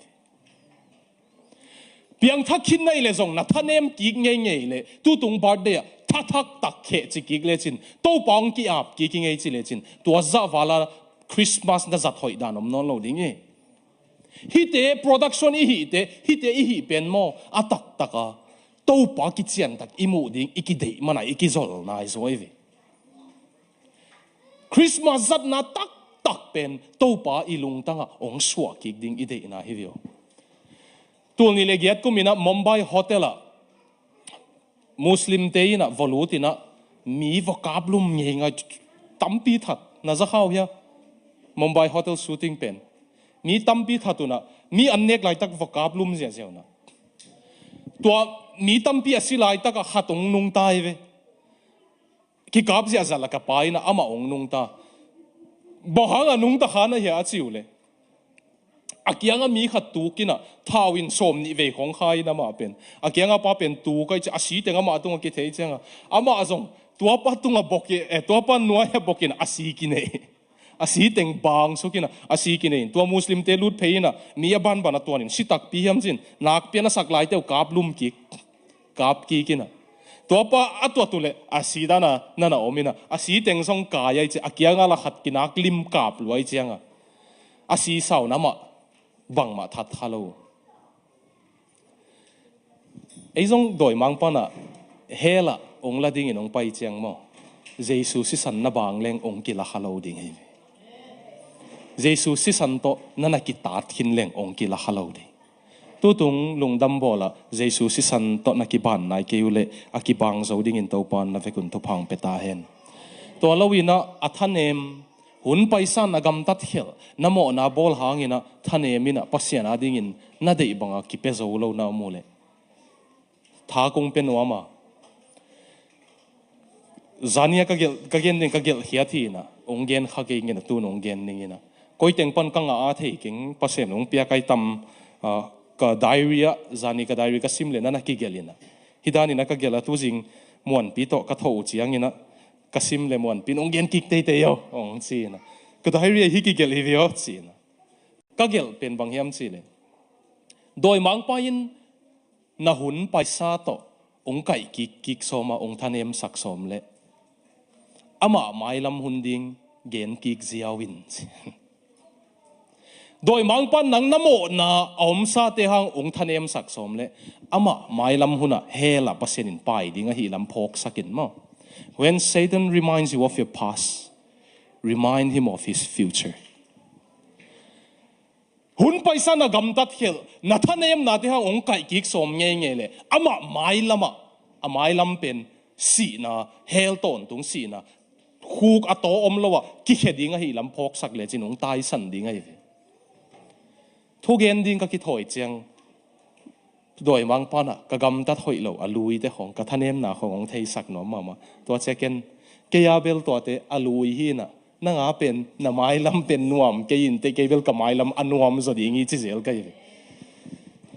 piang thak khin nai le zong na thanem ki ngei ngei le tu tung birthday thak thak tak khe chi ki le chin to pang ki ap ki ngei chi le chin tua za wala Christmas na zat hoi danom non lo ding ngai hite production hite hi pen mo atak taka to pa ki chian tak imu ding ikidei mana ikizol na izoi ve Christmas zat na tak pen to pa ilung tanga ong suwa ki ding idei na hivio tul ni le giat kumina Mumbai hotela Muslim teina volutina mi vocabulum nge nga tampi that na za khaw ya Mumbai hotel shooting pen mi tampi thatuna mi annek lai tak vocab lum zia zia na tua mi tampi asilai tak khatong nung tai ve ki kap zia zala ka paina ama ong nung ta bahanga nung ta khana ya chiule akianga mi khat tu kina thawin som ni ve khong khai na ma pen akianga pa pen tu kai cha asi tenga ma tunga ki thei changa ama azong tua pa tunga boki tua pa nuai bokin asi kine asi teng bang so kina asi kine tua muslim te lut pheina mi ban bana tuanin sitak pi ham jin nak pena saklai te kap lum ki kap ki kina tua pa atwa tule asi dana nana omina asi teng song kaya che akianga la khat kinak lim kap luai chianga asi sau nama bang ma that halo eizong doi mang pa na hela ong la ding in ong pai chiang mo Jesus si san na bang leng ong ki la halo ding hi Jesus si san to nana ki tat hin leng ong ki la halo ding tu tung lungdam bola Jesus si san to na ki ban nai ke ule a ki bang zo ding in to pan na ve kun to phang peta hen to lawina athanem hun paisa na gam tat hel namo na bol hangina thanemina pasiana ding in na dei banga ki pe zo lo na mole tha kong pe no ma zania ka gen ning ka gel hiathi na onggen kha ke ngena tu nonggen ningina koi teng pan ka nga a thei king pasem nong pia kai tam ka diarrhea zani ka diarrhea ka simle na ki gelina hidani na ka gela tu jing muan pi to ka tho chiang ina ka simle muan pin onggen kik te te yo ong chi na ka diarrhea hi ki gel hi yo chi na ka gel pen bang hiam chi le doi mang pa in na hun paisa to ong kai kik soma ong thanem sak som le ama mailam hunding gen kik ziawin doi mang pan nang namo na om sa te hang ong thanem sak som le ama mailam huna hela pasenin pai dinga hi lam phok sakin mo when Satan reminds you of your past remind him of his future hun paisa na gam tat hel na thanem na te hang ong kai kik som nge le ama mailam pen si na hel ton tung si na khuk ato om lowa ki hedinga hi lam phok sak le chinung tai san dinga hi thu gen ding ka ki thoi chiang doi mang pa na ka gam ta thoi lo alui te khong ka thanem na khong thei sak no ma to second ke ya bel to te alui hi na na nga pen na mai lam pen nuam ke in te ke bel ka mai lam anuam zo dingi chi zel ka hi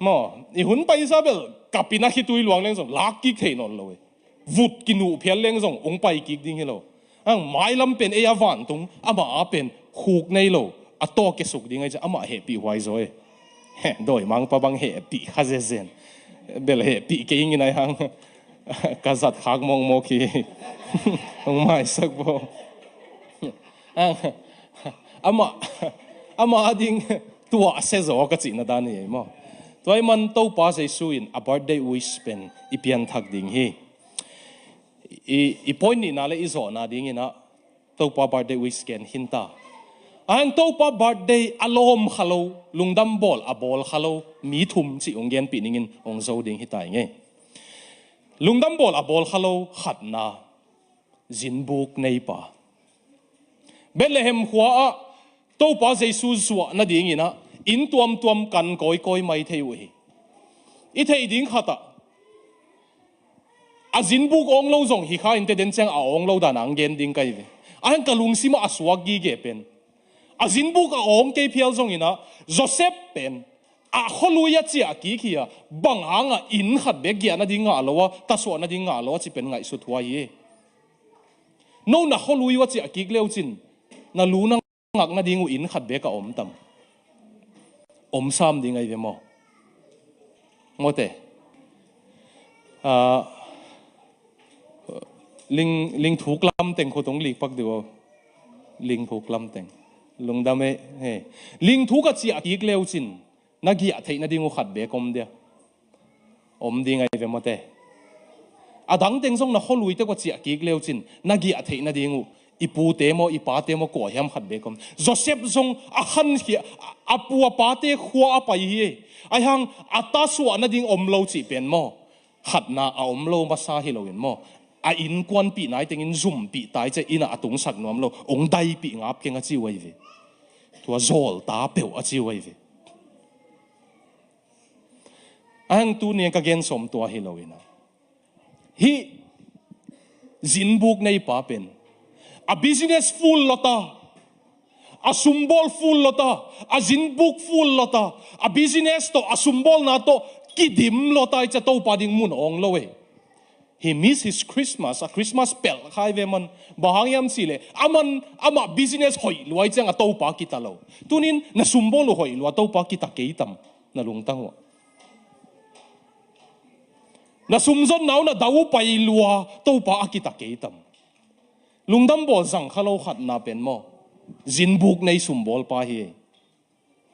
mo i hun pai sa bel kapina hi tui luang leng song lak ki thei non lo vut ki nu phial leng song ong pai ki ding hi lo ang mai lam pen e avan tung ama a pen khuk nei lo ato ke suk ding ai ama he pi wai zo e doi mang pa bang he pi khaze zen bel he pi ke ing nai hang kazat khak mong mo ki ong mai sak bo ama ding tua se zo ka chi na dan ni mo toy man to pa sei su in a birthday wish pen ipian thak ding hi i point ni na le izo na ding ina to pa birthday wish ken hinta ang to pa birthday alom khalo lungdam bol a bol khalo mi thum chi onggen pi ningin ong zo ding hitai nge lungdam bol a bol khalo khatna zinbuk nei pa Bethlehem khwa a to pa jesu suwa na ding ina in tuam kan koi mai thei wi i thei ding khata a zinbuk ong lo zong hi kha in te den chang a ong lo da nang gen ding kai ve ang kalung sima aswa gi ge pen a zinbuk a ong ke phial zong ina Joseph pen a kholuya chia ki khia bang anga in khat be gya na dinga lowa ta so na dinga lo chi pen ngai su thua ye no na kholuya chia ki gleu chin na lu na ngak na dingu in khat be ka om tam om sam dingai ve mo ngote ling thuk lam teng ko tong lik pak dewo ling thuk lam teng lungdame he ling thuk a chi akik leu chin na gi a theina dingu khat be kom dia om dingai ve mote adang teng song na holui te ko chi akik leu chin na gi a theina dingu ipu te mo ipa te mo ko hiam khat be kom Joseph zong a khan hi apu pa te khwa a pai hi ai hang ata su na ding om lo chi pen mo khat na a om lo ma sa hi lo in mo a in kwan pi nai teng in zoom pi tai che ina atung sak nom lo ong dai pi ngap ke nga chi wai ve tua zol ta peu a chiu ai ve ang tu ne ka gen som tua hi loina hi zinbuk nei pa pen a business full lota a sumbol full lota a zinbuk full lota a business to a sumbol na to kidim lota cha to pa ding mun ong lowe he miss his Christmas a Christmas pel khai ve man bahang yam sile ama business hoi luai chang a to pa kita lo tunin na sumbol hoi lu to pa kita keitam na lungtang wa na sumzon naw na daw pai lua to pa kita keitam lungdam bol sang khalo khat na pen mo zinbuk nei sumbol pa hi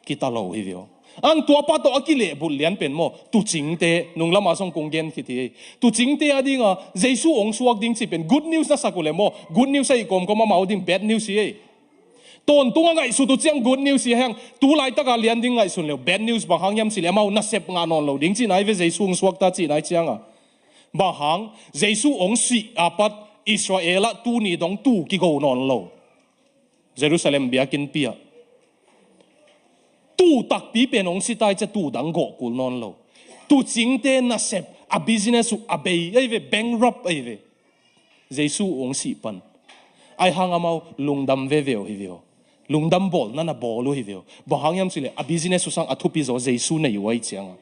kita lo hi dio ang tua pa to akile bul lian pen mo tu chingte nung lama song konggen khiti tu chingte adinga jesu ong suak ding chi pen good news na sakule mo good news ai kom kom ma ding bad news hi ton tunga ngai su tu chiang good news hi hang tu lai ta ka lian ding ngai sun le bad news ba hang yam si le mau na sep nga non lo ding chi nai ve jesu ong suak ta chi nai chianga ba hang jesu ong si apat Israela tu ni dong tu ki go non lo Jerusalem biakin pia tu tak pi penong si tai cha tu dang go kul non lo tu chingte na sep a business u abei ai ve bankrupt ai ve jesu ong si pan ai hang amau lungdam ve veo hi veo lungdam bol na na bolu hi veo ba hang yam sile a business u sang athupi zo jesu nei wai chiang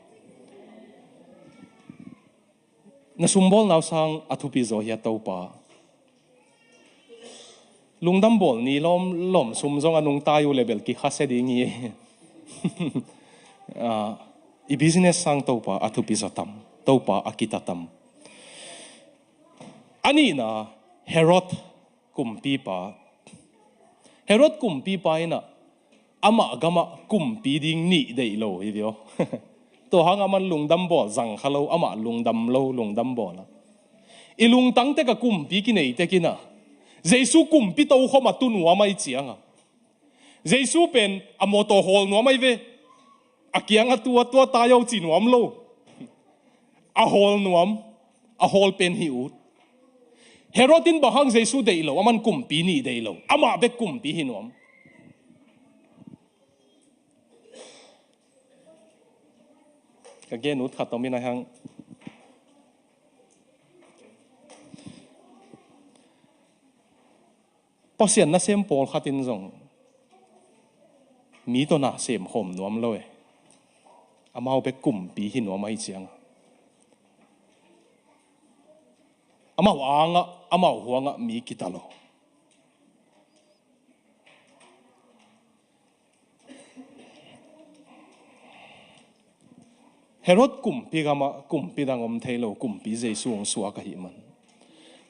na sumbol naw sang athupi zo hi to pa lungdam bol ni lom sumzong anung tayo level ki khase ding hi i business sang topa atu pisatam topa akitatam ani na Herod kumpi pa ina ama gama kumpi ding ni dei lo idio to hanga man lungdam bol zang khalo ama lungdam bol ilung tang te ka kumpi ki nei te kina jesu kumpi to khoma tu nuwa mai chianga jesu pen amoto hol no mai ve akianga tua tayo chi nuam lo a hol pen hi ut Herodin bahang jesu dei lo aman kumpi ni dei lo ama be kumpi hi nuam again ut khatom ina hang pasian na sem pol khatin zong mi to na sem hom nuam lo e amao be kumpi hi nuam ai chiang amao huanga mi kitalo Herod kumpi dang om thelo kumpi jesu ong suwa ka hi man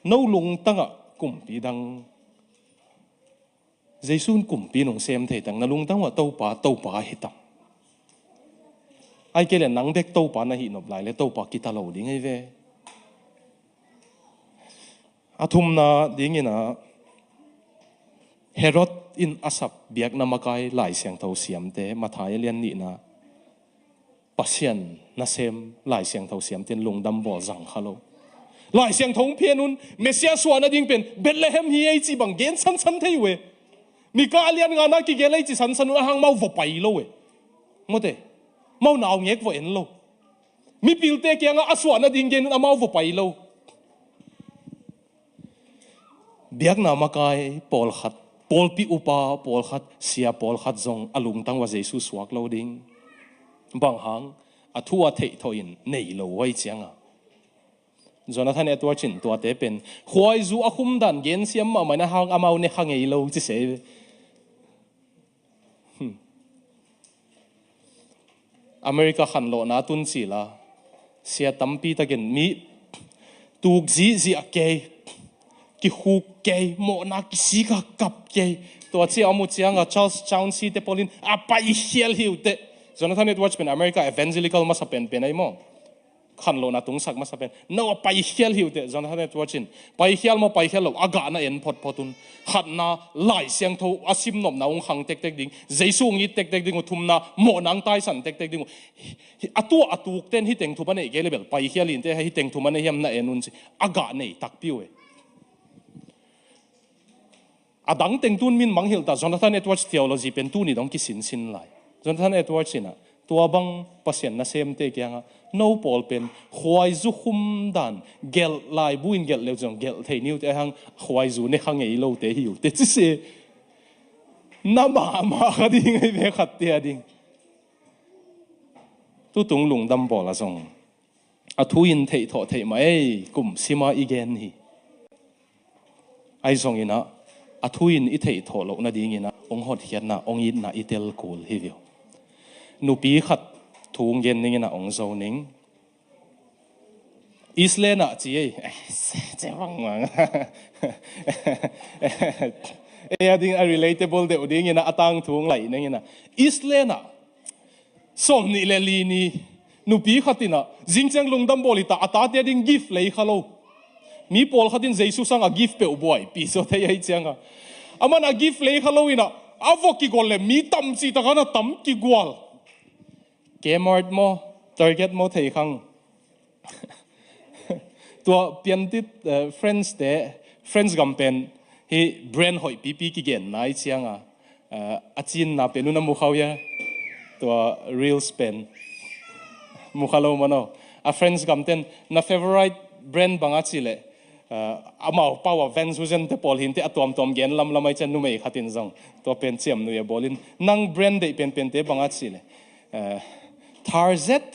no lung tanga kumpi dang jesu kumpi nong sem thei tang na lung tang wa to pa hitam ai kele nang dek to pa na hi nop lai le to pa kitalo ding ai ve athum na ding ina Herod in asap biak na makai lai siang tho siam te mathai lian ni na pasian na sem lai siang tho siam ten lungdam bol zang khalo lai siang thong phianun mesia suana ding pen Bethlehem hi ai chi bang gen san thei we mi ka alian nga na ki gelai chi san hang mau vo pai lo we mote mau naw ngek vo en lo mi pilte ke nga aswana ding gen na mau vo pai lo biak na makai pol pi upa pol khat sia pol khat zong alung tang wa Jesus wak lo ding bang hang athua thei thoin nei lo wai chianga Jonathan Edwardsin tua te pen khoi zu akhum dan gen siam ma mana hang amau ne khangei lo chi se America khan lo na tun chi la sia tampi ta gen mi tuk zi ake ki hu ke mo na ki si ka kap ke to chi amu chianga Charles Chauncey te polin apai hiel hiu te Jonathan Edwards pen America evangelical masapen pen ai mo khan lo na tung sak masapen no pai hiel hiu te Jonathan Edwardsin pai hiel mo pai hiel lo aga na en photun khat na lai siang tho asim nom na ong khang tek ding jesu ngi tek ding thum na mo nang tai san tek ding atuk ten hi teng thu ba nei ge level pai hiel in te hi teng thu man hiam na enun chi aga nei tak piu e adang teng tun min manghil ta Jonathan Edwards theology pen tu ni dong ki sin lai Jonathan Edwards ina tua bang pasien na sem te kyanga no pol pen khwai zu khum dan gel lai buin gel le jong gel thei niu te hang khwai zu ne khang ei lo te hiu te chi se na ma ka ding ei ve khat te ding tu tung lung dam bol a jong a thu in thei tho thei mai kum sima igen hi ai jong ina a thu in I thei tho lo na ding ina ong hot hian na ong in na itel kul hi viu nu pi khat thung gen ning ina ong zo ning Islena chi ei che wang wang e ding a relatable de ding ina atang thung lai ning ina Islena som ni le li ni nu pi khatina jingchang lungdam bolita ata te ding gift lei khalo mi pol khatin Jesus sang a gift pe boy pi so thei ai changa amana gift lei khalo ina avoki gol le mi tam chi ta kana tam ki gwal Kmart mo Target mo thei khang tua piantit friends campaign hi brand hoi pp ki gen nai chianga achin na penu na mu khawya tua real spend mu khalo mano a friends campaign na favorite brand banga chile amau power vans huzen te pol hin te atom tom gen lamai chan nu mei khatin jong to pen chiam nu ya bolin nang brand de pen te banga chile Tarzet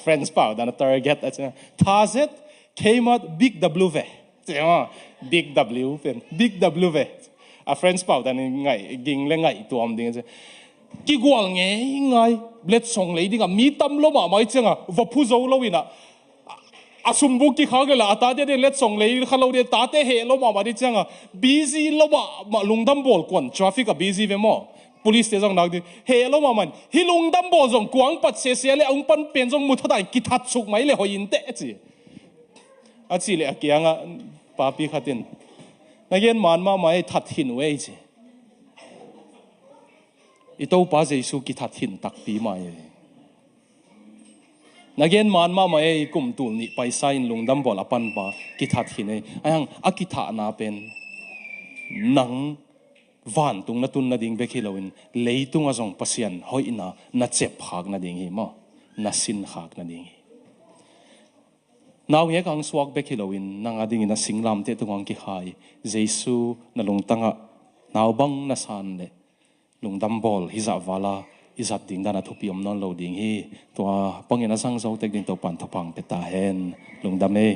friends pau dan Target Tarzet Kmart Big W Big W pen Big W a friends pau dan ngai ging le ngai tuam ding ki gwal ngai let song le ding a mi tam lo ma mai chenga va phu zo lo ina asumbu ki khagela ata de let song le khalo de ta te he lo ma di chenga busy lo ma lungdam bol kon traffic a busy ve mo police te jong nak di he lo ma man hi lungdam bol jong kuang pat se le ong pan pen jong mu thodai ki that chuk mai le hoin te chi a chi le akianga papi khatin again man ma mai that hin we chi ito pa Jesu ki that hin tak pi mai again man ma mai kum tul ni paisa in lungdam bol apan pa ki that hin ei ayang akitha na pen nang van tung na tun na ding bekhiloin leitung a jong pasian hoina na chep hak na ding hi mo na sin hak na ding hi naw ye kang swak bekhiloin nanga ding na singlam te tungang ki khai Jesu na lungtanga naw bang na san le lungdam bol hiza wala izat ding dana thupiom non lo ding hi to pangena sang zo tek ding to pan thapang peta hen lungdam e